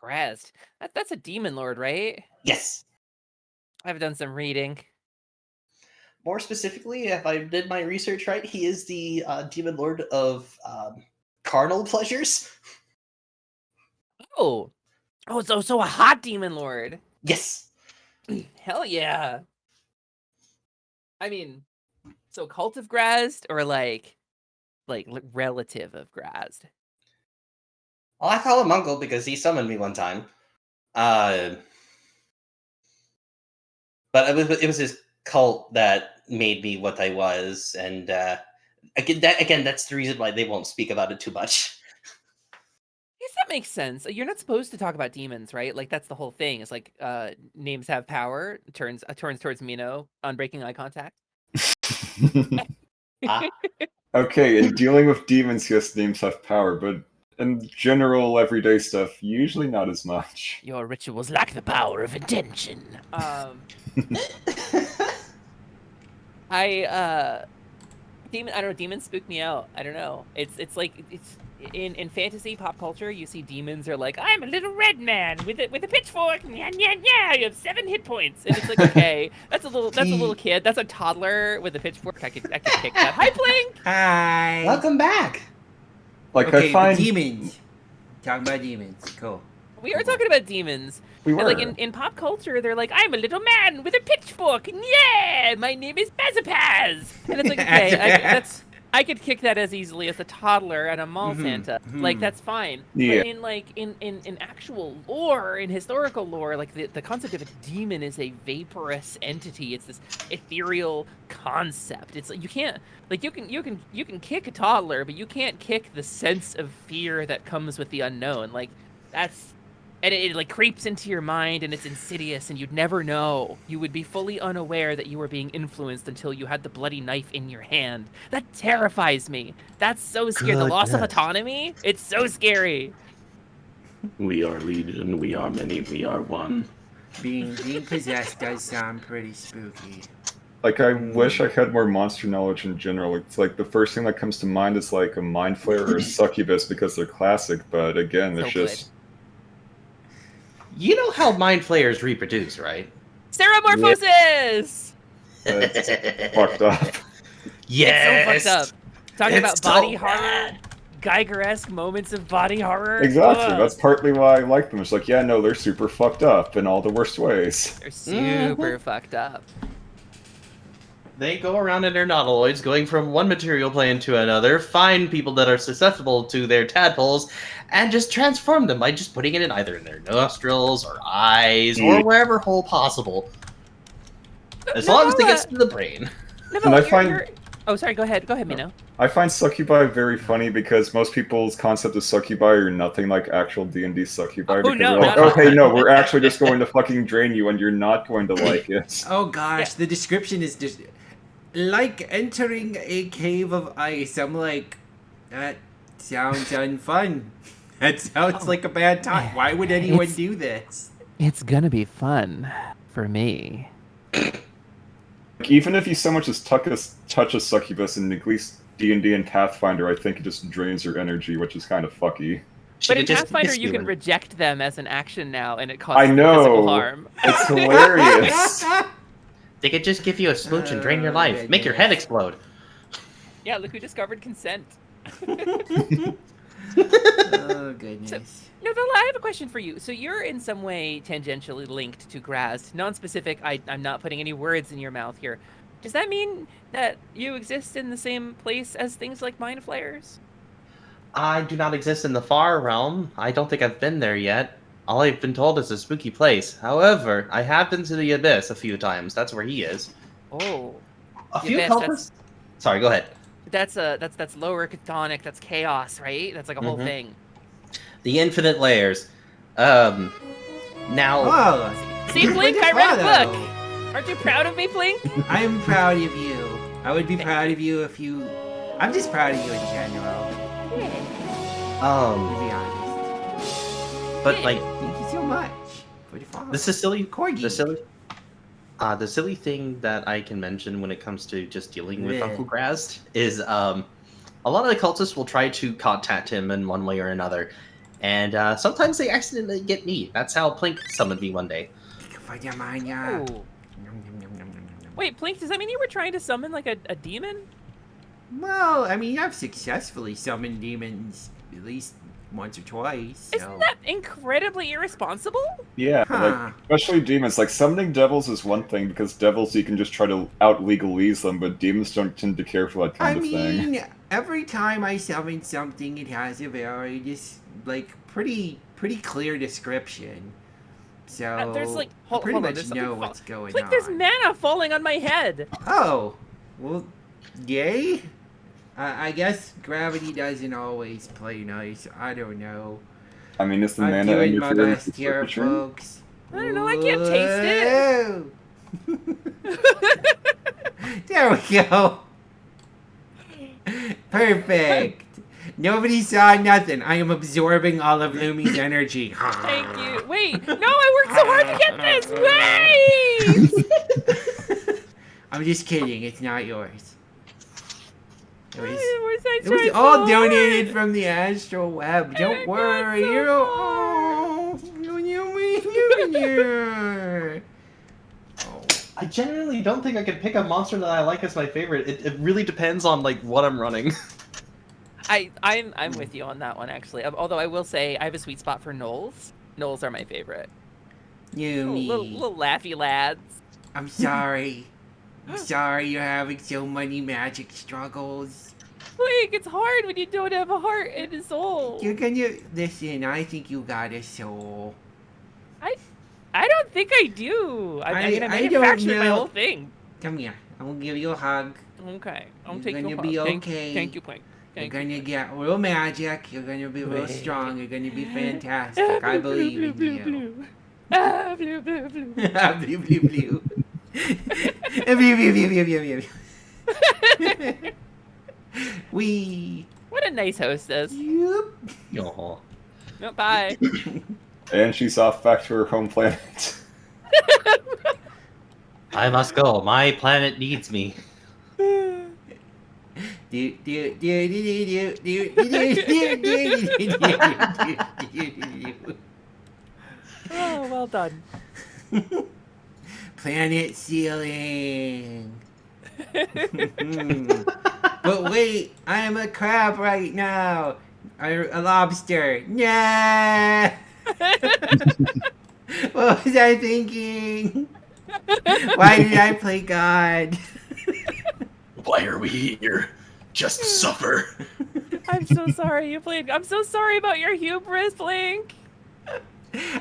Grazd? That's a demon lord, right? Yes. I've done some reading. More specifically, if I did my research right, he is the demon lord of carnal pleasures. Oh, so a hot demon lord. Yes. Hell yeah. I mean, so cult of Grazd or like relative of Grazd? Well, I call him Uncle because he summoned me one time. But it was his cult that made me what I was, and again, that's the reason why they won't speak about it too much. Yes, that makes sense. You're not supposed to talk about demons, right? Like that's the whole thing. It's like names have power. Turns towards Mino on breaking eye contact. Okay, in dealing with demons, yes, names have power, but in general, everyday stuff, usually not as much. Your rituals lack the power of intention. Demons spook me out. I don't know. It's like it's in fantasy pop culture. You see demons are like, I'm a little red man with a pitchfork. Yeah, you have 7 hit points, and it's like, okay, that's a little kid. That's a toddler with a pitchfork. I could kick that. Hi, Plink. Hi. Welcome back. Like okay, I find demons. Talking about demons. Cool. We are talking about demons. We were. And like in pop culture, they're like, I'm a little man with a pitchfork. And yeah, my name is Bazapaz. And it's like, okay, I could kick that as easily as a toddler at a mall Santa. Like that's fine. Yeah. But in actual lore, in historical lore, like the concept of a demon is a vaporous entity. It's this ethereal concept. It's like you can't you can kick a toddler, but you can't kick the sense of fear that comes with the unknown. Like that's And it like creeps into your mind, and it's insidious, and you'd never know. You would be fully unaware that you were being influenced until you had the bloody knife in your hand. That terrifies me. That's so scary. The loss of autonomy, it's so scary. We are legion, we are many, we are one. Being possessed does sound pretty spooky. Like, I wish I had more monster knowledge in general. It's like the first thing that comes to mind is like a mind flayer or a succubus because they're classic, but again, it's just... You know how mind flayers reproduce, right? Stereomorphosis! That's fucked up. Yes! It's so fucked up. Talking It's about so body horror, Geiger-esque moments of body horror. Exactly, Ugh. that's partly why I like them. It's like, yeah, no, they're super fucked up in all the worst ways. They're super fucked up. They go around in their nautiloids, going from one material plane to another, find people that are susceptible to their tadpoles, and just transform them by just putting it in either in their nostrils or eyes or wherever hole possible. As long as it gets to the brain. And I find Oh, sorry. Go ahead. Go ahead, Mino. I find succubi very funny because most people's concept of succubi are nothing like actual D&D succubi. Because no, they're like, not okay, no, we're actually just going to fucking drain you, and you're not going to like it. Oh gosh, the description is just like entering a cave of ice. I'm like, that sounds unfun. That sounds like a bad time. Why would anyone do this? It's gonna be fun for me. Like, even if you so much as touch a succubus in at least D&D and Pathfinder, I think it just drains your energy, which is kind of fucky. But in Pathfinder, you can reject them as an action now, and it causes I know. physical harm. It's hilarious. They could just give you a smooch and drain your life. Make your head explode. Yeah, look who discovered consent. Oh goodness. Novella, I have a question for you. So you're in some way tangentially linked to Graz. Non-specific, I'm not putting any words in your mouth here. Does that mean that you exist in the same place as things like mind flayers? I do not exist in the far realm. I don't think I've been there yet. All I've been told is a spooky place. However, I have been to the Abyss a few times. That's where he is. Oh. A few Abyss, cultists... Sorry, go ahead. That's lower chthonic, that's chaos, right? That's like a whole thing. The infinite layers. Now... Oh, See, Blink, I read a book! Aren't you proud of me, Blink? I am proud of you. I would be proud of you if you... I'm just proud of you in general. To be honest. But, like... Thank you so much for the follow. The silly... Corgi. The silly thing that I can mention when it comes to just dealing with Yeah. Uncle Graz is a lot of the cultists will try to contact him in one way or another. And sometimes they accidentally get me. That's how Plink summoned me one day. Oh. Wait, Plink, does that mean you were trying to summon like a demon? Well, I mean, I've successfully summoned demons at least once or twice. So. Isn't that incredibly irresponsible? Yeah, like, especially demons. Like, summoning devils is one thing, because devils you can just try to out-legalese them, but demons don't tend to care for that kind of thing. Every time I summon something, it has a very pretty clear description. So There's like I pretty hold on, much there's know something what's going Like on. there's mana falling on my head. Oh, well, yay. I guess gravity doesn't always play nice. I don't know. I mean, it's the I'm mana doing and my your best here, folks. I don't know. I can't taste it. There we go. Perfect. Nobody saw nothing. I am absorbing all of Lumi's energy. Thank you. Wait, no, I worked so hard to get this. Wait. I'm just kidding. It's not yours. It was was all donated from the astral web. Don't worry. I genuinely don't think I could pick a monster that I like as my favorite. It really depends on like what I'm running. I'm with you on that one actually. Although I will say I have a sweet spot for gnolls. Gnolls are my favorite. Little laughy lads. I'm sorry. I'm sorry you're having so many magic struggles. Like, it's hard when you don't have a heart and a soul. You're gonna listen. I think you got a soul. I don't think I do. I don't manufactured my know. whole thing. Come here. I will give you a hug. Okay, I'll You're take gonna your be hug. okay. Thank you, Plank. You're gonna get real magic. You're gonna be real strong. You're gonna be fantastic. I believe in you. Ah, blue, blue, blue. Blue, blue, blue. Blue, blue, blue, blue, blue, blue. Wee. What a nice hostess. Yep. Aw. No, bye. And she's off back to her home planet. I must go. My planet needs me. Oh, well done. Planet ceiling. But wait, I am a crab right now. A lobster. Nah. What was I thinking? Why did I play God? Why are we here? Just to suffer. I'm so sorry you played. I'm so sorry about your hubris, Link.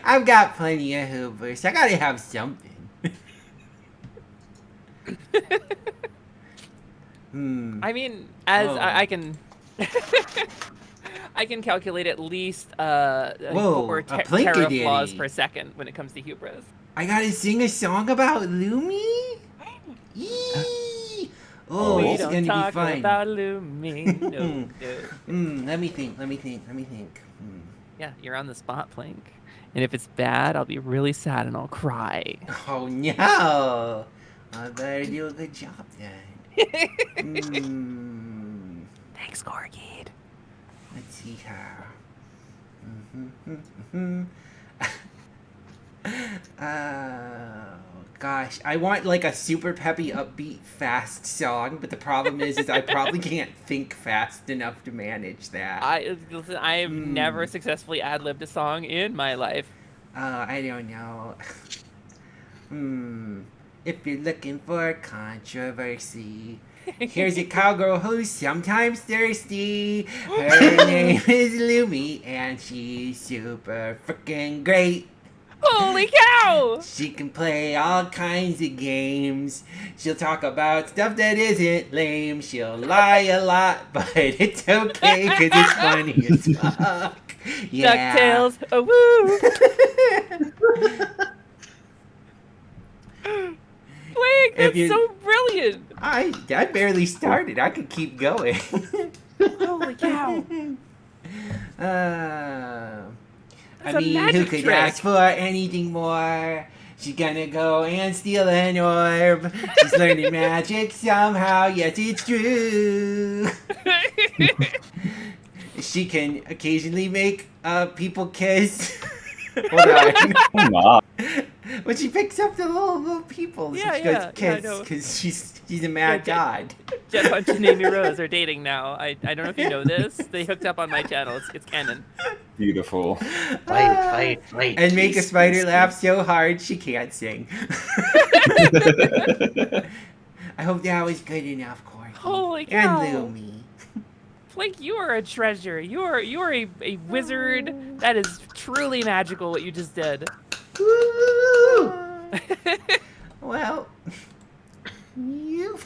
I've got plenty of hubris. I gotta have something. I mean, as I can, I can calculate at least 4 teraflops per second when it comes to hubris. I gotta sing a song about Lumi? Yee! Oh, we it's don't gonna talk be fun. about Lumi. No, no. Let me think. Yeah, you're on the spot, Plink. And if it's bad, I'll be really sad and I'll cry. Oh no! I better do a good job then. Thanks, Corgid. Let's see how. Oh gosh, I want like a super peppy, upbeat, fast song, but the problem is I probably can't think fast enough to manage that. I have never successfully ad-libbed a song in my life. I don't know. If you're looking for controversy, here's a cowgirl who's sometimes thirsty. Her name is Lumi, and she's super freaking great. Holy cow! She can play all kinds of games. She'll talk about stuff that isn't lame. She'll lie a lot, but it's okay because it's funny as fuck. Yeah. DuckTales, oh woo! Blake, that's so brilliant! I barely started. I could keep going. Holy cow! I mean, who could ask for anything more? She's gonna go and steal an orb. She's learning magic somehow. Yes, it's true. She can occasionally make people kiss. Hold on. When she picks up the little people, she goes kiss because she's a mad god. Jet Punch and Amy Rose are dating now. I don't know if you know this. They hooked up on my channel. It's canon. Beautiful. Fight. And make a spider laugh so hard she can't sing. I hope that was good enough, Corky. Holy cow. And Lumi. Flink, you are a treasure. You are a wizard. That is truly magical what you just did. Woo! Well, you.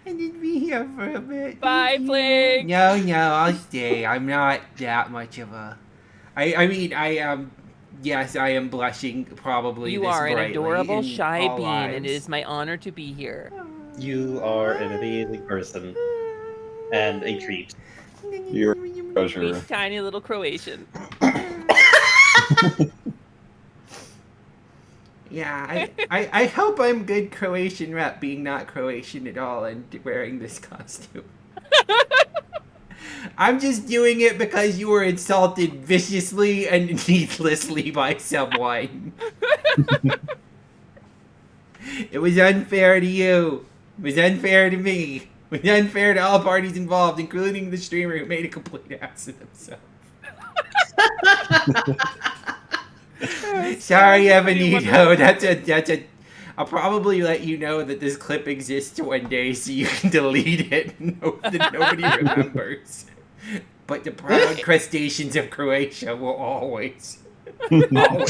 I need to be here for a bit. Bye, Flink. No, I'll stay. I'm not that much of a. I mean, I am. Yes, I am blushing probably. You this are an brightly adorable, in shy all bean, lives. and it is my honor to be here. You are an amazing person. And a treat. You're a treasure. Sweet, tiny little Croatian. Yeah, I hope I'm good Croatian rep being not Croatian at all and wearing this costume. I'm just doing it because you were insulted viciously and needlessly by someone. It was unfair to you. It was unfair to me. It was unfair to all parties involved, including the streamer who made a complete ass of himself. Sorry, Evanito. That's a. I'll probably let you know that this clip exists one day so you can delete it and hope that nobody remembers. But the proud crustaceans of Croatia will always. No,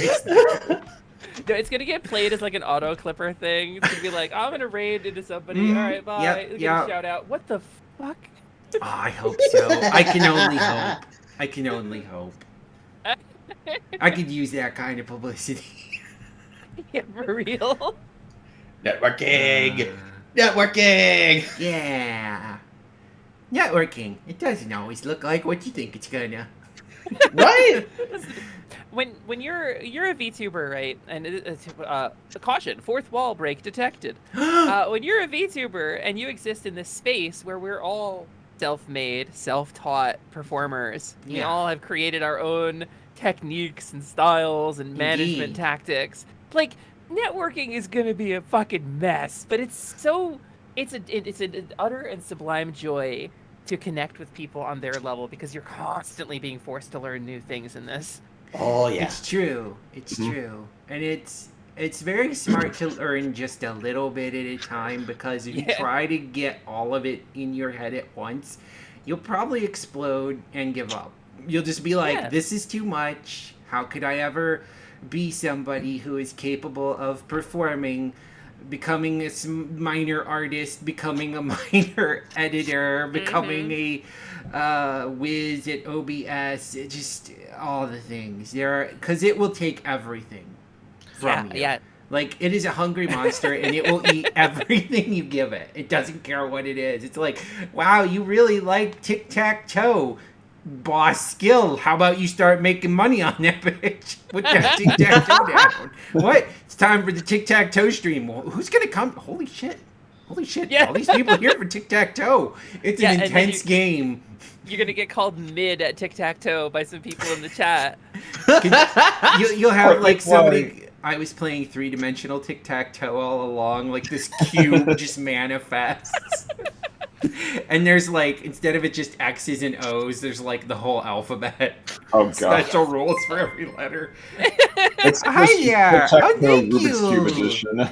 it's gonna get played as like an auto clipper thing. It's gonna be like, I'm gonna raid into somebody. All right, bye. Yep. Shout out. What the? fuck? Oh, I hope so. I can only hope. I can only hope. I could use that kind of publicity. Yeah, for real. Networking! Networking! Yeah. Networking. It doesn't always look like what you think it's gonna. Right? When you're a VTuber, right? And caution, fourth wall break detected. When you're a VTuber and you exist in this space where we're all self-made, self-taught performers, we Yeah. all have created our own techniques and styles and management Indeed. tactics. Like, networking is gonna be a fucking mess, but it's an utter and sublime joy to connect with people on their level because you're constantly being forced to learn new things in this. Oh, yeah. It's true. It's true. And it's very smart to learn just a little bit at a time, because if you try to get all of it in your head at once, you'll probably explode and give up. You'll just be like, this is too much. How could I ever be somebody who is capable of performing, becoming a minor artist, becoming a minor editor, becoming a whiz at OBS, just all the things there, because it will take everything from you. Yeah. Like, it is a hungry monster, and it will eat everything you give it. It doesn't care what it is. It's like, wow, you really like tic-tac-toe. Boss skill. How about you start making money on that bitch? Put that tic-tac-toe down. What? It's time for the tic-tac-toe stream. Well, who's gonna come? Holy shit. Holy shit. All these people here for tic-tac-toe. It's an intense game. You're gonna get called mid at tic-tac-toe by some people in the chat. You'll have like somebody. I was playing 3-dimensional tic-tac-toe all along. Like, this cube just manifests. And there's like, instead of it just X's and O's, there's like the whole alphabet. Oh god. Special rules for every letter. It's Hi there. Oh, thank Rubik's Cube you. edition.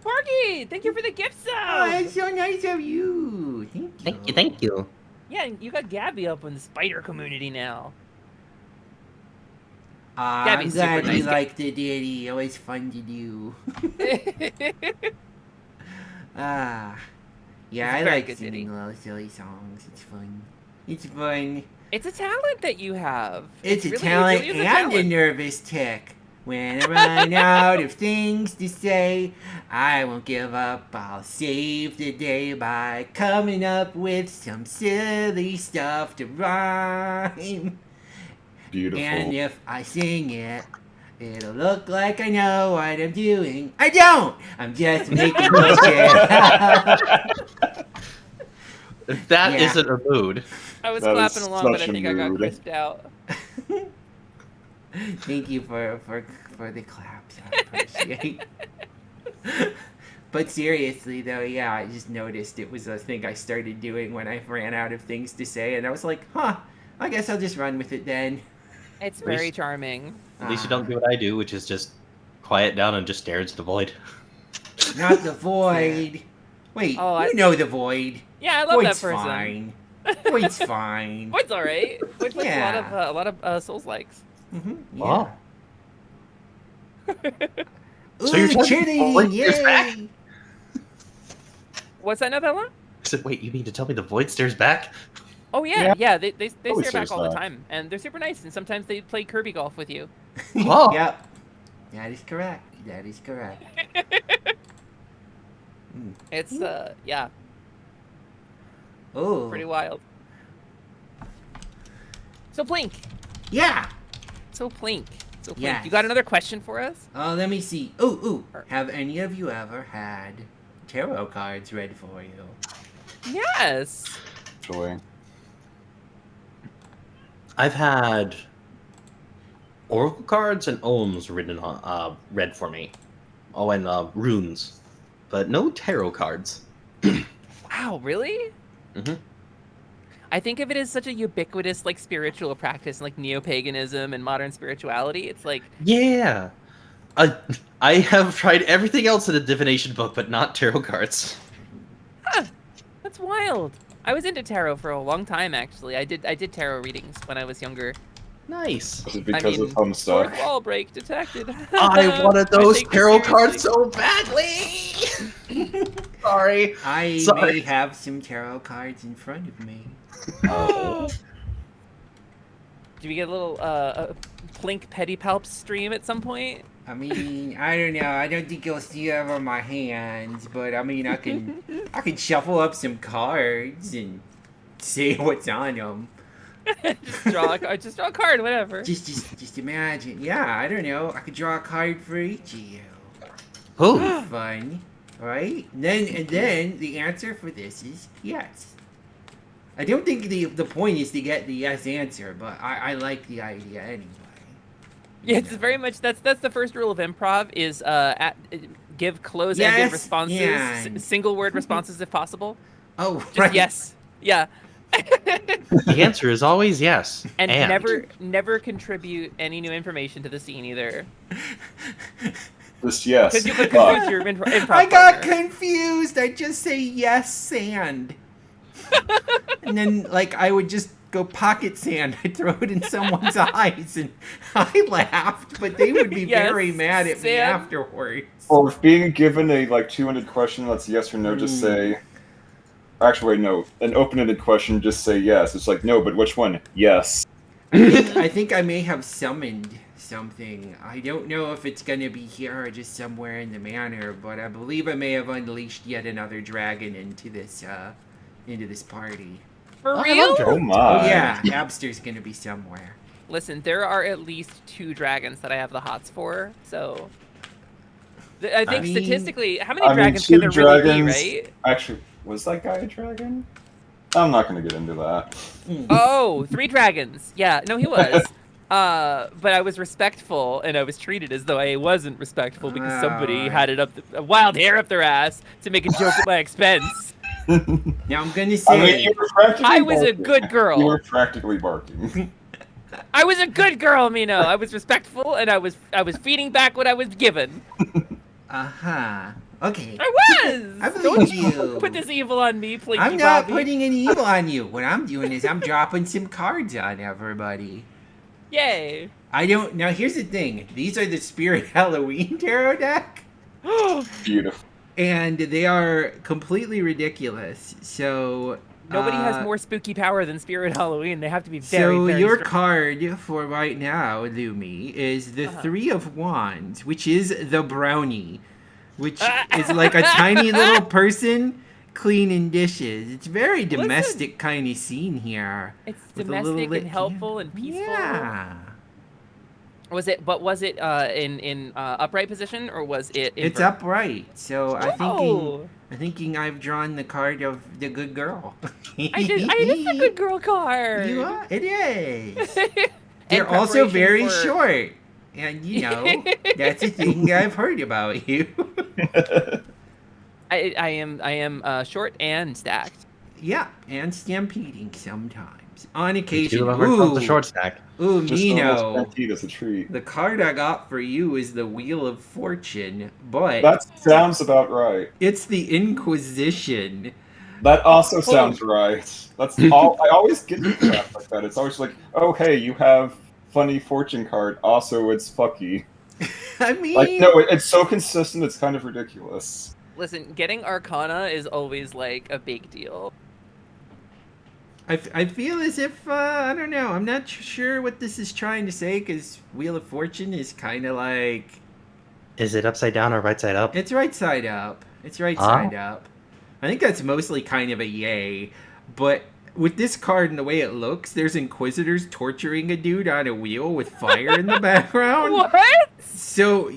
Porky, thank you for the gift sub. Oh, it's so nice of you. Thank you. Thank you. Yeah, and you got Gabby up in the spider community now. I'm Gabby's super glad you nice. like the ditty. Always fun to do. Yeah, It's a I very like good singing ditty. little silly songs. It's fun. It's fun. It's a talent that you have. It's a really- talent really is and a talent. nervous tick. When I run out of things to say, I won't give up. I'll save the day by coming up with some silly stuff to rhyme. Beautiful. And if I sing it, it'll look like I know what I'm doing. I don't! I'm just making bullshit. That Yeah. isn't a mood. I was That clapping is along, but I such a think I got mood. crisped out. Thank you for the claps. I appreciate. But seriously though, yeah, I just noticed it was a thing I started doing when I ran out of things to say, and I was like, huh, I guess I'll just run with it then. It's At least- very charming. At least you don't do what I do, which is just quiet down and just stare into the void. Not the void. Wait, Oh, you know the void. Yeah, I love Void's that person. fine. Void's fine. Void's alright. Void plays Yeah. a lot of Souls likes. Mm-hmm. Wow. Ooh, you're telling me cheerleading, Void stares back? yay! What's that, Novella? I said, wait, you mean to tell me the void stares back? Oh yeah, they Always stare back says all the that. time, and they're super nice. And sometimes they play Kirby golf with you. Oh. Yep. That is correct. That is correct. It's yeah, Oh. pretty wild. So Plink. Yeah. So Plink. So Plink. Yes. You got another question for us? Let me see. Ooh. Have any of you ever had tarot cards read for you? Yes. Joy. I've had oracle cards and oghams written on, read for me. Oh, and runes, but no tarot cards. Wow, really? Mm-hmm. I think of it as such a ubiquitous like spiritual practice, like neo-paganism and modern spirituality. It's like Yeah, I have tried everything else in a divination book, but not tarot cards. that's wild. I was into tarot for a long time, actually. I did tarot readings when I was younger. Nice. Is it because of fourth Homestuck? wall break detected. I wanted I those take this tarot seriously. cards so badly. Sorry. I Sorry. may have some tarot cards in front of me. Do we get a little Plink Pedipalp stream at some point? I mean, I don't know. I don't think you'll see it on my hands, but I mean, I can shuffle up some cards and see what's on them. just draw a card, whatever. Just imagine. Yeah, I don't know. I could draw a card for each of you. Ooh. Fun, right? And then the answer for this is yes. I don't think the point is to get the yes answer, but I like the idea anyway. Yeah, it's very much that's the first rule of improv is give close-ended responses, single word responses if possible. Oh, just right. yes, yeah. The answer is always yes. And never contribute any new information to the scene either. Just yes. Because you could confuse your improv I got partner. confused. I just say yes, sand. And then, like, I would just go pocket sand. I'd throw it in someone's eyes, and I laughed, but they would be very mad at me afterwards. Or if being given a, like, 200 question that's yes or no, just say... Actually, wait, no. An open-ended question, just say yes. It's like, no, but which one? Yes. I think I may have summoned something. I don't know if it's gonna be here or just somewhere in the manor, but I believe I may have unleashed yet another dragon into this party. For real? Oh my. Oh yeah, Abster's gonna be somewhere. Listen, there are at least 2 dragons that I have the hots for, so... I think statistically, how many dragons can there really be, right? Actually, was that guy a dragon? I'm not gonna get into that. Oh, 3 dragons. Yeah, no, he was. But I was respectful, and I was treated as though I wasn't respectful because somebody had it up a wild hair up their ass to make a joke at my expense. Now I'm gonna say you were practically I was a barking. good girl. You were practically barking. I was a good girl, Mino. I was respectful, and I was feeding back what I was given. Okay. I was. I believe you. Put this evil on me, Plinky I'm not Bobby. putting any evil on you. What I'm doing is I'm dropping some cards on everybody. Yay. I don't. Now here's the thing. These are the Spirit Halloween tarot deck. Beautiful. And they are completely ridiculous. So Nobody has more spooky power than Spirit Halloween. They have to be very, So very your strong. card for right now, Lumi, is the 3 of Wands, which is the brownie, which is like a tiny little person cleaning dishes. It's very domestic kind of scene here. It's with a little domestic lit and helpful and peaceful. Yeah. Was it in upright position or was it? It's upright. So I'm thinking I've drawn the card of the good girl. It is a good girl card. You are. It is. They're also very short. And, you know, that's a thing I've heard about you. I am short and stacked. Yeah, and stampeding sometimes. On occasion. The short stack. Ooh, Just Mino. stampede as a treat. The card I got for you is the Wheel of Fortune, but... That sounds about right. It's the Inquisition. That also sounds right. That's all. I always get crap like that. It's always like, oh, hey, you have funny fortune card. Also, it's fucky. I mean... Like, no, it's so consistent, it's kind of ridiculous. Listen, getting Arcana is always like a big deal. I feel as if, I don't know, I'm not sure what this is trying to say, because Wheel of Fortune is kind of like... Is it upside down or right side up? It's right side up. It's right side up. I think that's mostly kind of a yay, but with this card and the way it looks, there's Inquisitors torturing a dude on a wheel with fire in the background. What? So,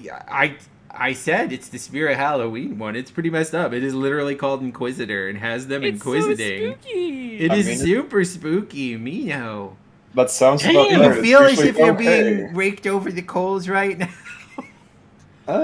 I said it's the Spirit Halloween one. It's pretty messed up. It is literally called Inquisitor and has them inquisiting. So spooky. It is super spooky, Mino. That sounds about Do right. you feel It's as if usually you're okay. being raked over the coals right now?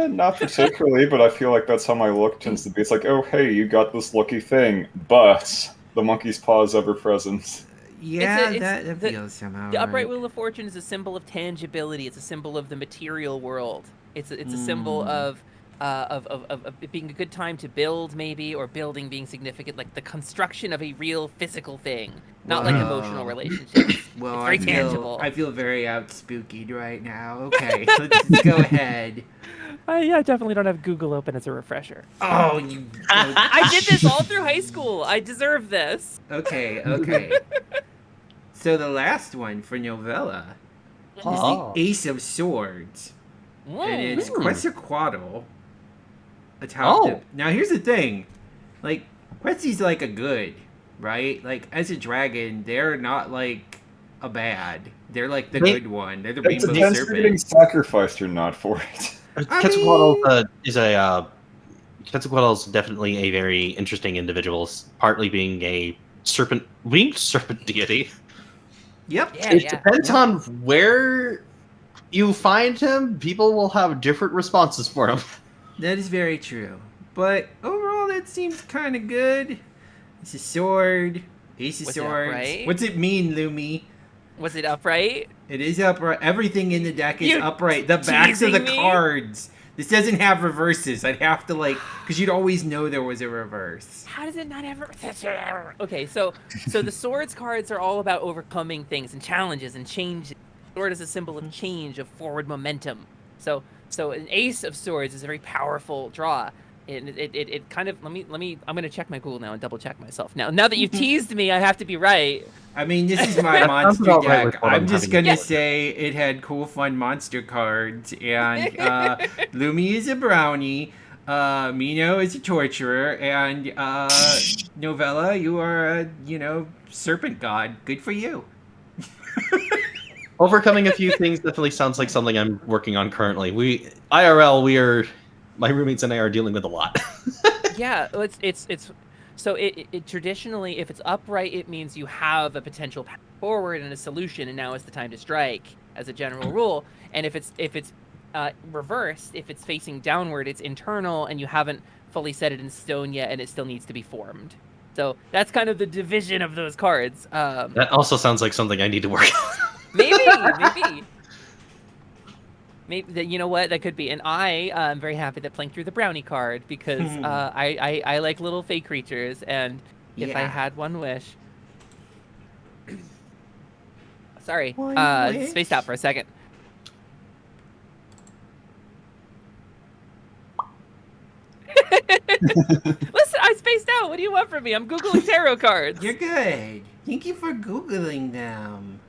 Not particularly, but I feel like that's how my look tends to be. It's like, oh, hey, you got this lucky thing, but the monkey's paw is ever present. Yeah, that feels somehow The upright right. Wheel of Fortune is a symbol of tangibility. It's a symbol of the material world. It's a symbol of it being a good time to build, maybe, or building being significant, like the construction of a real physical thing. not like emotional relationships. Well, It's very tangible. I feel very outspookied right now. Okay, let's go ahead. Yeah, I definitely don't have Google open as a refresher. Oh, you. I did this all through high school. I deserve this. Okay. So the last one for Novella is the Ace of Swords. And it's Quetzalcoatl. Now here's the thing. Like, Quetzal's like a good, right? Like, as a dragon, they're not like a bad. They're like the good one. They're the It rainbow depends if you're getting serpent. sacrificed or not for it. Quetzalcoatl is definitely a very interesting individual, partly being a winged serpent deity. Yep. It depends on where you find him. People will have different responses for him. That is very true. But overall, that seems kind of good. It's a sword. Ace of Was it Swords. upright? What's it mean, Lumi? Was it upright? It is upright. Everything in the deck is You upright. The backs of the teasing me? cards. This doesn't have reverses. I'd have to because you'd always know there was a reverse. How does it not ever? Okay, so the swords cards are all about overcoming things and challenges and change. Sword is a symbol of change, of forward momentum. So an Ace of Swords is a very powerful draw. It kind of I'm gonna check my Google now and double check myself. Now that you've teased me, I have to be right. I mean, this is my monster about right with deck. what I'm I'm just having gonna to do. say it had cool, fun monster cards, and Lumi is a brownie. Mino is a torturer, and Novella, you are a serpent god. Good for you. Overcoming a few things definitely sounds like something I'm working on currently. My roommates and I are dealing with a lot. Yeah, it's so it traditionally, if it's upright, it means you have a potential path forward and a solution, and now is the time to strike, as a general rule. And if it's reversed, if it's facing downward, it's internal, and you haven't fully set it in stone yet, and it still needs to be formed. So that's kind of the division of those cards. That also sounds like something I need to work on. Maybe you know what that could be. And I am very happy that Plank drew the brownie card because I like little fey creatures, and if I had one wish. Sorry, spaced out for a second. Listen, I spaced out. What do you want from me? I'm Googling tarot cards. You're good. Thank you for Googling them.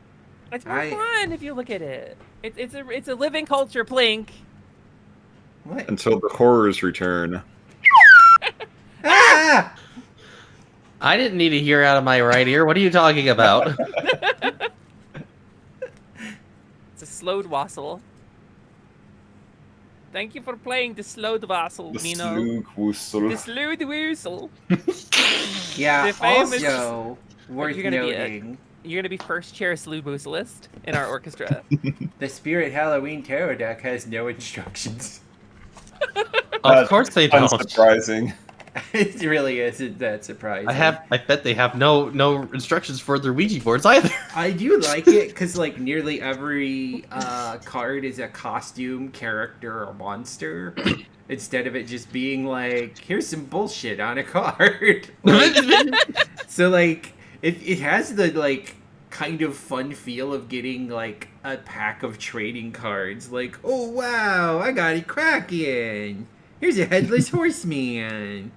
It's more fun if you look at it. It's a living culture, Plink. What? Until the horrors return. Ah! I didn't need to hear out of my right ear. What are you talking about? It's a slowed wassel. Thank you for playing the slowed wassel, Mino. The slowed whistle. Yeah, The famous- also worth You're gonna be noting. You're gonna be first chair slewed whistlist in our orchestra. The Spirit Halloween Tarot deck has no instructions. Of course they don't. Unsurprising. It really isn't that surprising. I bet they have no instructions for their Ouija boards either. I do like it because nearly every card is a costume, character, or monster. Instead of it just being here's some bullshit on a card. So it has the kind of fun feel of getting a pack of trading cards. Oh wow, I got a Kraken. Here's a headless horseman.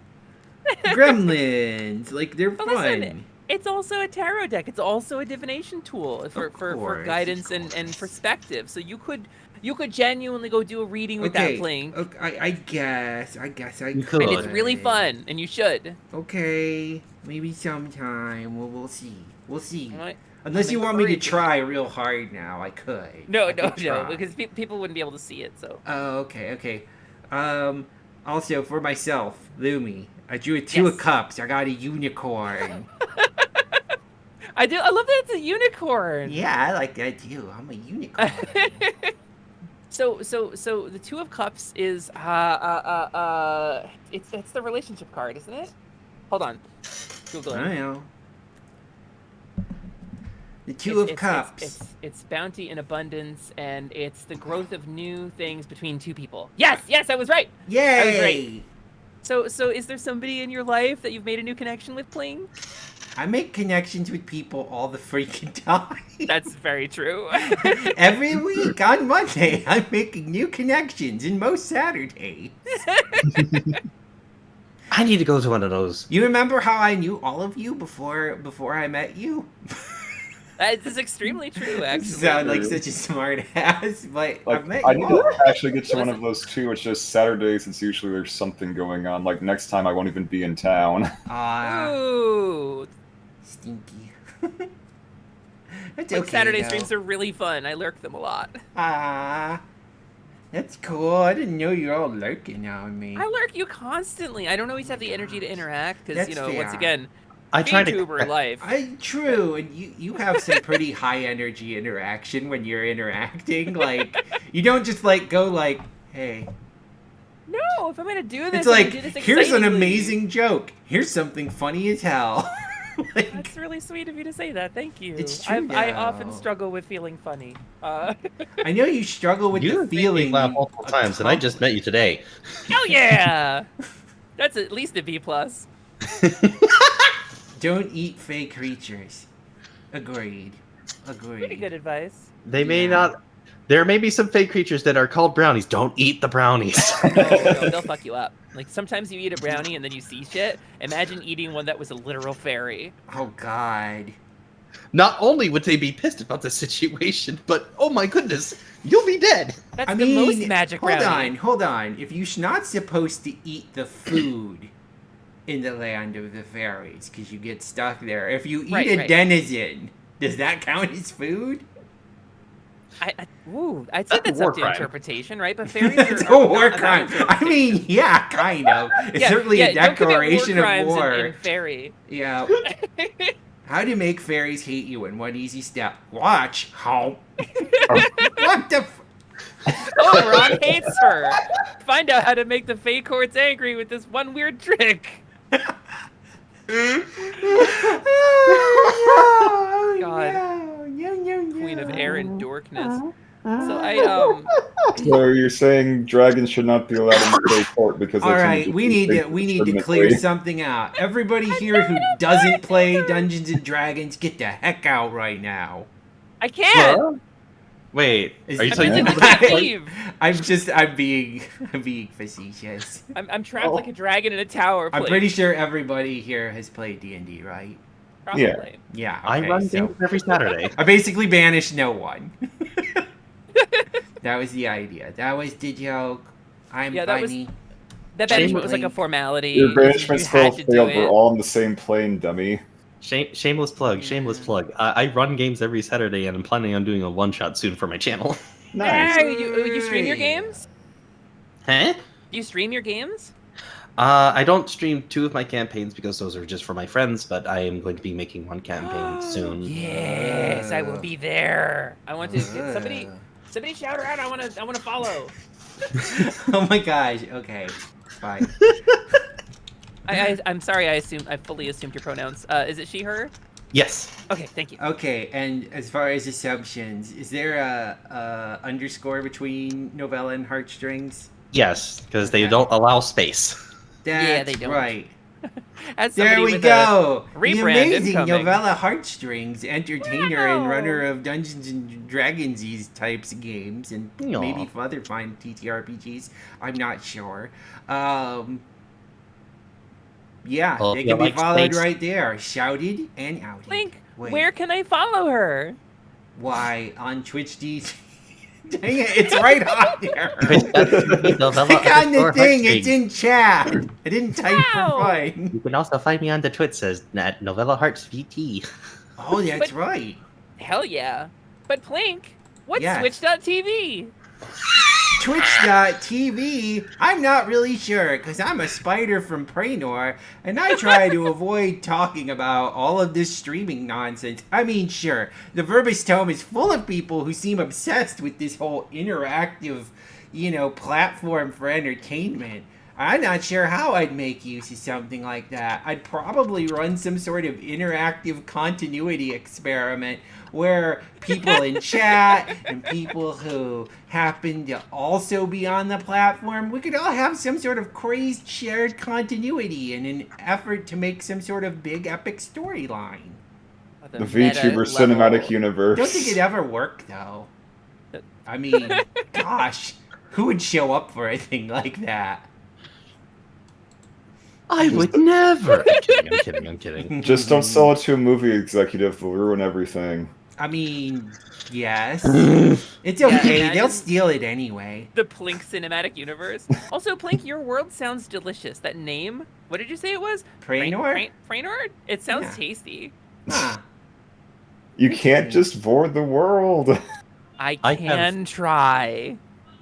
Gremlins. They're But fun. listen, it's also a tarot deck. It's also a divination tool for guidance and perspective. So you could genuinely go do a reading with that Plink. Okay, I guess I could. And it's really fun, and you should. Okay, maybe sometime. We'll see. We'll see. Right. Unless I'll you make want a me to reading. try real hard now, I could. No, I could try. because people wouldn't be able to see it. So. Oh, okay. Also for myself, Lumi, I drew a Two of Cups. I got a unicorn. I do. I love that it's a unicorn. Yeah, I like that too. I'm a unicorn. So the Two of Cups is it's the relationship card, isn't it? Hold on. Google it. I know. The Two of Cups. It's bounty and abundance, and it's the growth of new things between two people. Yes, I was right. Yay! I was right. So is there somebody in your life that you've made a new connection with, Pling? I make connections with people all the freaking time. That's very true. Every week on Monday, I'm making new connections, and most Saturdays. I need to go to one of those. You remember how I knew all of you before I met you? That is extremely true, actually. Sound like such a smart ass, but I've met I you need all. to actually get to one of those too. It's just Saturdays. It's usually there's something going on. Like next time, I won't even be in town. Ooh. Stinky. That's Like okay, Saturday though. streams are really fun. I lurk them a lot. That's cool. I didn't know you were all lurking on me. I lurk you constantly. I don't always have the energy to interact because, That's once fair. again, I try to- VTuber life. True, and you have some pretty high energy interaction when you're interacting. Like, you don't just go like, hey. No, if I'm gonna do this, It's I'm like, gonna do this here's an excitedly. amazing joke. Here's something funny as hell. That's really sweet of you to say that. Thank you. It's true, I often though. struggle with feeling funny. I know you struggle with You've the made me feeling. laugh multiple times, and I just met you today. Hell yeah! That's at least a B+. Don't eat fake creatures. Agreed. Pretty good advice. They may not. There may be some fake creatures that are called brownies. Don't eat the brownies. No, they'll fuck you up. Like, sometimes you eat a brownie and then you see shit. Imagine eating one that was a literal fairy. Oh, God. Not only would they be pissed about the situation, but oh my goodness, you'll be dead. That's the most magic brownie. Hold on. If you're not supposed to eat the food in the land of the fairies, because you get stuck there, if you eat a denizen, does that count as food? I'd say that's up to interpretation, right? But fairies It's are a war not crime. I mean, yeah, kind of. It's certainly a don't commit declaration war of crimes war. in fairy. Yeah. How to make fairies hate you in one easy step. Watch how. What the Oh, Ron hates her. Find out how to make the Fey Courts angry with this one weird trick. God. Queen of air and dorkness. So So you're saying dragons should not be allowed in the Fey Court because All they tend right, to we be need to discriminatory. clear something out. Everybody here who doesn't play Dungeons and Dragons, get the heck out right now. I can't. Wait, are you I'm telling just me? leave. I'm being facetious. I'm trapped like a dragon in a tower. I'm please. pretty sure everybody here has played D&D, right? Probably. Yeah. I okay, run so games every Saturday. I basically banished no one. That was the idea. That was the joke. I'm Yeah, that was- funny. That banishment was like a formality. Your banishment You spell had to do failed. We're it. all on the same plane, dummy. Shameless plug. Shameless plug. I run games every Saturday, and I'm planning on doing a one-shot soon for my channel. Hey, you stream your games? Huh? You stream your games? I don't stream 2 of my campaigns because those are just for my friends, but I am going to be making one campaign soon. Yes, I will be there. I want to somebody shout her out. I want to follow. Oh my gosh. Okay. Fine. I'm sorry. I fully assumed your pronouns. Is it she, her? Yes. Okay. Thank you. Okay, and as far as assumptions, is there a underscore between novella and heartstrings? Yes, because they don't allow space. That's they don't. right. As There somebody we with go. a The rebrand amazing incoming. novella heartstrings, entertainer and runner of Dungeons and Dragons types of games, and Aw. maybe other fine TTRPGs. I'm not sure. Yeah, Oh, they you can be like followed space? right there. Shouted and outed. Link, Wait. where can I follow her? Why on Twitch D? Dang it, it's right on there. Novella Click on the underscore thing, it's heartstring. in chat. I didn't type for Wow. fun. You can also find me on the Twitch says at Novella Hearts VT. Oh, that's But- right. Hell yeah. But Plink, what's Yes. Twitch.tv? Twitch.tv, I'm not really sure, because I'm a spider from Praenor, and I try to avoid talking about all of this streaming nonsense. I mean, sure, the Verbis Tome is full of people who seem obsessed with this whole interactive, platform for entertainment. I'm not sure how I'd make use of something like that. I'd probably run some sort of interactive continuity experiment where people in chat and people who happen to also be on the platform, we could all have some sort of crazed shared continuity in an effort to make some sort of big epic storyline. The VTuber cinematic universe. Don't think it'd ever work, though. I mean, gosh, who would show up for a thing like that? I would never. I'm kidding. Just don't sell it to a movie executive. They'll ruin everything. I mean, yes. It's okay. They'll steal it anyway. The Plink cinematic universe. Also, Plink, your world sounds delicious. That name, what did you say it was? Praenor? Praenor? It sounds tasty. You can't just void the world. I can try.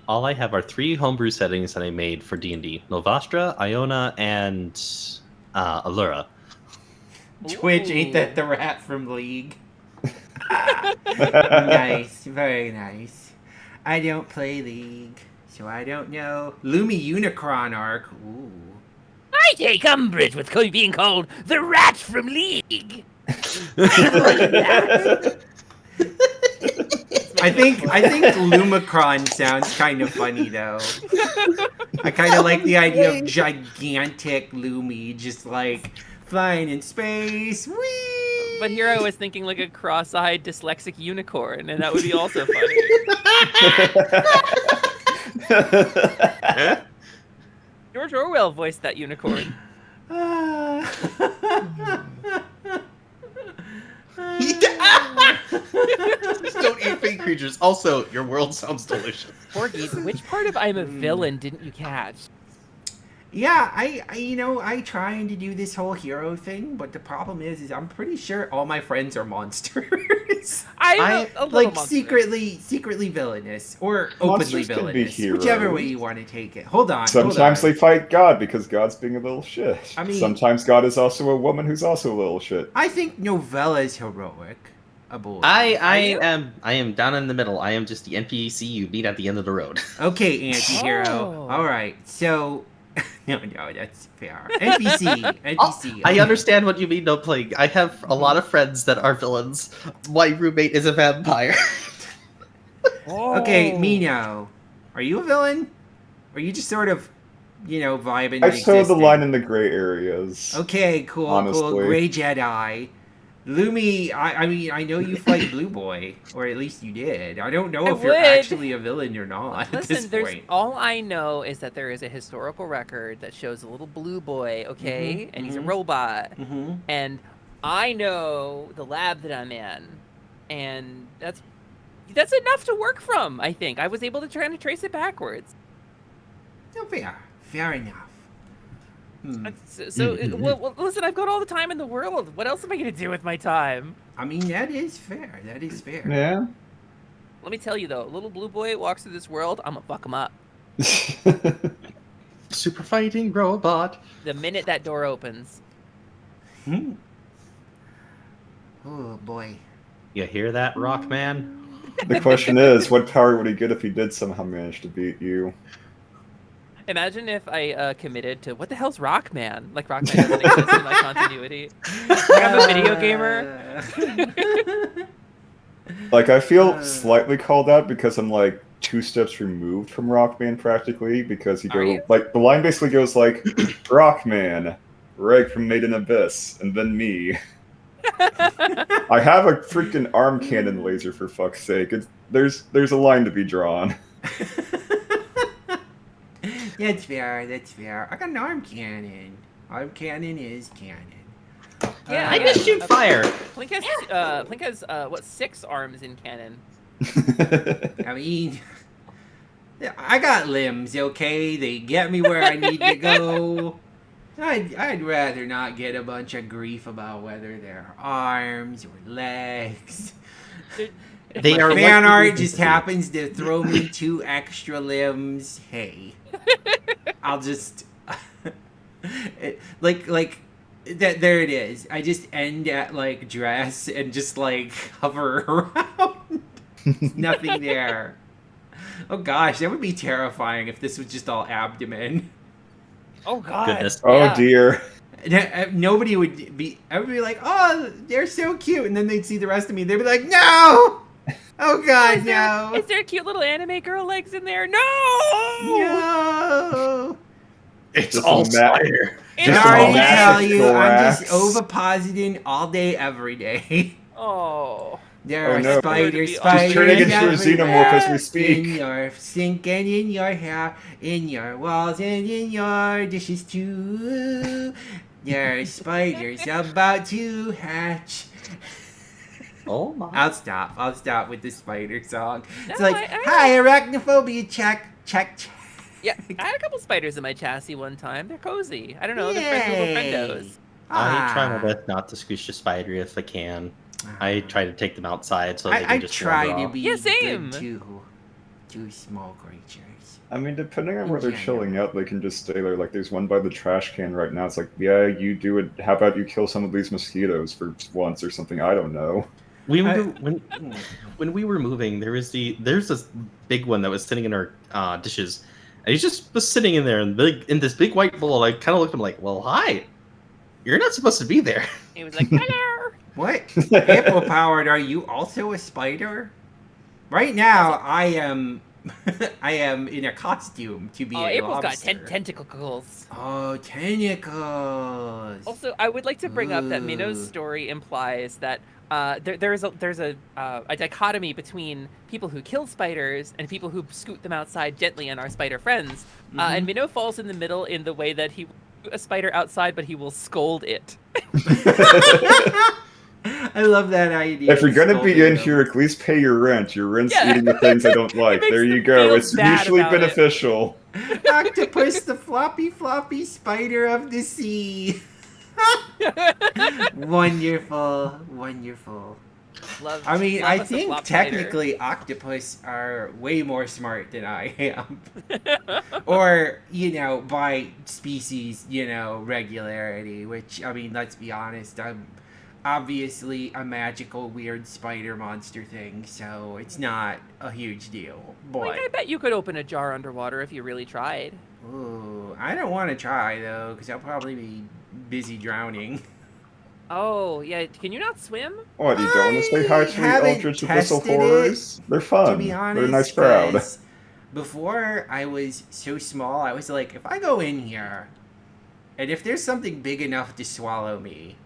All I have are 3 homebrew settings that I made for D&D. Novastra, Iona, and Allura. Twitch, ain't that the rat from League? Nice, very nice. I don't play League, so I don't know. Lumi Unicron arc. Ooh. I take umbrage with being called the rat from League. I think Lumicron sounds kind of funny though. I kind of like the idea of gigantic Lumi just like flying in space. Whee! But here I was thinking like a cross-eyed dyslexic unicorn, and that would be also funny. George Orwell voiced that unicorn. Just don't eat fake creatures. Also, your world sounds delicious. Forgy, which part of I'm a villain didn't you catch? Yeah, I trying to do this whole hero thing, but the problem is I'm pretty sure all my friends are monsters. I'm a little like monster. secretly villainous or openly Monsters can be villainous, heroes. whichever way you want to take it. Hold on. Sometimes they fight God because God's being a little shit. I mean- sometimes God is also a woman who's also a little shit. I think Novella's heroic. A boy. I am down in the middle. I am just the NPC you meet at the end of the road. Okay, anti-hero. Oh. All right, so no, that's fair. NPC. I understand what you mean, no plague. I have a lot of friends that are villains. My roommate is a vampire. Okay, Mino, are you a villain? Or are you just sort of, vibing? I toe the line in the gray areas. Okay, cool. Honestly. Gray Jedi. Lumi, I mean, I know you fight Blue Boy, or at least you did. I don't know if you're actually a villain or not at this Listen, point. all I know is that there is a historical record that shows a little blue boy, okay? And he's a robot. And I know the lab that I'm in. And that's enough to work from, I think. I was able to try to trace it backwards. No, fair enough. So well, listen, I've got all the time in the world. What else am I going to do with my time? I mean, that is fair. Yeah. Let me tell you, though. Little blue boy walks through this world, I'm going to fuck him up. Super fighting robot. The minute that door opens. Oh, boy. You hear that, Rock Man? The question is, what power would he get if he did somehow manage to beat you? Imagine if I committed to, what the hell's Rockman? Like, Rockman doesn't exist in my continuity. Like, I'm a video gamer. Like, I feel slightly called out because I'm, like, 2 steps removed from Rockman, practically, because the line basically goes like, Rockman, Reg from Made in Abyss, and then me. I have a freaking arm cannon laser, for fuck's sake. There's a line to be drawn. That's fair. I got an arm cannon. Arm cannon is canon. Yeah, I just shoot fire. Plink has what, 6 arms in canon? I mean, I got limbs, okay? They get me where I need to go. I'd rather not get a bunch of grief about whether they're arms or legs. They are fan art just happens to throw me 2 extra limbs. Hey, I'll just that. There it is. I just end at like dress and just like hover around. Nothing there. Oh gosh, that would be terrifying if this was just all abdomen. Oh God. Goodness. Oh dear. Nobody would be. Everybody would be like, "Oh, they're so cute," and then they'd see the rest of me. They'd be like, "No! Oh God, no!" Is there cute little anime girl legs in there? No! No! It's Just all a ma- spider. Just Sorry a to massive tell you, I'm just thorax. ovipositing all day, every day. Oh. There Oh, are no. spiders, She's spiders turning into a everywhere. xenomorph as we In speak. your sink and in your hair, in your walls and in your dishes too. There are spiders about to hatch. Oh my. I'll stop with the spider song. It's No, like, hi, arachnophobia, check. Yeah, I had a couple spiders in my chassis one time. They're cozy. I don't know. They're friendly little friendos. I try my best not to squish a spider if I can. I try to take them outside so they I can just try wander to off. be Yeah, same. good to small creatures. I mean, depending on In where they're general. chilling out, they can just stay there. Like, there's one by the trash can right now. It's like, yeah, you do it. How about you kill some of these mosquitoes for once or something? I don't know. We were, when we were moving, there's this big one that was sitting in our dishes, and he just was sitting in there in this big white bowl. I kind of looked at him like, "Well, hi, you're not supposed to be there." He was like, hello. What? Hippo powered, are you also a spider? Right now, I am in a costume to be Oh, a April's got lobster. tentacles. Oh, tentacles. Also, I would like to bring up that Minno's story implies that there's a dichotomy between people who kill spiders and people who scoot them outside gently and are spider friends. And Minnow falls in the middle in the way that he will scoot a spider outside, but he will scold it. I love that idea. If you're gonna be Scolding in them. here, at least pay your rent. Your rent's Yeah. eating the things I don't like. There you go. feel It's bad mutually about it. beneficial. Octopus, the floppy spider of the sea. Wonderful. Love, I mean, love I us a think flop spider. technically octopus are way more smart than I am. Or, by species, regularity, which, I mean, let's be honest, I'm obviously a magical, weird spider monster thing, so it's not a huge deal. But, Like, I bet you could open a jar underwater if you really tried. ooh, I don't want to try, though, because I'll probably be busy drowning. Oh, yeah. Can you not swim? What, you don't want to say hi to the haven't Eldritch Abyssal tested it, Horrors? They're fun. To be honest, They're a nice crowd. 'cause before I was so small, I was like, if I go in here, and if there's something big enough to swallow me.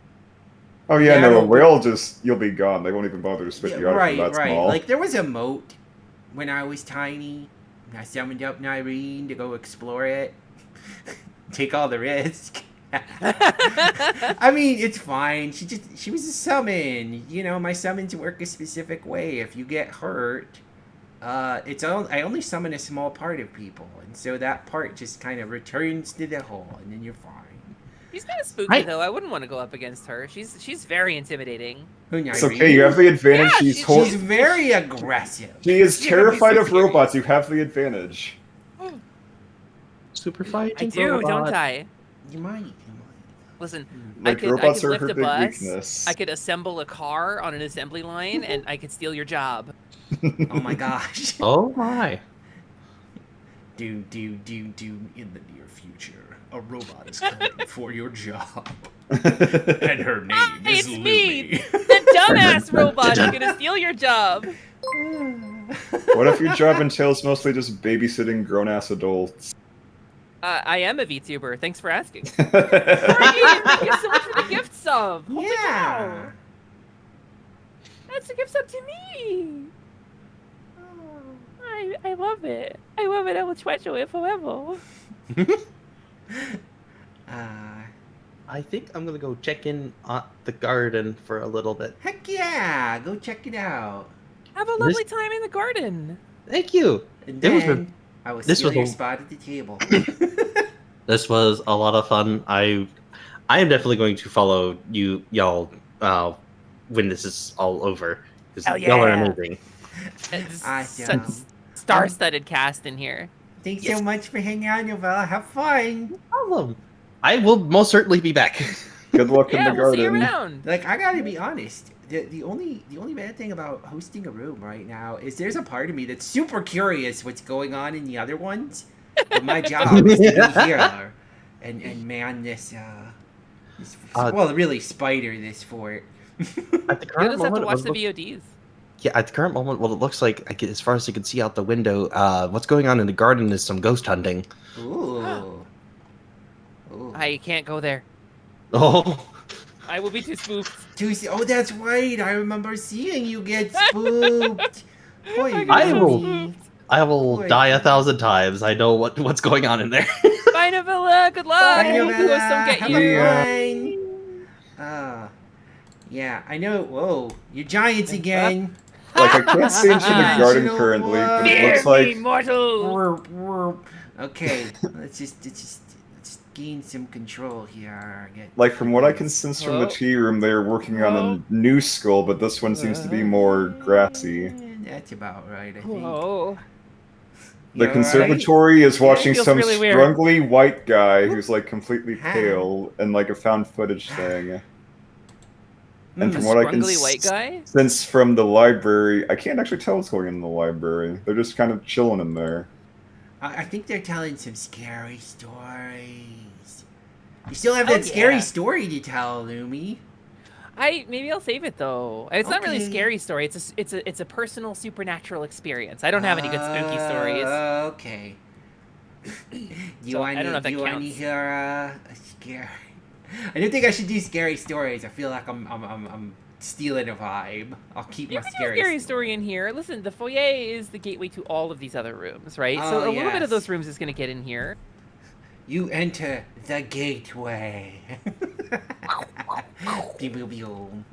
Oh yeah, Yeah, no, a but- whale you'll be gone. They won't even bother to spit Yeah, you out right, if you're that right. small. Like, there was a moat when I was tiny. And I summoned up Nyrine to go explore it. Take all the risk. I mean, it's fine. She was a summon. My summons work a specific way. If you get hurt, I only summon a small part of people, and so that part just kind of returns to the hole, and then you're fine. She's kind of spooky, though. I wouldn't want to go up against her. She's very intimidating. It's okay, you have the advantage. Yeah, she's She's very aggressive. She is Yeah, terrified but of robots. You have the advantage. Super fight. I do, don't I? You might. Listen, Like, I could robots are lift her a big bus. weakness. I could assemble a car on an assembly line, and I could steal your job. Oh my gosh. Oh my. Do in the near future, a robot is coming for your job. And her name is It's me, Lumi. the dumbass robot who's gonna steal your job. What if your job entails mostly just babysitting grown-ass adults? I am a VTuber. Thanks for asking. Thank you so much for the gift sub. Holy cow. That's a gift sub to me. I love it. I love it. I will treasure it forever. I think I'm gonna go check in at the garden for a little bit. Heck yeah, go check it out. Have a lovely time in the garden. Thank you. And It was then I will this steal was your a- spot at the table. This was a lot of fun. I am definitely going to follow y'all when this is all over. 'Cause Hell y'all are yeah. amazing. It's Awesome. such star-studded cast in here. Thanks so much for hanging out, Novella. Have fun. No problem. I will most certainly be back. Good luck in Yeah, the we'll see you garden. around. Like, I gotta be honest. The only bad thing about hosting a room right now is there's a part of me that's super curious what's going on in the other ones. But my job is to be here. and man this well, really spider this fort. At the You current just have to moment, watch what the look- VODs. Yeah, at the current moment, what it looks like, as far as you can see out the window, what's going on in the garden is some ghost hunting. Ooh. I can't go there. Oh. I will be too spooked. Oh, that's right. I remember seeing you get spooked. Poor I will die 1,000 times. I know what's going on in there. Bye, Novella. Good luck. Bye, I hope Novella. ghosts don't get Have you. fun. Yeah, I know. Whoa, you're giants again. Like, I can't see into the garden currently, but it looks like... mortal. Okay, let's just gain some control here. Like, from what I can sense from the tea room, they're working on a new skull, but this one seems to be more grassy. That's about right, I think. Whoa. The You're conservatory is watching feels some really weird. scrungly white guy who's, like, completely pale and, like, a found footage thing. And from what I can scrungly white guy? sense from the library, I can't actually tell what's going on in the library. They're just kind of chilling in there. I think they're telling some scary stories. You still have that scary story to tell, Lumi. Maybe I'll save it though. It's not really a Okay. scary story. It's a personal supernatural experience. I don't have any good spooky stories. Okay. You So, want I don't know if that to counts. hear a scary? I don't think I should do scary stories. I feel like I'm stealing a vibe. I'll keep my You can do a scary. scary story in here. Listen, the foyer is the gateway to all of these other rooms, right? So Oh, a little bit yes. of those rooms is going to get in here. You enter the gateway. Pew, pew, pew.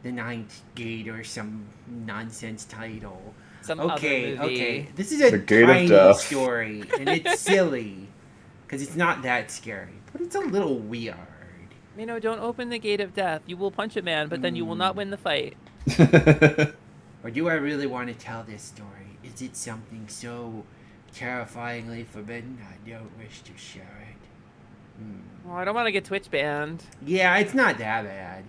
The ninth gate or some nonsense title. Some other okay, movie. okay. This is a The Gate of tiny Death. story, and it's silly because it's not that scary, but it's a little weird. Don't open the gate of death. You will punch a man, but then you will not win the fight. Or do I really want to tell this story? Is it something so terrifyingly forbidden I don't wish to share it? Well, I don't want to get Twitch banned. Yeah, it's not that bad.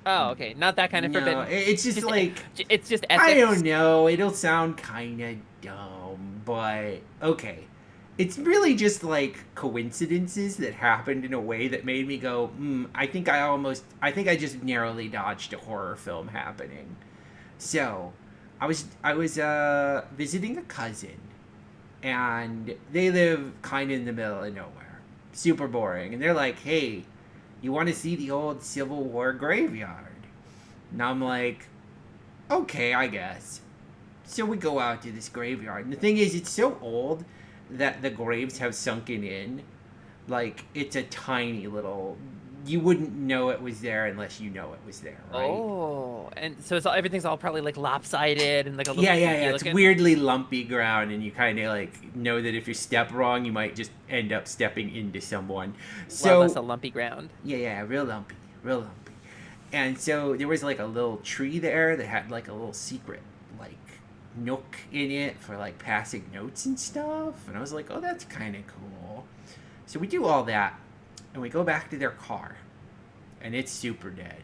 Oh, okay. Not that kind of No, forbidden. it's just like... It's just ethics. I don't know. It'll sound kind of dumb, but okay. It's really just like coincidences that happened in a way that made me go, I think I just narrowly dodged a horror film happening. So, I was visiting a cousin, and they live kind of in the middle of nowhere. Super boring. And they're like, hey, you want to see the old Civil War graveyard? And I'm like, okay, I guess. So we go out to this graveyard. And the thing is, it's so old that the graves have sunken in. Like, it's a tiny little... You wouldn't know it was there unless you know it was there, right? Oh, and so everything's all probably like lopsided and like a little Yeah. freaky It's looking. weirdly lumpy ground, and you kind of like know that if you step wrong, you might just end up stepping into someone. So Love us a lumpy ground. Yeah, real lumpy. And so there was like a little tree there that had like a little secret like nook in it for like passing notes and stuff. And I was like, oh, that's kind of cool. So we do all that, and we go back to their car, and it's super dead.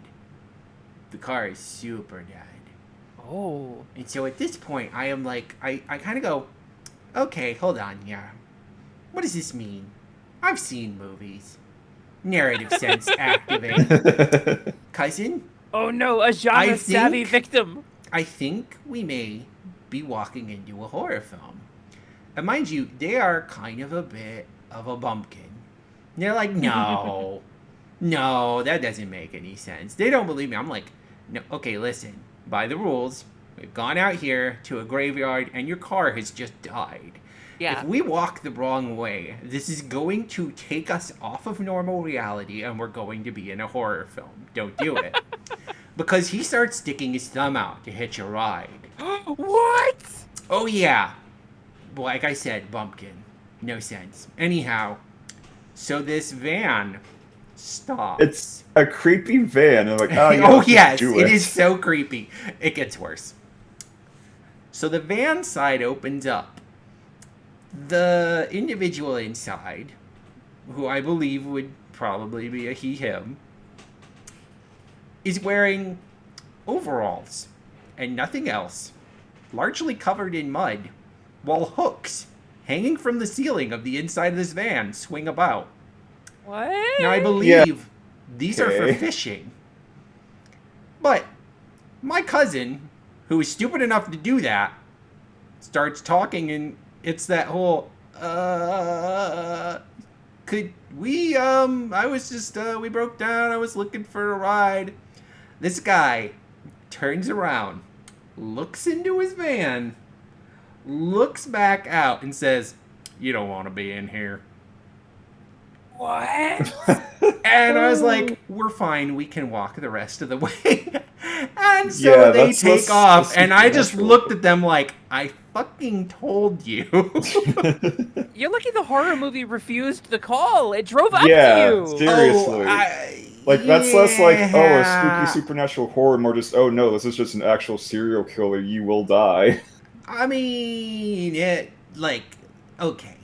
The car is super dead. Oh. And so at this point, I am like, I kind of go, okay, hold on here. What does this mean? I've seen movies. Narrative sense activate. Cousin? Oh no, a genre-savvy victim. I think we may be walking into a horror film. And mind you, they are kind of a bit of a bumpkin. And they're like, no, that doesn't make any sense. They don't believe me. I'm like, no, okay, listen. By the rules, we've gone out here to a graveyard and your car has just died. Yeah. If we walk the wrong way, this is going to take us off of normal reality and we're going to be in a horror film. Don't do it. Because he starts sticking his thumb out to hitch a ride. What? Oh, yeah. Well, like I said, bumpkin. No sense. Anyhow, so this van stops. It's a creepy van. I'm like, oh, yeah, oh let's yes, do it is so creepy. It gets worse. So the van side opens up. The individual inside, who I believe would probably be a he/him, is wearing overalls and nothing else, largely covered in mud, while hooks hanging from the ceiling of the inside of this van swing about. What? Now I believe these are for Okay. fishing. But my cousin, who is stupid enough to do that, starts talking, and it's that whole could we I was just we broke down, I was looking for a ride. This guy turns around, looks into his van, looks back out, and says, "You don't want to be in here." What? And I was like, "We're fine. We can walk the rest of the way." And so Yeah, they that's take off, and I just supernatural. looked at them like, "I fucking told you." You're lucky the horror movie refused the call. It drove up to Yeah, you. seriously. Like, that's less like, oh, a spooky supernatural horror, more just, oh no, this is just an actual serial killer, you will die. I mean, okay.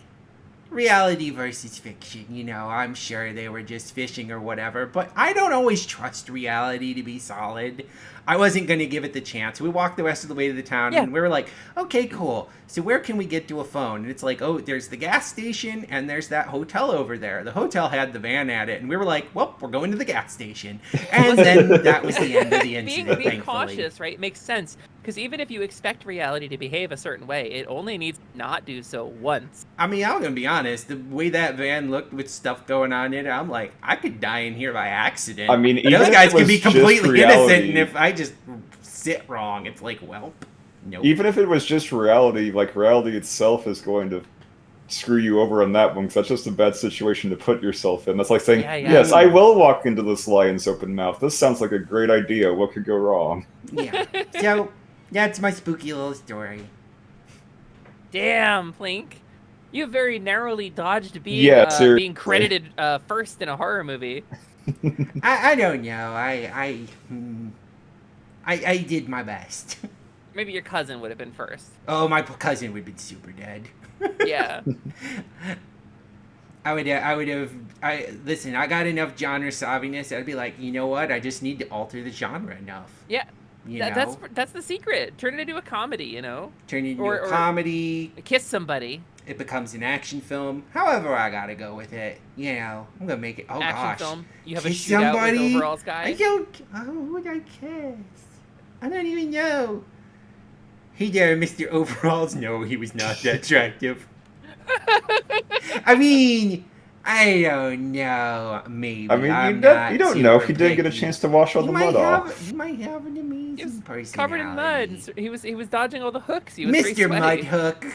Reality versus fiction, I'm sure they were just fishing or whatever, but I don't always trust reality to be solid. I wasn't going to give it the chance. We walked the rest of the way to the town, and we were like, okay, cool. So where can we get to a phone? And it's like, oh, there's the gas station, and there's that hotel over there. The hotel had the van at it, and we were like, well, we're going to the gas station. And then that was the end of the incident, being thankfully. cautious, right, makes sense. Because even if you expect reality to behave a certain way, it only needs to not do so once. I mean, I'm going to be honest. The way that van looked with stuff going on in it, I'm like, I could die in here by accident. I mean, But even those if guys it could be was just completely innocent, reality- and if I just sit wrong, it's like, well, nope. Even if it was just reality, like, reality itself is going to screw you over on that one, because that's just a bad situation to put yourself in. That's like saying, yes, I will walk into this lion's open mouth. This sounds like a great idea. What could go wrong? Yeah. So, that's my spooky little story. Damn, Plink. You very narrowly dodged being Yeah, seriously. being credited first in a horror movie. I don't know. I did my best. Maybe your cousin would have been first. Oh, my cousin would have been super dead. Yeah. Listen, I got enough genre savviness. I'd be like, you know what? I just need to alter the genre enough. Yeah. You That's the secret. Turn it into a comedy, Turn it into Or- a comedy. Kiss somebody. It becomes an action film. However I gotta go with it. I'm gonna make it. Oh Action gosh. film. You have a Kiss shootout somebody? with overalls guy. I don't. Oh, who would I kiss? I don't even know. Hey there, Mr. Overalls. No, he was not that attractive. I mean, I don't know. Maybe. I mean, I'm you don't know if he did get a chance to wash all the mud off. He might have an amazing personality. Covered in mud. And he was dodging all the hooks. He was very Mr. sweaty. Mudhook.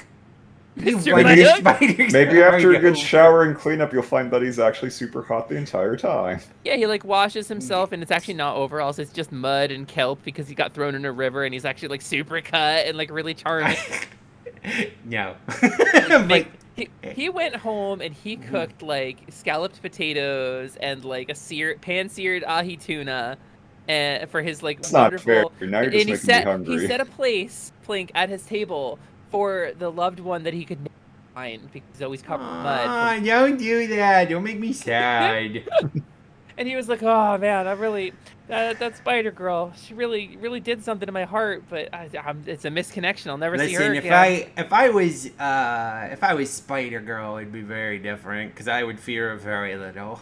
Mr. Maybe- Mudhook? spiders Maybe are after a good over. shower and cleanup, you'll find that he's actually super hot the entire time. Yeah, he like washes himself, and it's actually not overalls. It's just mud and kelp because he got thrown in a river, and he's actually like super cut and like really charming. No. Like, he went home and he cooked like scalloped potatoes and like a pan-seared ahi tuna, and for his like It's not wonderful. fair. Now you're and just he making me set hungry. he set a place, Plink, at his table for the loved one that he could never find because he's always covered in mud. Ah, don't do that. Don't make me sad. And he was like, "Oh man, I really that Spider Girl. She really did something to my heart, but it's a misconnection. I'll never see her Listen, again." if I was Spider Girl, it'd be very different because I would fear her very little.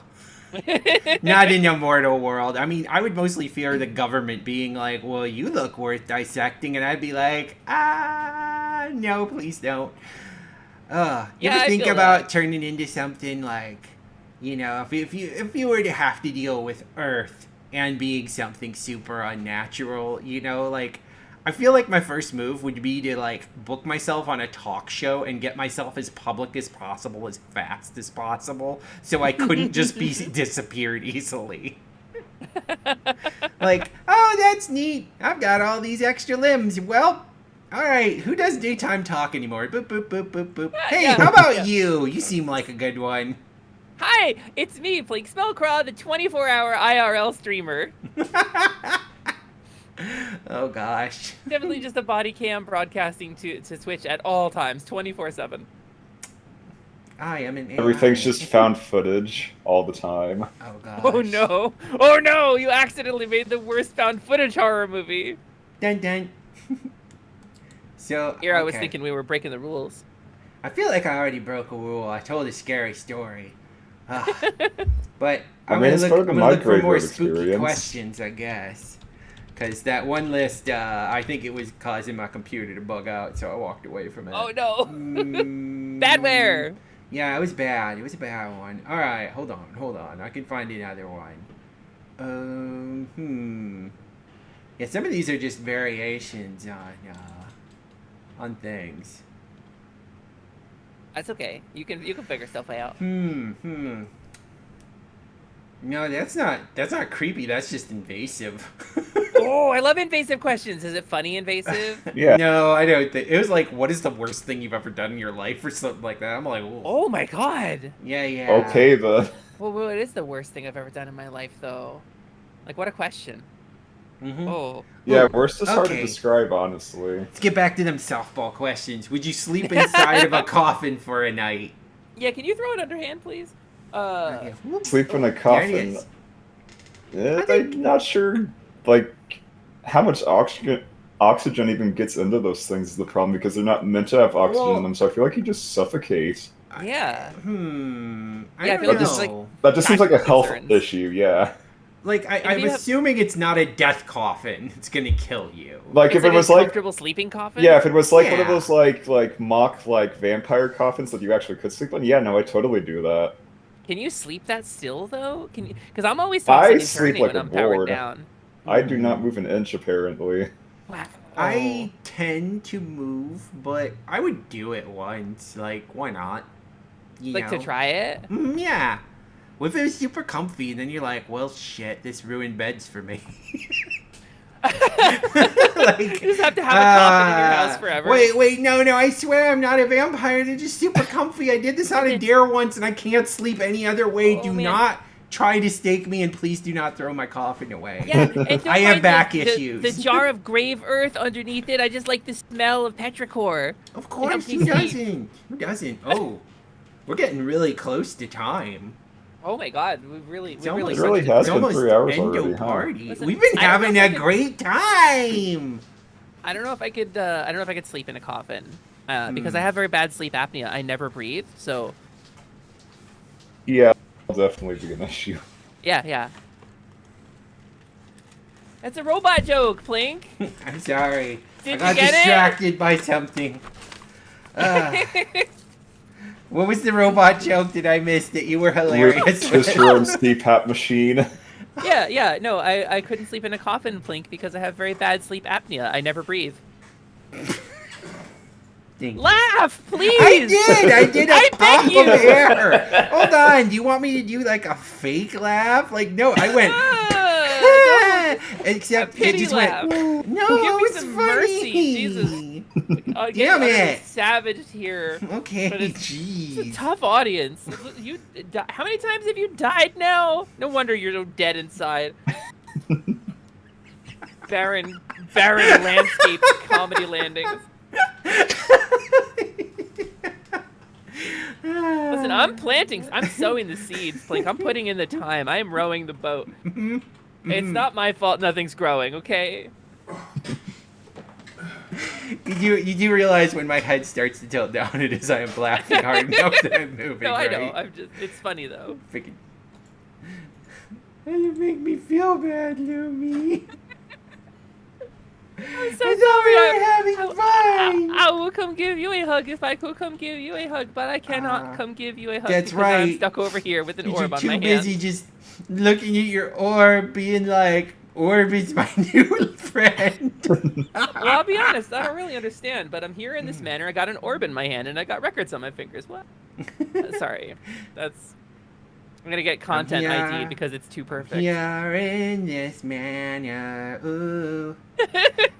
Not in a mortal world. I mean, I would mostly fear the government being like, "Well, you look worth dissecting," and I'd be like, no, please don't. You Yeah, ever I think feel about that. turning into something like, if you were to have to deal with Earth and being something super unnatural, like, I feel like my first move would be to like book myself on a talk show and get myself as public as possible, as fast as possible, so I couldn't just be disappeared easily. Like, oh, that's neat. I've got all these extra limbs. Well, all right. Who does daytime talk anymore? Boop, boop, boop, boop, boop. Hey, yeah, how about yeah. you? You seem like a good one. Hi, it's me, Plink Spellcraw, the 24-hour IRL streamer. Oh gosh. Definitely just a body cam broadcasting to Twitch at all times, 24/7. I am an AI. Everything's just found footage all the time. Oh gosh. Oh no! Oh no! You accidentally made the worst found footage horror movie. Dun dun. So Here I was okay. thinking we were breaking the rules. I feel like I already broke a rule. I told a scary story. But I I'm mean, gonna it's look. better I'm than gonna my look for more graveyard spooky experience. questions, I guess. Because that one list, I think it was causing my computer to bug out, so I walked away from it. Oh no. Badware. Yeah, it was bad. It was a bad one. All right, hold on. I can find another one. Yeah, some of these are just variations on things. That's okay. You can figure stuff out. No, that's not creepy. That's just invasive. Oh, I love invasive questions. Is it funny invasive? Yeah. No, I don't think it was like, what is the worst thing you've ever done in your life or something like that. I'm like, whoa. Oh my god. Yeah. Okay, then. Well, what is the worst thing I've ever done in my life, though? Like, what a question. Oh. Yeah, worst is hard to Okay. describe, honestly. Let's get back to them softball questions. Would you sleep inside of a coffin for a night? Yeah, can you throw it underhand, please? Sleep in a There it coffin. is. I'm not sure, like, how much oxygen even gets into those things is the problem, because they're not meant to have oxygen in them, so I feel like you just suffocate. Yeah. I Yeah, I don't feel like know. this is like That just seems like a health concerns. issue, yeah. Like, I'm you have- assuming it's not a death coffin. It's gonna kill you. Like, It's if it was a like... comfortable sleeping coffin. Yeah, if it was like one of Yeah. those, like mock, like, vampire coffins that you actually could sleep in, yeah, no, I totally do that. Can you sleep that still though? Can you? Because I'm always tossing I and sleep turning like when a I'm powered board. down. I do not move an inch, apparently. I tend to move, but I would do it once. Like, why not? You Like to know? try it? Yeah. What if it was super comfy, and then you're like, well, shit, this ruined beds for me. You just have to have a coffin in your house forever. Wait, no, I swear I'm not a vampire. They're just super comfy. I did this on a dare once, and I can't sleep any other way. Do not try to stake me, and please do not throw my coffin away. Yeah, and don't I have mind back the issues. The jar of grave earth underneath it. I just like the smell of petrichor. Of course, who doesn't? Who doesn't? Oh, we're getting really close to time. Oh my god, we really It really has been 3 hours already, huh? Party. Listen, We've been I don't know having if I a could- great time. I don't know if I could. I don't know if I could sleep in a coffin because I have very bad sleep apnea. I never breathe, so Yeah, that'll definitely be an issue. yeah. That's a robot joke, Plink. I'm sorry. Did I you got get distracted by something. What was the robot joke that I missed that you were hilarious with? Just your own CPAP machine. Yeah. No, I couldn't sleep in a coffin, Plink, because I have very bad sleep apnea. I never breathe. Laugh, please. I did a I pop beg you. of air. Hold on. Do you want me to do like a fake laugh? Like, no, I went. Except it Pity just laugh. went. No, Give me it's some funny. mercy, Jesus. Damn it. Savage here. Okay, But it's jeez. a tough audience. How many times have you died now? No wonder you're so dead inside. barren landscape comedy landings. Listen, I'm sowing the seeds, Plink. I'm putting in the time. I am rowing the boat. It's not my fault nothing's growing, okay? You do realize when my head starts to tilt down, it is I am laughing hard enough that I'm moving, No, I know. right? It's funny though. Freaking. You make me feel bad, Lumi. I'm so I thought sorry. we were having fun. I will come give you a hug if I could come give you a hug, but I cannot come give you a hug That's because I'm right. stuck over here with an You're orb on too my hand. busy just looking at your orb, being like, "Orb is my new friend." Well, I'll be honest, I don't really understand, but I'm here in this manner. I got an orb in my hand and I got records on my fingers. What? Sorry. I'm gonna get content Yeah. ID because it's too perfect. You're in this manner, ooh.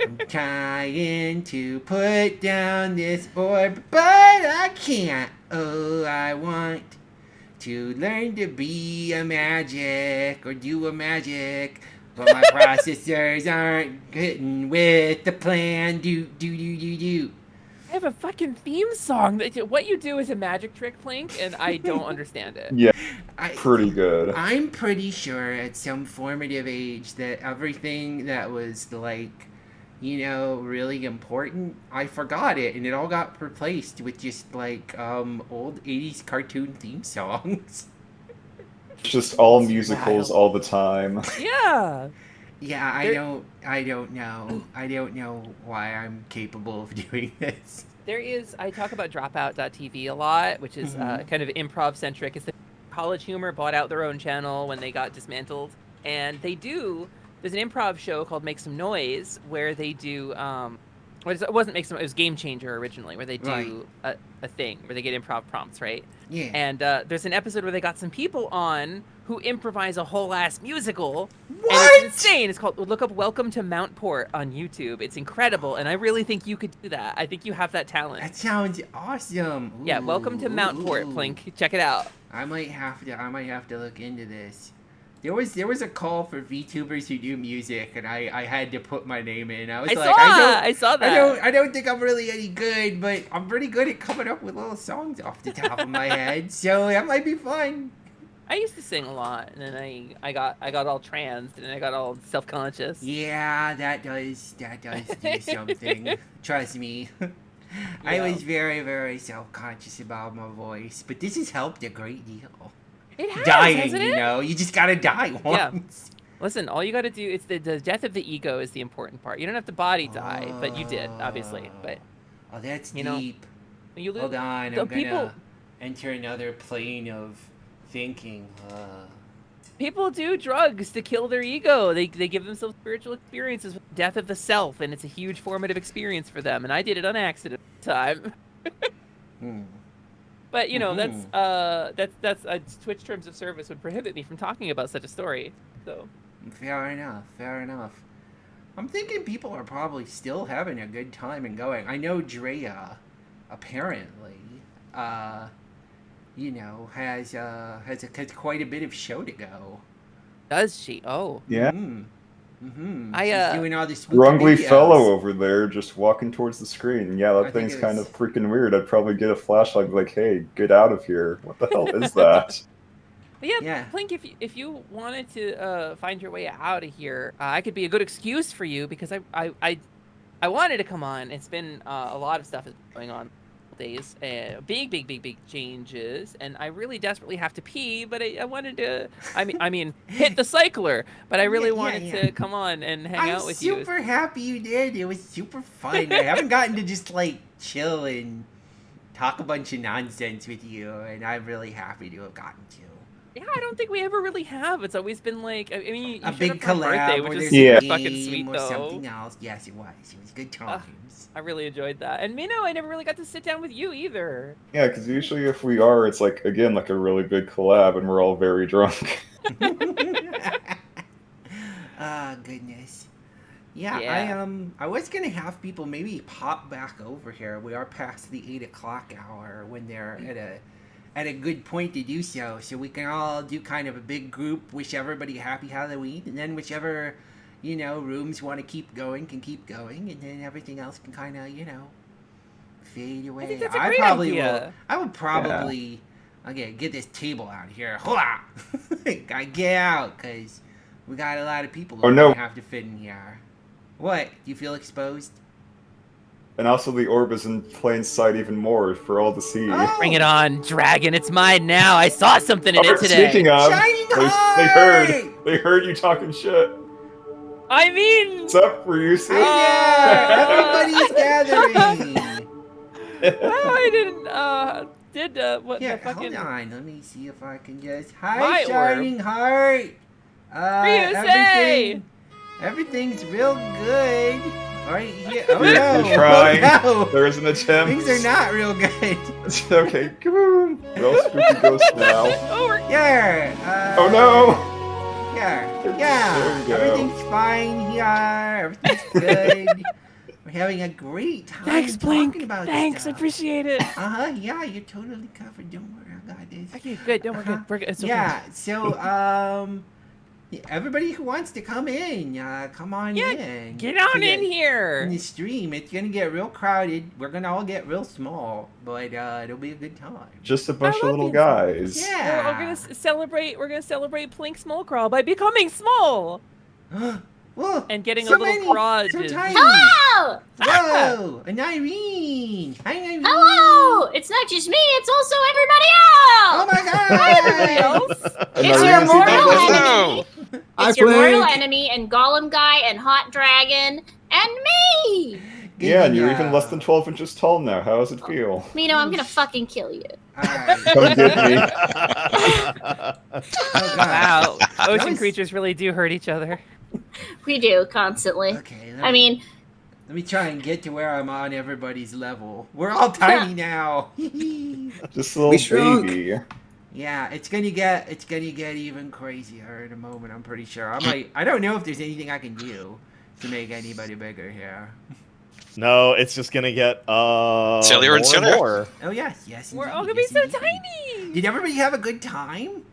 I'm trying to put down this orb, but I can't. Oh, I want to learn to be a magic or do a magic, but my processors aren't getting with the plan. Do. I have a fucking theme song. What you do is a magic trick, Plink, and I don't understand it. Yeah, pretty good. I'm pretty sure at some formative age that everything that was like, really important, I forgot it, and it all got replaced with just like old 80s cartoon theme songs. Just all musicals all the time. Yeah. Yeah, I don't know. I don't know why I'm capable of doing this. There is, I talk about Dropout.tv a lot, which is kind of improv centric. It's the College Humor bought out their own channel when they got dismantled. And there's an improv show called Make Some Noise where they do, it wasn't Make Some Noise, it was Game Changer originally, where they do a thing where they get improv prompts, right? Yeah. And there's an episode where they got some people on who improvise a whole ass musical. What? And it's insane. It's called, look up Welcome to Mountport on YouTube. It's incredible. And I really think you could do that. I think you have that talent. That sounds awesome. Yeah, Welcome to Mountport, Plink. Check it out. I might have to look into this. There was a call for VTubers who do music, and I had to put my name in. I saw that. I don't think I'm really any good, but I'm pretty good at coming up with little songs off the top of my head. So that might be fun. I used to sing a lot, and then I got all trans, and I got all self-conscious. Yeah, that does do something. Trust me. I was very, very self-conscious about my voice, but this has helped a great deal. It has, dying, hasn't it? You know, you just gotta die once. Yeah. Listen, all you gotta do is the death of the ego is the important part. You don't have the body die, but you did, obviously. But that's you deep. Know, you Hold on, so I'm gonna enter another plane of thinking. People do drugs to kill their ego. They give themselves spiritual experiences with the death of the self, and it's a huge formative experience for them. And I did it on accident at the time. But you know, that's Twitch terms of service would prohibit me from talking about such a story. So fair enough. I'm thinking people are probably still having a good time and going. I know Drea, apparently, you know, has quite a bit of show to go. Does she? Oh. Yeah. She's doing all this Grungly fellow over there just walking towards the screen. Yeah, that thing's kind of freaking weird. I'd probably get a flashlight and be like, hey, get out of here. What the hell is that? But yeah, Plink, if you wanted to find your way out of here, I could be a good excuse for you because I wanted to come on. It's been a lot of stuff is going on days, big changes, and I really desperately have to pee. But I wanted to, I mean, hit the cycler. But I really wanted to come on and hang out with you. I'm super happy you did. It was super fun. I haven't gotten to just like chill and talk a bunch of nonsense with you, and I'm really happy to have gotten to. Yeah, I don't think we ever really have. It's always been like, I mean, you a big collab, birthday, which is super fucking sweet, or though. Something else. Yes, it was. It was good times. I really enjoyed that. And Mino, I never really got to sit down with you either. Yeah, because usually if we are, it's like, again, like a really big collab, and we're all very drunk. Goodness. Yeah, I was gonna have people maybe pop back over here. We are past the 8 o'clock hour when they're at a good point to do so we can all do kind of a big group, wish everybody a happy Halloween, and then whichever, you know, rooms want to keep going can keep going, and then everything else can kind of, you know, fade away. I think that's a great idea. I would probably, okay, get this table out of here. Hola! Gotta get out, because we got a lot of people who have to fit in here. What? Do you feel exposed? And also the orb is in plain sight even more for all to see. Oh. Bring it on, dragon. It's mine now. I saw something in it today. Speaking of, they heard you talking shit. I mean... What's up, Ryusu? Everybody's gathering. I didn't, what yeah, the fucking... hold on. Let me see if I can just... Hi, Shining Heart. Everything's real good. Right here. Oh no! You're trying. Oh, no. There is an attempt. Things are not real good. Okay, come on. We're all spooky ghosts now. Yeah. Oh no! Yeah. There we go. Everything's fine here. Everything's good. We're having a great time. Thanks, talking about Thanks, stuff. I appreciate it. Yeah, you're totally covered. Don't worry, I got this. Okay, good. Don't worry. We're good. It's okay. Yeah. So everybody who wants to come in, come on in. Get on in here. In the stream, it's gonna get real crowded. We're gonna all get real small, but it'll be a good time. Just a bunch of little guys. Yeah. We're gonna celebrate. We're gonna celebrate Plink Small Crawl by becoming small. Whoa, and getting so a little crotch. So tiny. Hello! Whoa, a Nyrine. Nyrine. Hi, Nyrine. Hello! It's not just me, it's also everybody else! Oh my god! Hi, everybody else! It's your mortal enemy! It's your mortal enemy and Golem Guy and Hot Dragon and me! Yeah, and you're even less than 12 inches tall now. How does it feel? Mino, I'm gonna fucking kill you. Come get me. Wow, ocean creatures really do hurt each other. We do, constantly. Okay, I mean... Let me try and get to where I'm on everybody's level. We're all tiny now. Just a little baby. Yeah, it's gonna get even crazier in a moment. I'm pretty sure. I don't know if there's anything I can do to make anybody bigger here. No, it's just gonna get sillier and sillier. More. Oh yes, yes. We're all gonna be so tiny. Did everybody have a good time?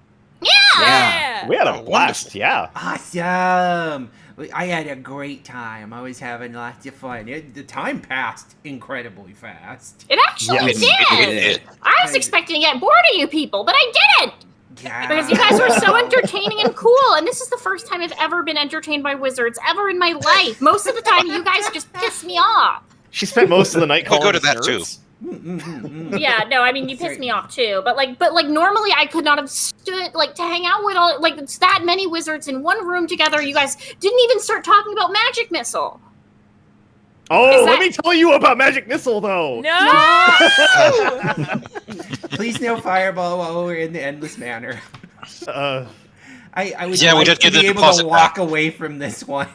Yeah. We had a blast. Yeah. Awesome. I had a great time. I was having lots of fun. The time passed incredibly fast. It actually did. I was expecting to get bored of you people, but I didn't. Yeah. Because you guys were so entertaining and cool, and this is the first time I've ever been entertained by wizards ever in my life. Most of the time, you guys just piss me off. She spent most of the night calling We'll go to that nerds. Yeah, no, I mean you piss me off too. But normally I could not have stood to hang out with all it's that many wizards in one room together. You guys didn't even start talking about magic missile. Oh, let me tell you about magic missile though. No. Please no fireball while we're in the Endless Manor. I would Yeah, we like did to get the be able deposit to walk back. away from this one.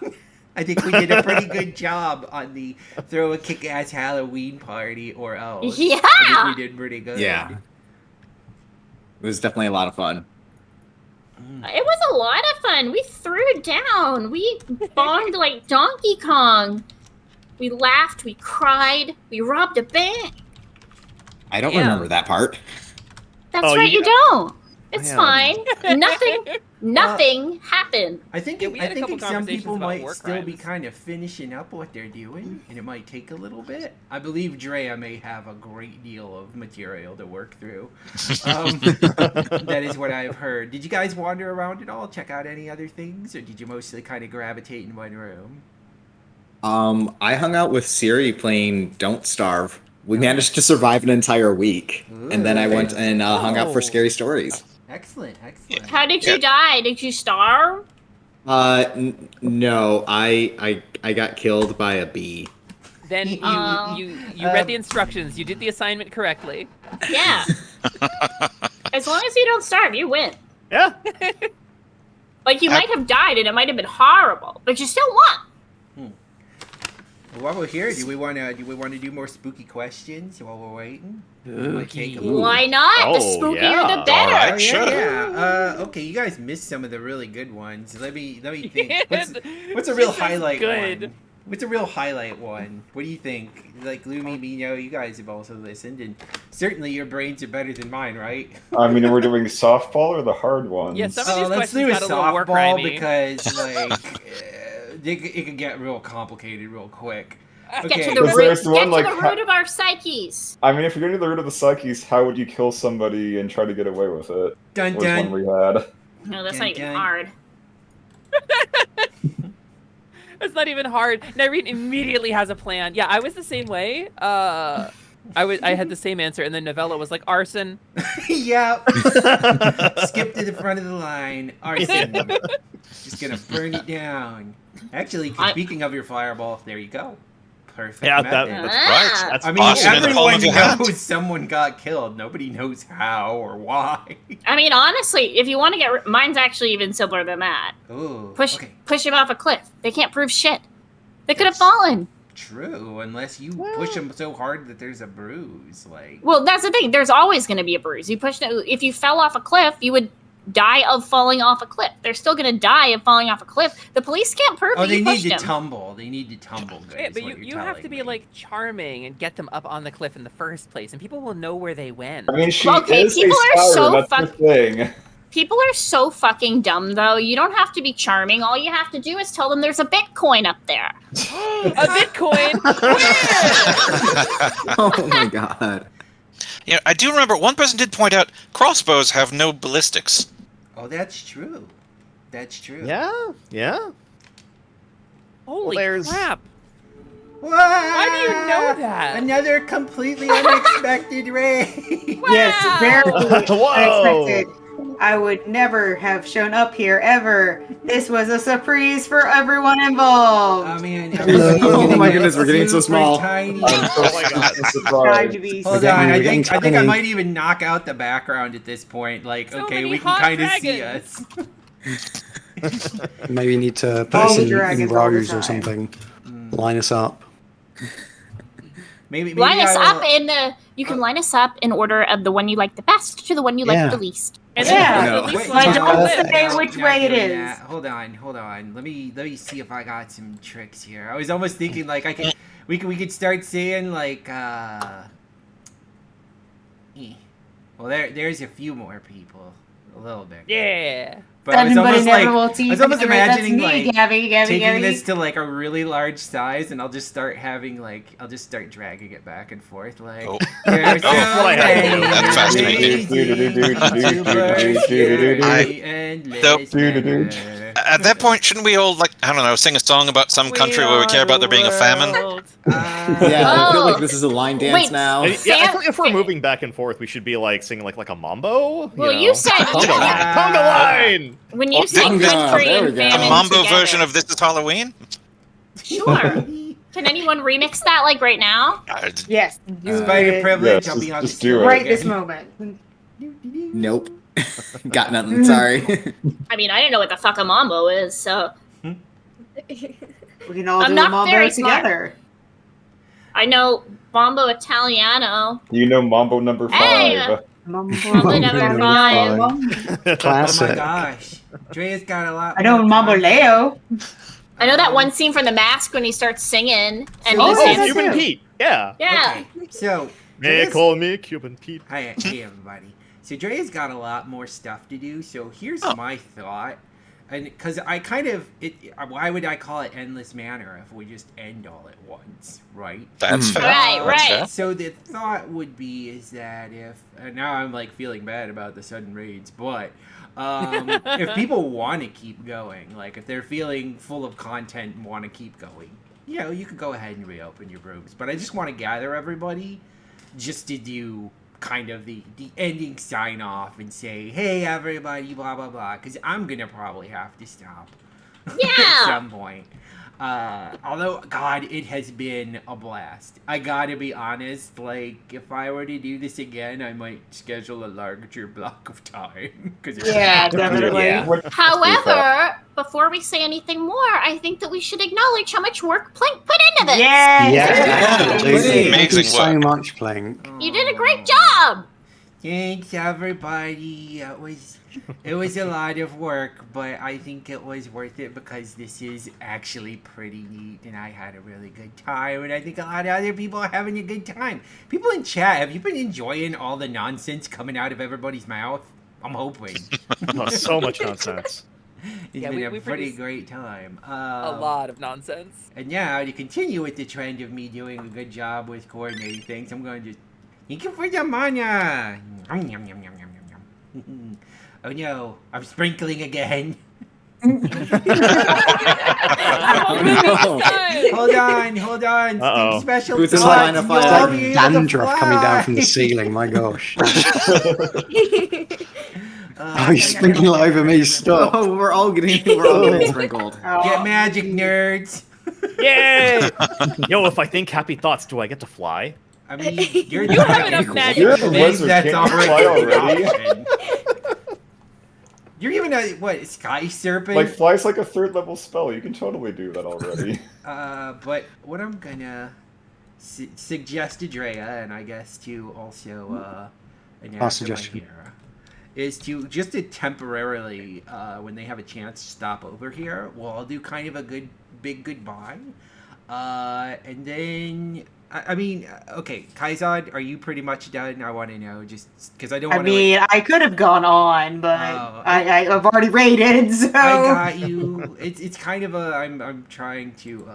I think we did a pretty good job on the throw a kick-ass Halloween party or else. Yeah! I think we did pretty good. Yeah. It was definitely a lot of fun. It was a lot of fun. We threw it down. We bombed like Donkey Kong. We laughed. We cried. We robbed a bank. I don't remember that part. That's Oh, right, you- you don't. It's Yeah. fine. Nothing happened. I think Yeah, we had a couple some conversations people about might war still be crimes. kind of finishing up what they're doing, and it might take a little bit. I believe Drea may have a great deal of material to work through. That is what I've heard. Did you guys wander around at all? Check out any other things, or did you mostly kind of gravitate in one room? I hung out with Siri playing Don't Starve. We managed to survive an entire week, and then I went and hung out for Scary Stories. Excellent, excellent. How did you die? Did you starve? No, I got killed by a bee. Then you read the instructions. You did the assignment correctly. Yeah. As long as you don't starve, you win. Yeah. You might have died and it might have been horrible, but you still won. While we're here, do we want to do more spooky questions while we're waiting? Might take a little- Why not? The Oh, spookier yeah. the better. Oh, yeah. Okay, you guys missed some of the really good ones. Let me think. What's a real This is highlight good. one? What's a real highlight one? What do you think? Lumi, Mino, you guys have also listened, and certainly your brains are better than mine, right? I mean, we're doing softball or the hard ones? Yeah, some of these Let's questions do a got a little war softball crimey. because it can get real complicated real quick. Get to Okay. the Because root, there's the one, get to like, the root of our psyches. I mean, if you're going to the root of the psyches, how would you kill somebody and try to get away with it? Dun, Was dun. one we had. No, that's Dun, not even dun. hard. It's not even hard. Nyrine immediately has a plan. Yeah, I was the same way. I had the same answer, and then Novella was like arson. Yep. Skip to the front of the line. Arson. Just gonna burn it down. Actually, speaking of your fireball, there you go. Perfect. Yeah, method. that's Ah. right. That's I mean, Arson in the palm everyone of your hand. knows someone got killed. Nobody knows how or why. I mean, honestly, if you want to get mine's actually even simpler than that. Ooh. Push Okay. him off a cliff. They can't prove shit. They could have fallen. True, unless you push them so hard that there's a bruise. Well, that's the thing. There's always going to be a bruise. If you fell off a cliff, you would die of falling off a cliff. They're still going to die of falling off a cliff. The police can't prove Oh, that they you need pushed to them. tumble. They need to tumble. Good, Yeah, is but what you you're have to telling be me. charming and get them up on the cliff in the first place, and people will know where they went. I mean, she Okay, is people a are siren, so that's the thing. People are so fucking dumb, though. You don't have to be charming. All you have to do is tell them there's a Bitcoin up there. A Bitcoin? Oh my god. Yeah, I do remember one person did point out crossbows have no ballistics. Oh, that's true. That's true. Yeah, yeah. Holy there's- crap! What? Why do you know that? Another completely unexpected raid. Yes, very Whoa. unexpected. I would never have shown up here ever. This was a surprise for everyone involved. I mean, Oh my goodness, we're getting so small. Tiny. Oh my god. Time to be Hold Again, on, we're I getting think I tiny. might even knock out the background at this point. Like, So okay, many we can hot kind of see dragons. us. Maybe you need to put All us the in dragons all the rows or time. something. Line us up. Maybe Line us I will- up in you can line us up in order of the one you like the best to the one you like Yeah. the least. And Yeah. then No. at least Wait, But no, don't no, say no, which not way it doing is. that. Hold on. Let me see if I got some tricks here. I was almost thinking like we could start saying like well there's a few more people. A little bit. Yeah. But I was Everybody almost never like will I tease was almost me, right? That's imagining me, like Gabby, taking this to like a really large size, and I'll just start dragging it back and forth like. Oh. There's Oh, what I have to do. That fascinates me. At that point, shouldn't we all, like, I don't know, sing a song about some country where we care about there being a famine? Yeah, I feel like this is a line dance Wait, now. Yeah, I Sam- feel like if we're moving back and forth, we should be like singing like a mambo. Well, know? you said conga line. Conga line. when you Oh, say there we country go. and The A famine mambo together. version of This Is Halloween? Sure. Can anyone remix that like right now? Yes. Despite your privilege, Yes, I'll be on just the do it. Right this moment. Nope. Got nothing. Sorry. I mean, I didn't know what the fuck a mambo is, so We can all I'm do a not mambo very smart. together. I know Mambo Italiano. You know Mambo number 5. Hey! Mambo number 5. Oh my Classic. gosh, Drea's got a lot. I know more Mambo content. Leo. I know that one scene from The Mask when he starts singing and Oh, he's yeah, dancing. Cuban Pete. Yeah. Yeah. Okay, so They Drea's- call me Cuban Pete. Hey everybody. So Drea's got a lot more stuff to do. So here's my thought, and because I kind of why would I call it Endless Manor if we just end all at once, right? That's fair. Right, That's right. fair. So the thought would be is that if and now I'm like feeling bad about the sudden raids, but if people want to keep going, like if they're feeling full of content and want to keep going, you know, you could go ahead and reopen your rooms. But I just want to gather everybody just to do kind of the ending sign off and say, hey everybody, blah blah blah, because I'm gonna probably have to stop at Yeah. some point. Although, God, it has been a blast. I gotta be honest, like, if I were to do this again, I might schedule a larger block of time. Yeah, definitely. Yeah. However, before we say anything more, I think that we should acknowledge how much work Plink put into this. Yes. Yeah. Thank you Amazing so work. much, Plank. You did a great job. Thanks, everybody. It was a lot of work, but I think it was worth it because this is actually pretty neat, and I had a really good time, and I think a lot of other people are having a good time. People in chat, have you been enjoying all the nonsense coming out of everybody's mouth? I'm hoping. Oh, so much nonsense. It's Yeah, been we a pretty produced great time. A lot of nonsense. And now, to continue with the trend of me doing a good job with coordinating things, I'm going to just... Thank you for the mana! Yum, yum, yum, yum, yum, yum. Oh no, I'm sprinkling again. Hold on. Uh-oh. Special Who's in thoughts, line of you'll fire? all be able to Dandruff coming down from the fly. ceiling, my gosh. Uh, Oh, you're sprinkling it over me, stop. Oh, we're all getting sprinkled. Get magic, nerds. Yay! Yo, if I think happy thoughts, do I get to fly? I mean, you're You have enough magic. You're a Maybe wizard, that's can't you fly already. already? You're even a, what, sky serpent? Like, fly's like a 3rd level spell. You can totally do that already. But what I'm gonna suggest to Drea, and I guess to also announce suggestion. here, is to just to temporarily, when they have a chance, stop over here. We'll all do kind of a big goodbye, and then. I mean, okay, Kaizad, are you pretty much done? I want to know, just because I don't want to. I mean, I could have gone on, but I've already rated, so. I got you. It's kind of a. I'm trying to.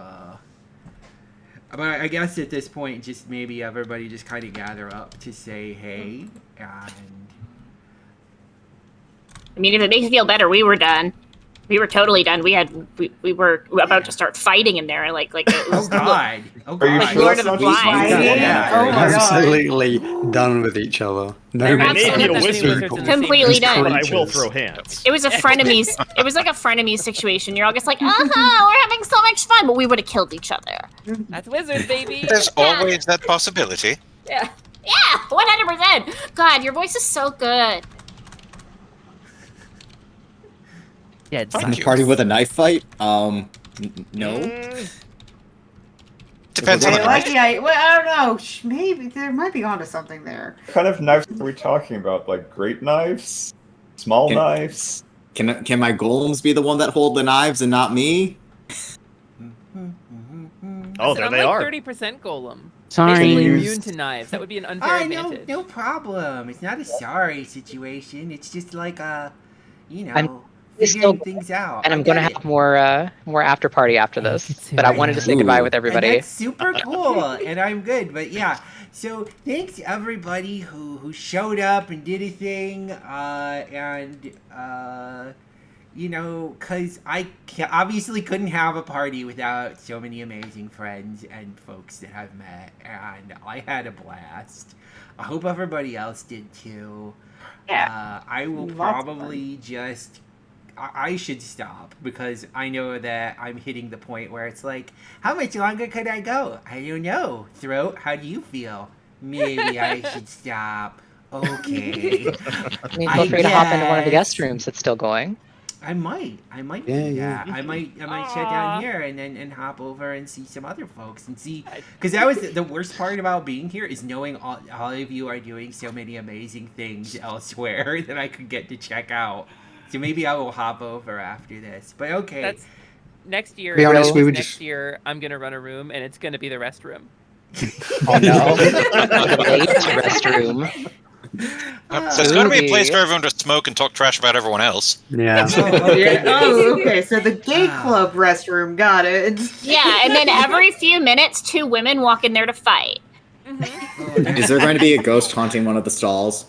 But I guess at this point, just maybe everybody just kind of gather up to say hey, and. I mean, if it makes you feel better, we were done. We were totally done. We were about to start fighting in there. Like it was, God. Oh Are you like sure Lord that's of the not Flies. just Yeah. Oh my god. Absolutely done with each other. No I may Absolutely. be a There's wizard, Completely These done. but I will creatures. throw hands. It was a frenemies. It was like a frenemies situation. You're all just like, we're having so much fun, but we would have killed each other. That's wizards, baby. There's always that possibility. Yeah. Yeah, 100%. God, your voice is so good. Yeah, In a party with a knife fight? No. Depends on I the like knife. the. Well, I don't know. Maybe there might be onto something there. What kind of knives are we talking about? Like great knives? Small knives? Can my golems be the one that hold the knives and not me? Oh, there I'm they like are. 30% golem. Sorry. Basically Used- immune to knives. That would be an unfair advantage. No problem. It's not a sorry situation. It's just like I'm figuring things out. And I'm I going to get have more after party after this. But I wanted to say goodbye with everybody. And that's super cool, and I'm good. But yeah, so thanks to everybody who showed up and did a thing, because I obviously couldn't have a party without so many amazing friends and folks that I've met, and I had a blast. I hope everybody else did too. Yeah. I will Lots of probably just. I should stop because I know that I'm hitting the point where it's like, how much longer could I go? I don't know. Throat, how do you feel? Maybe I should stop. Okay. I mean, feel free to hop into one of the guest rooms. It's still going. I might do Yeah. that. I might shut down here and hop over and see some other folks and see, because that was the worst part about being here is knowing all of you are doing so many amazing things elsewhere that I could get to check out. So maybe I will hop over after this. But okay. That's next year. To be honest, we were next just- year, I'm gonna run a room, and it's gonna be the restroom. Oh no. The restroom. So it's going to be a place for everyone to smoke and talk trash about everyone else. Yeah. Okay. So the gay club restroom, got it. Yeah, and then every few minutes, 2 women walk in there to fight. Is there going to be a ghost haunting one of the stalls?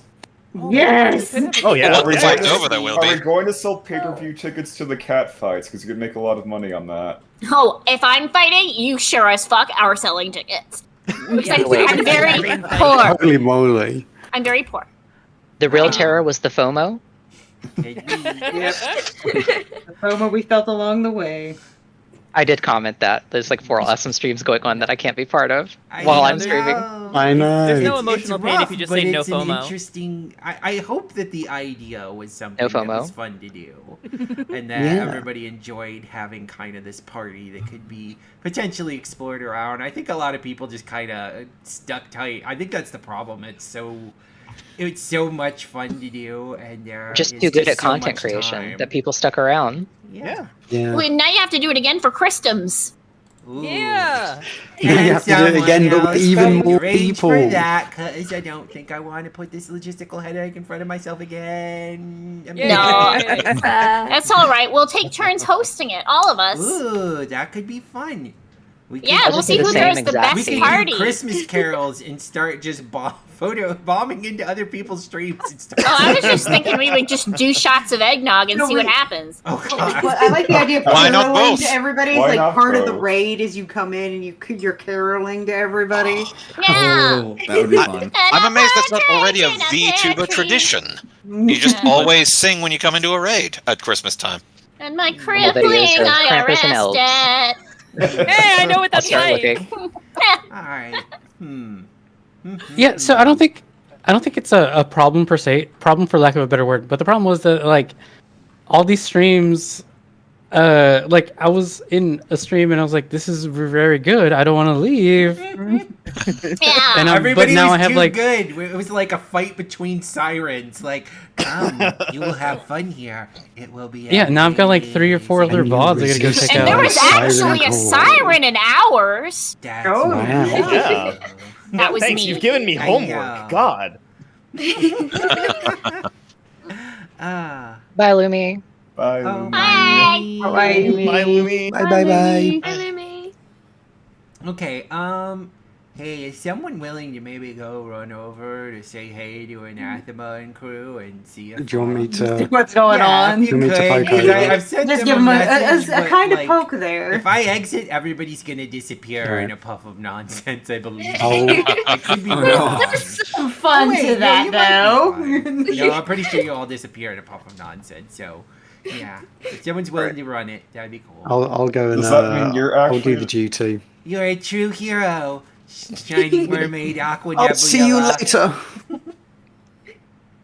Yes. Oh yeah. Are we If I going go to- over, there will are be. we going to sell pay-per-view tickets to the cat fights? Because you could make a lot of money on that. Oh, if I'm fighting, you sure as fuck are selling tickets. Because Wait. I'm very poor. Holy moly. I'm very poor. The real terror was the FOMO. Yep. The FOMO we felt along the way. I did comment that there's like 4 awesome streams going on that I can't be part of while I'm streaming. I know. There's no It's emotional pain rough, if you just but say no it's an FOMO. interesting. I hope that the idea was something No that FOMO. was fun to do, and that Yeah. everybody enjoyed having kind of this party that could be potentially explored around. I think a lot of people just kind of stuck tight. I think that's the problem. It's so much fun to do, and Just it's too good just at so content much creation time. that people stuck around. Yeah. Yeah. Well, now you have to do it again for Christums. Ooh. Yeah. You have to do it again, but with even more people. For that, because I don't think I want to put this logistical headache in front of myself again. No, that's all right. We'll take turns hosting it, all of us. Ooh, that could be fun. We Yeah, we'll see who throws the best we could party. do Christmas carols and start just bombing into other people's streams and stuff. Oh, I was just thinking we would just do shots of eggnog and No, see what wait. happens. Oh, God. Well, I like the idea of Why not caroling both? to everybody. Why It's like not part of the both? raid is you come in and you're caroling to everybody. Yeah. Oh, that would be fun. I'm amazed that's not already a VTuber tradition. You just always sing when you come into a raid at Christmas time. And my videos crippling of I Krampus and elves. arrested. Hey, I know what I'll that's start like. looking. All right. Yeah, so I don't think it's a problem per se, problem for lack of a better word. But the problem was that like all these streams, like I was in a stream and I was like, this is very good. I don't want to leave. Yeah. And Everybody but now was I have too like good. It was like a fight between sirens. Like, come, you will have fun here. It will be. yeah. Now I've got like 3 or 4 other VODs I gotta go check And out. there was Siren actually a call. siren in ours. That's Oh, Wow. Yeah. That was Thanks, me. you've given me I homework. know. God. Ah. Bye, Lumi. Bye. Oh, Lumi. Bye. Bye. Bye, Lumi. Bye bye bye. Okay, Hey, is someone willing to maybe go run over to say hey to Anathema and crew and see if Do you want me to? What's going on? Do you want me to poke over? I've sent Just them give him message, a but, kind of like, poke there. If I exit, everybody's gonna disappear Alright. in a puff of nonsense, I believe. Oh. It could be wrong. There's some fun Oh, wait, to no, that, you might though. be fine. No, I'm pretty sure you'll all disappear in a puff of nonsense. So, yeah, if someone's willing to run it, that'd be cool. I'll go and Does that mean you're I'll actually- do the duty. You're a true hero, Shining Mermaid, Aqua I'll see you Nebula. later.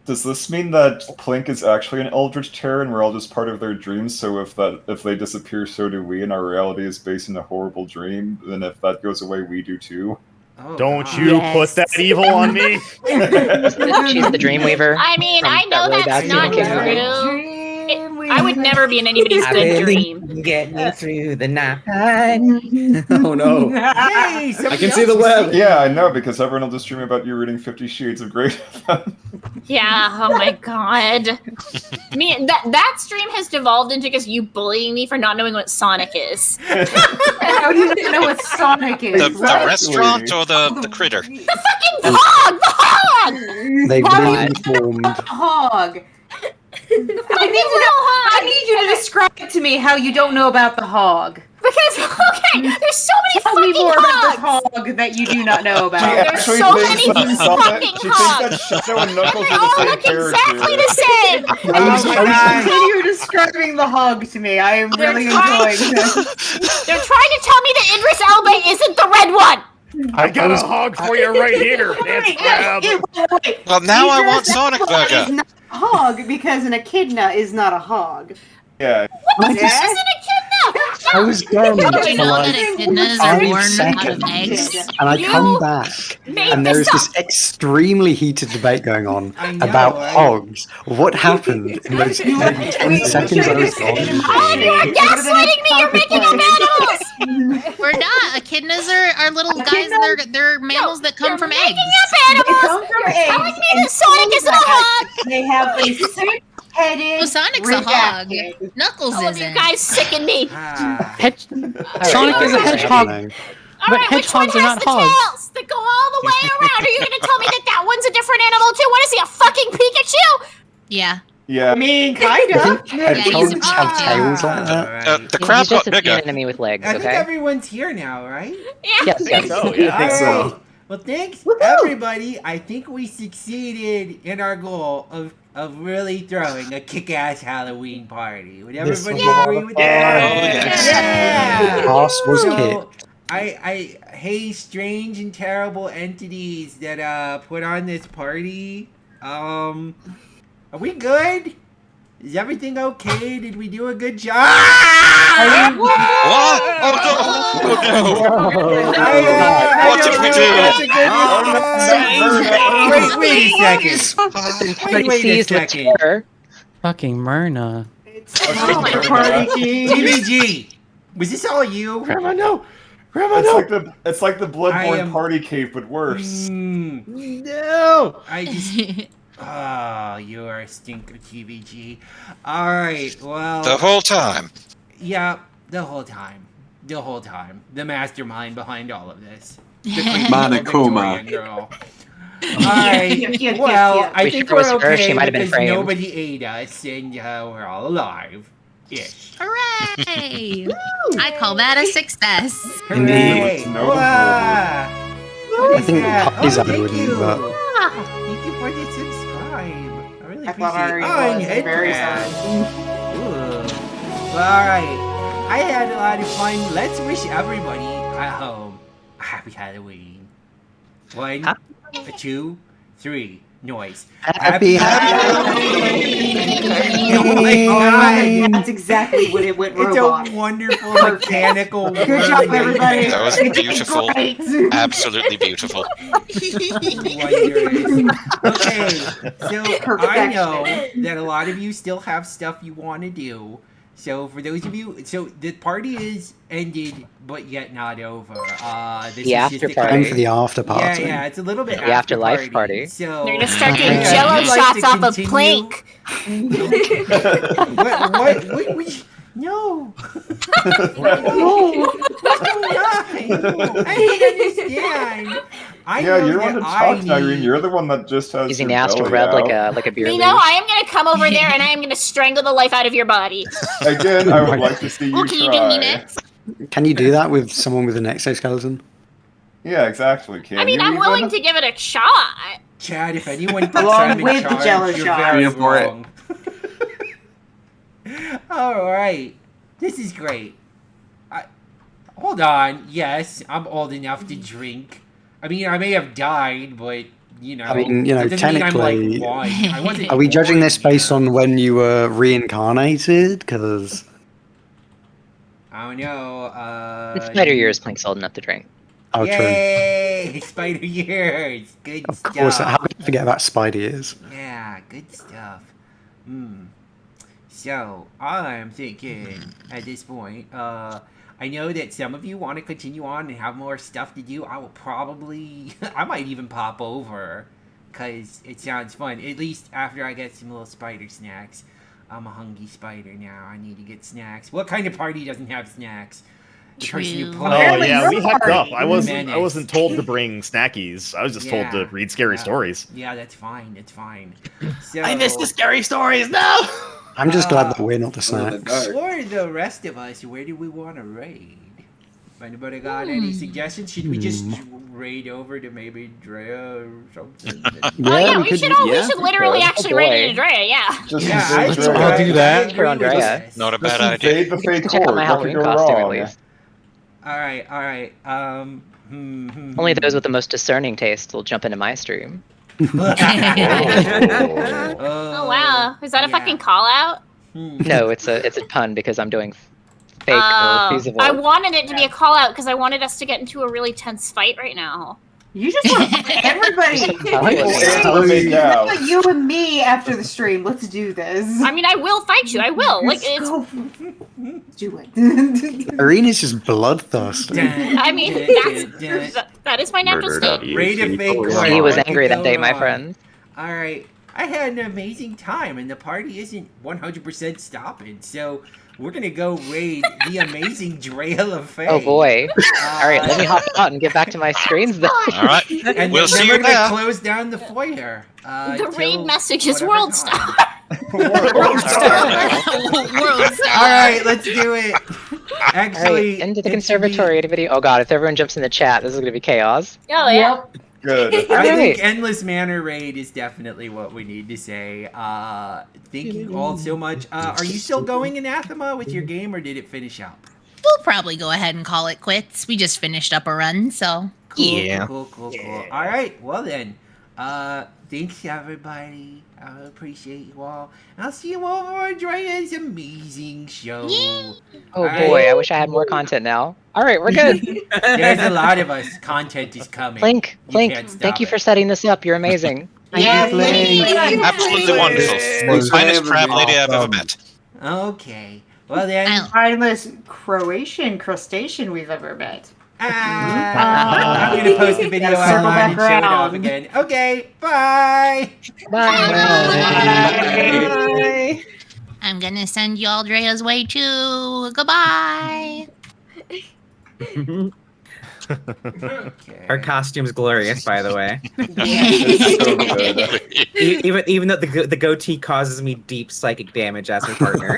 Does this mean that Plink is actually an Eldritch Terror and we're all just part of their dreams? So if they disappear, so do we, and our reality is based in a horrible dream? Then if that goes away, we do too. Oh, Don't you put that evil on me. She's the Dreamweaver. I mean, from I know that really that's bad not scene in Kingdom. true. I would never be in anybody's good dream. Get me through the night. Oh no. Yay, I can see the web. Yeah, I know, because everyone will just dream about you reading 50 Shades of Grey. Yeah, oh my god. That stream has devolved into just you bullying me for not knowing what Sonic is. How do you not know what Sonic is? The restaurant or the critter? The fucking hog! The hog! They've Why? been informed. Hog. I need you to describe to me how you don't know about the hog. Because, okay, there's so many Tell me fucking more about hogs! this hog that you do not know about. There's so many fucking She hogs! thinks that Shadow and Knuckles They are all the same look character. exactly the same! Continue describing the hog to me. I am really enjoying this. They're trying to tell me that Idris Elba isn't the red one! I got a hog for you right here. That's grab. Well, now I want Idris Sonic Elba Burger. is not a hog because an echidna is not a hog. Yeah. What the fuck is an echidna? I was gone Did for you know like that echidnas are 5 born out of seconds, eggs? and I You come back, made and there this is this extremely heated debate going on I know, about right? hogs. What happened in those 10 seconds I was gone? Oh, you're gaslighting me! You're making them animals! We're not. Echidnas are little guys. They're mammals that come from eggs. Making up animals! They come from You're eggs, telling me and that Sonic isn't a hog! They have a six-headed. Well, Sonic's a hog. Knuckles All of isn't. you guys sicken me! Sonic is a hedgehog. Alright, But which one hedgehogs are has not the hogs. tails that go all the way around? Are you gonna tell me that one's a different animal too? What is he, a fucking Pikachu? Yeah. Yeah. I mean, kind I of. think hedgehogs have tails like that. The crab He's just got a sea bigger. enemy with legs, I think okay? everyone's here now, right? Yes, yes. So, yeah. I think so. Alright. Well, thanks, everybody. I think we succeeded in our goal of really throwing a kick-ass Halloween party. Would This everybody was agree with Yeah. that? The ass was So, kicked. hey, strange and terrible entities that put on this party. Are we good? Is everything okay? Did we do a good job? What? Oh no! What did we do? Wait a second. Wait a second. Fucking Myrna. TVG, was this all you? Grandma, no! Grandma, no! It's like the Bloodborne party cave, but worse. No! I just... Oh, you are a stinker, TVG. Alright, well... The whole time. Yeah, the whole time. The whole time. The mastermind behind all of this. The Monokuma. Victorian girl. Alright, well, I think we're okay because nobody ate us and we're all alive. Ish. Hooray! I call that a success. Hooray! Indeed. Wow. I think Kaizad wouldn't, but... Thank you for the subscribe. I really I thought I appreciate it. already and was. head Very crab. sad. Ooh. Well, alright. I had a lot of fun. Let's wish everybody at home a happy Halloween. 1, 2, 3. Noise. Happy Halloween! Oh my god! That's exactly what it went It's robot. a wonderful mechanical Good job, everybody. That was It's beautiful. great. Absolutely beautiful. Okay, so I know that a lot of you still have stuff you want to do. So for those of you, so the party is ended, but yet not over. This The is after just a party. Time for the after party. Yeah, it's a little bit The afterlife party. So They're gonna start doing I'd jello like shots to off of continue- Plank. what? No. No. I didn't understand. I Yeah, know you're that on to talk, I Nyrine. need- You're the one that just has Using your the astral belly rub out. like a beer You leash. know, I am gonna come over there and I am gonna strangle the life out of your body. Again, I would like to see you Can you do me try. next? Can you do that with someone with an exoskeleton? Yeah, exactly. Can I mean, you I'm willing even? to give it a shot. Chad, if anyone thinks Along I'm in with the charge, Jello you're shot. very Yeah, for it. wrong. All right, this is great. Hold on. Yes, I'm old enough to drink. I mean, I may have died, but you know, I mean, you know, that doesn't mean I'm technically, like one. I wasn't. are we judging born this based yet. on when you were reincarnated? Because I don't know. It's Spider Years Clink's old enough to drink. oh, true. Yay! Spider years. Good Of course, stuff. how could I forget about spider ears? Yeah, good stuff. So, I'm thinking at this point, I know that some of you want to continue on and have more stuff to do. I will probably, I might even pop over, because it sounds fun. At least after I get some little spider snacks. I'm a hungry spider now. I need to get snacks. What kind of party doesn't have snacks? The person you Oh play. yeah, we hecked up. I Menace. wasn't told to bring snackies. I was just told to read scary stories. Yeah, that's fine. It's fine. So, I miss the scary stories now. I'm just glad that we're not the snacks. For the rest of us, where do we want to raid? Anybody got any suggestions? Should we just raid over to maybe Drea or something? We should literally actually raid it Andrea, yeah. Just Yeah, invade I- Drea. I'll do that. For Andrea. Not a Just bad idea. invade the fake Check out court. my What Halloween could go costume at wrong? least. All right. Only those with the most discerning taste will jump into my stream. Oh wow, is that a fucking call out? No, it's a pun because I'm doing fake or feasible. I wanted it to be a call out because I wanted us to get into a really tense fight right now. You just want to fight everybody. out. Like you and me after the stream. Let's do this. I mean, I will fight you. I will. Like it's. Do it. Nyrine is just bloodthirsty. I mean, that is my natural state. Raid a fake court. He was What angry could that go day, my wrong? friend. All right. I had an amazing time, and the party isn't 100% stopping, so we're going to go raid the amazing Drea of Faye. Oh boy. All right, let me hop out and get back to my screens then. All right. And We'll then see we're you going to there. close down the foyer. The raid till message is whatever World time. Star. World Star. World Star. All right, let's do it. All Actually, right, into the it should conservatory video. Oh god, if everyone jumps in the chat, this is going to be chaos. Oh yeah. Good. I think Right. Endless Manor Raid is definitely what we need to say. Thank you all so much. Are you still going Anathema with your game, or did it finish up? We'll probably go ahead and call it quits. We just finished up a run, so. Cool. All right, well then. Thanks everybody. I appreciate you all. I'll see you over on Drea's amazing show. Oh All boy, right. I wish I had more content now. All right, we're good. There's a lot of us. Content is coming. Plink, You can't stop thank you it. for setting this up. You're amazing. Absolutely wonderful. The finest crab lady I've ever met. Okay. Well then. Finest Croatian crustacean we've ever met. I'm gonna post the video Gotta circle online and back show it off around. again. Okay, bye. Bye. I'm gonna send you all Drea's way too. Goodbye. Her costume's glorious, by the way. So good. Even though the goatee causes me deep psychic damage as her partner.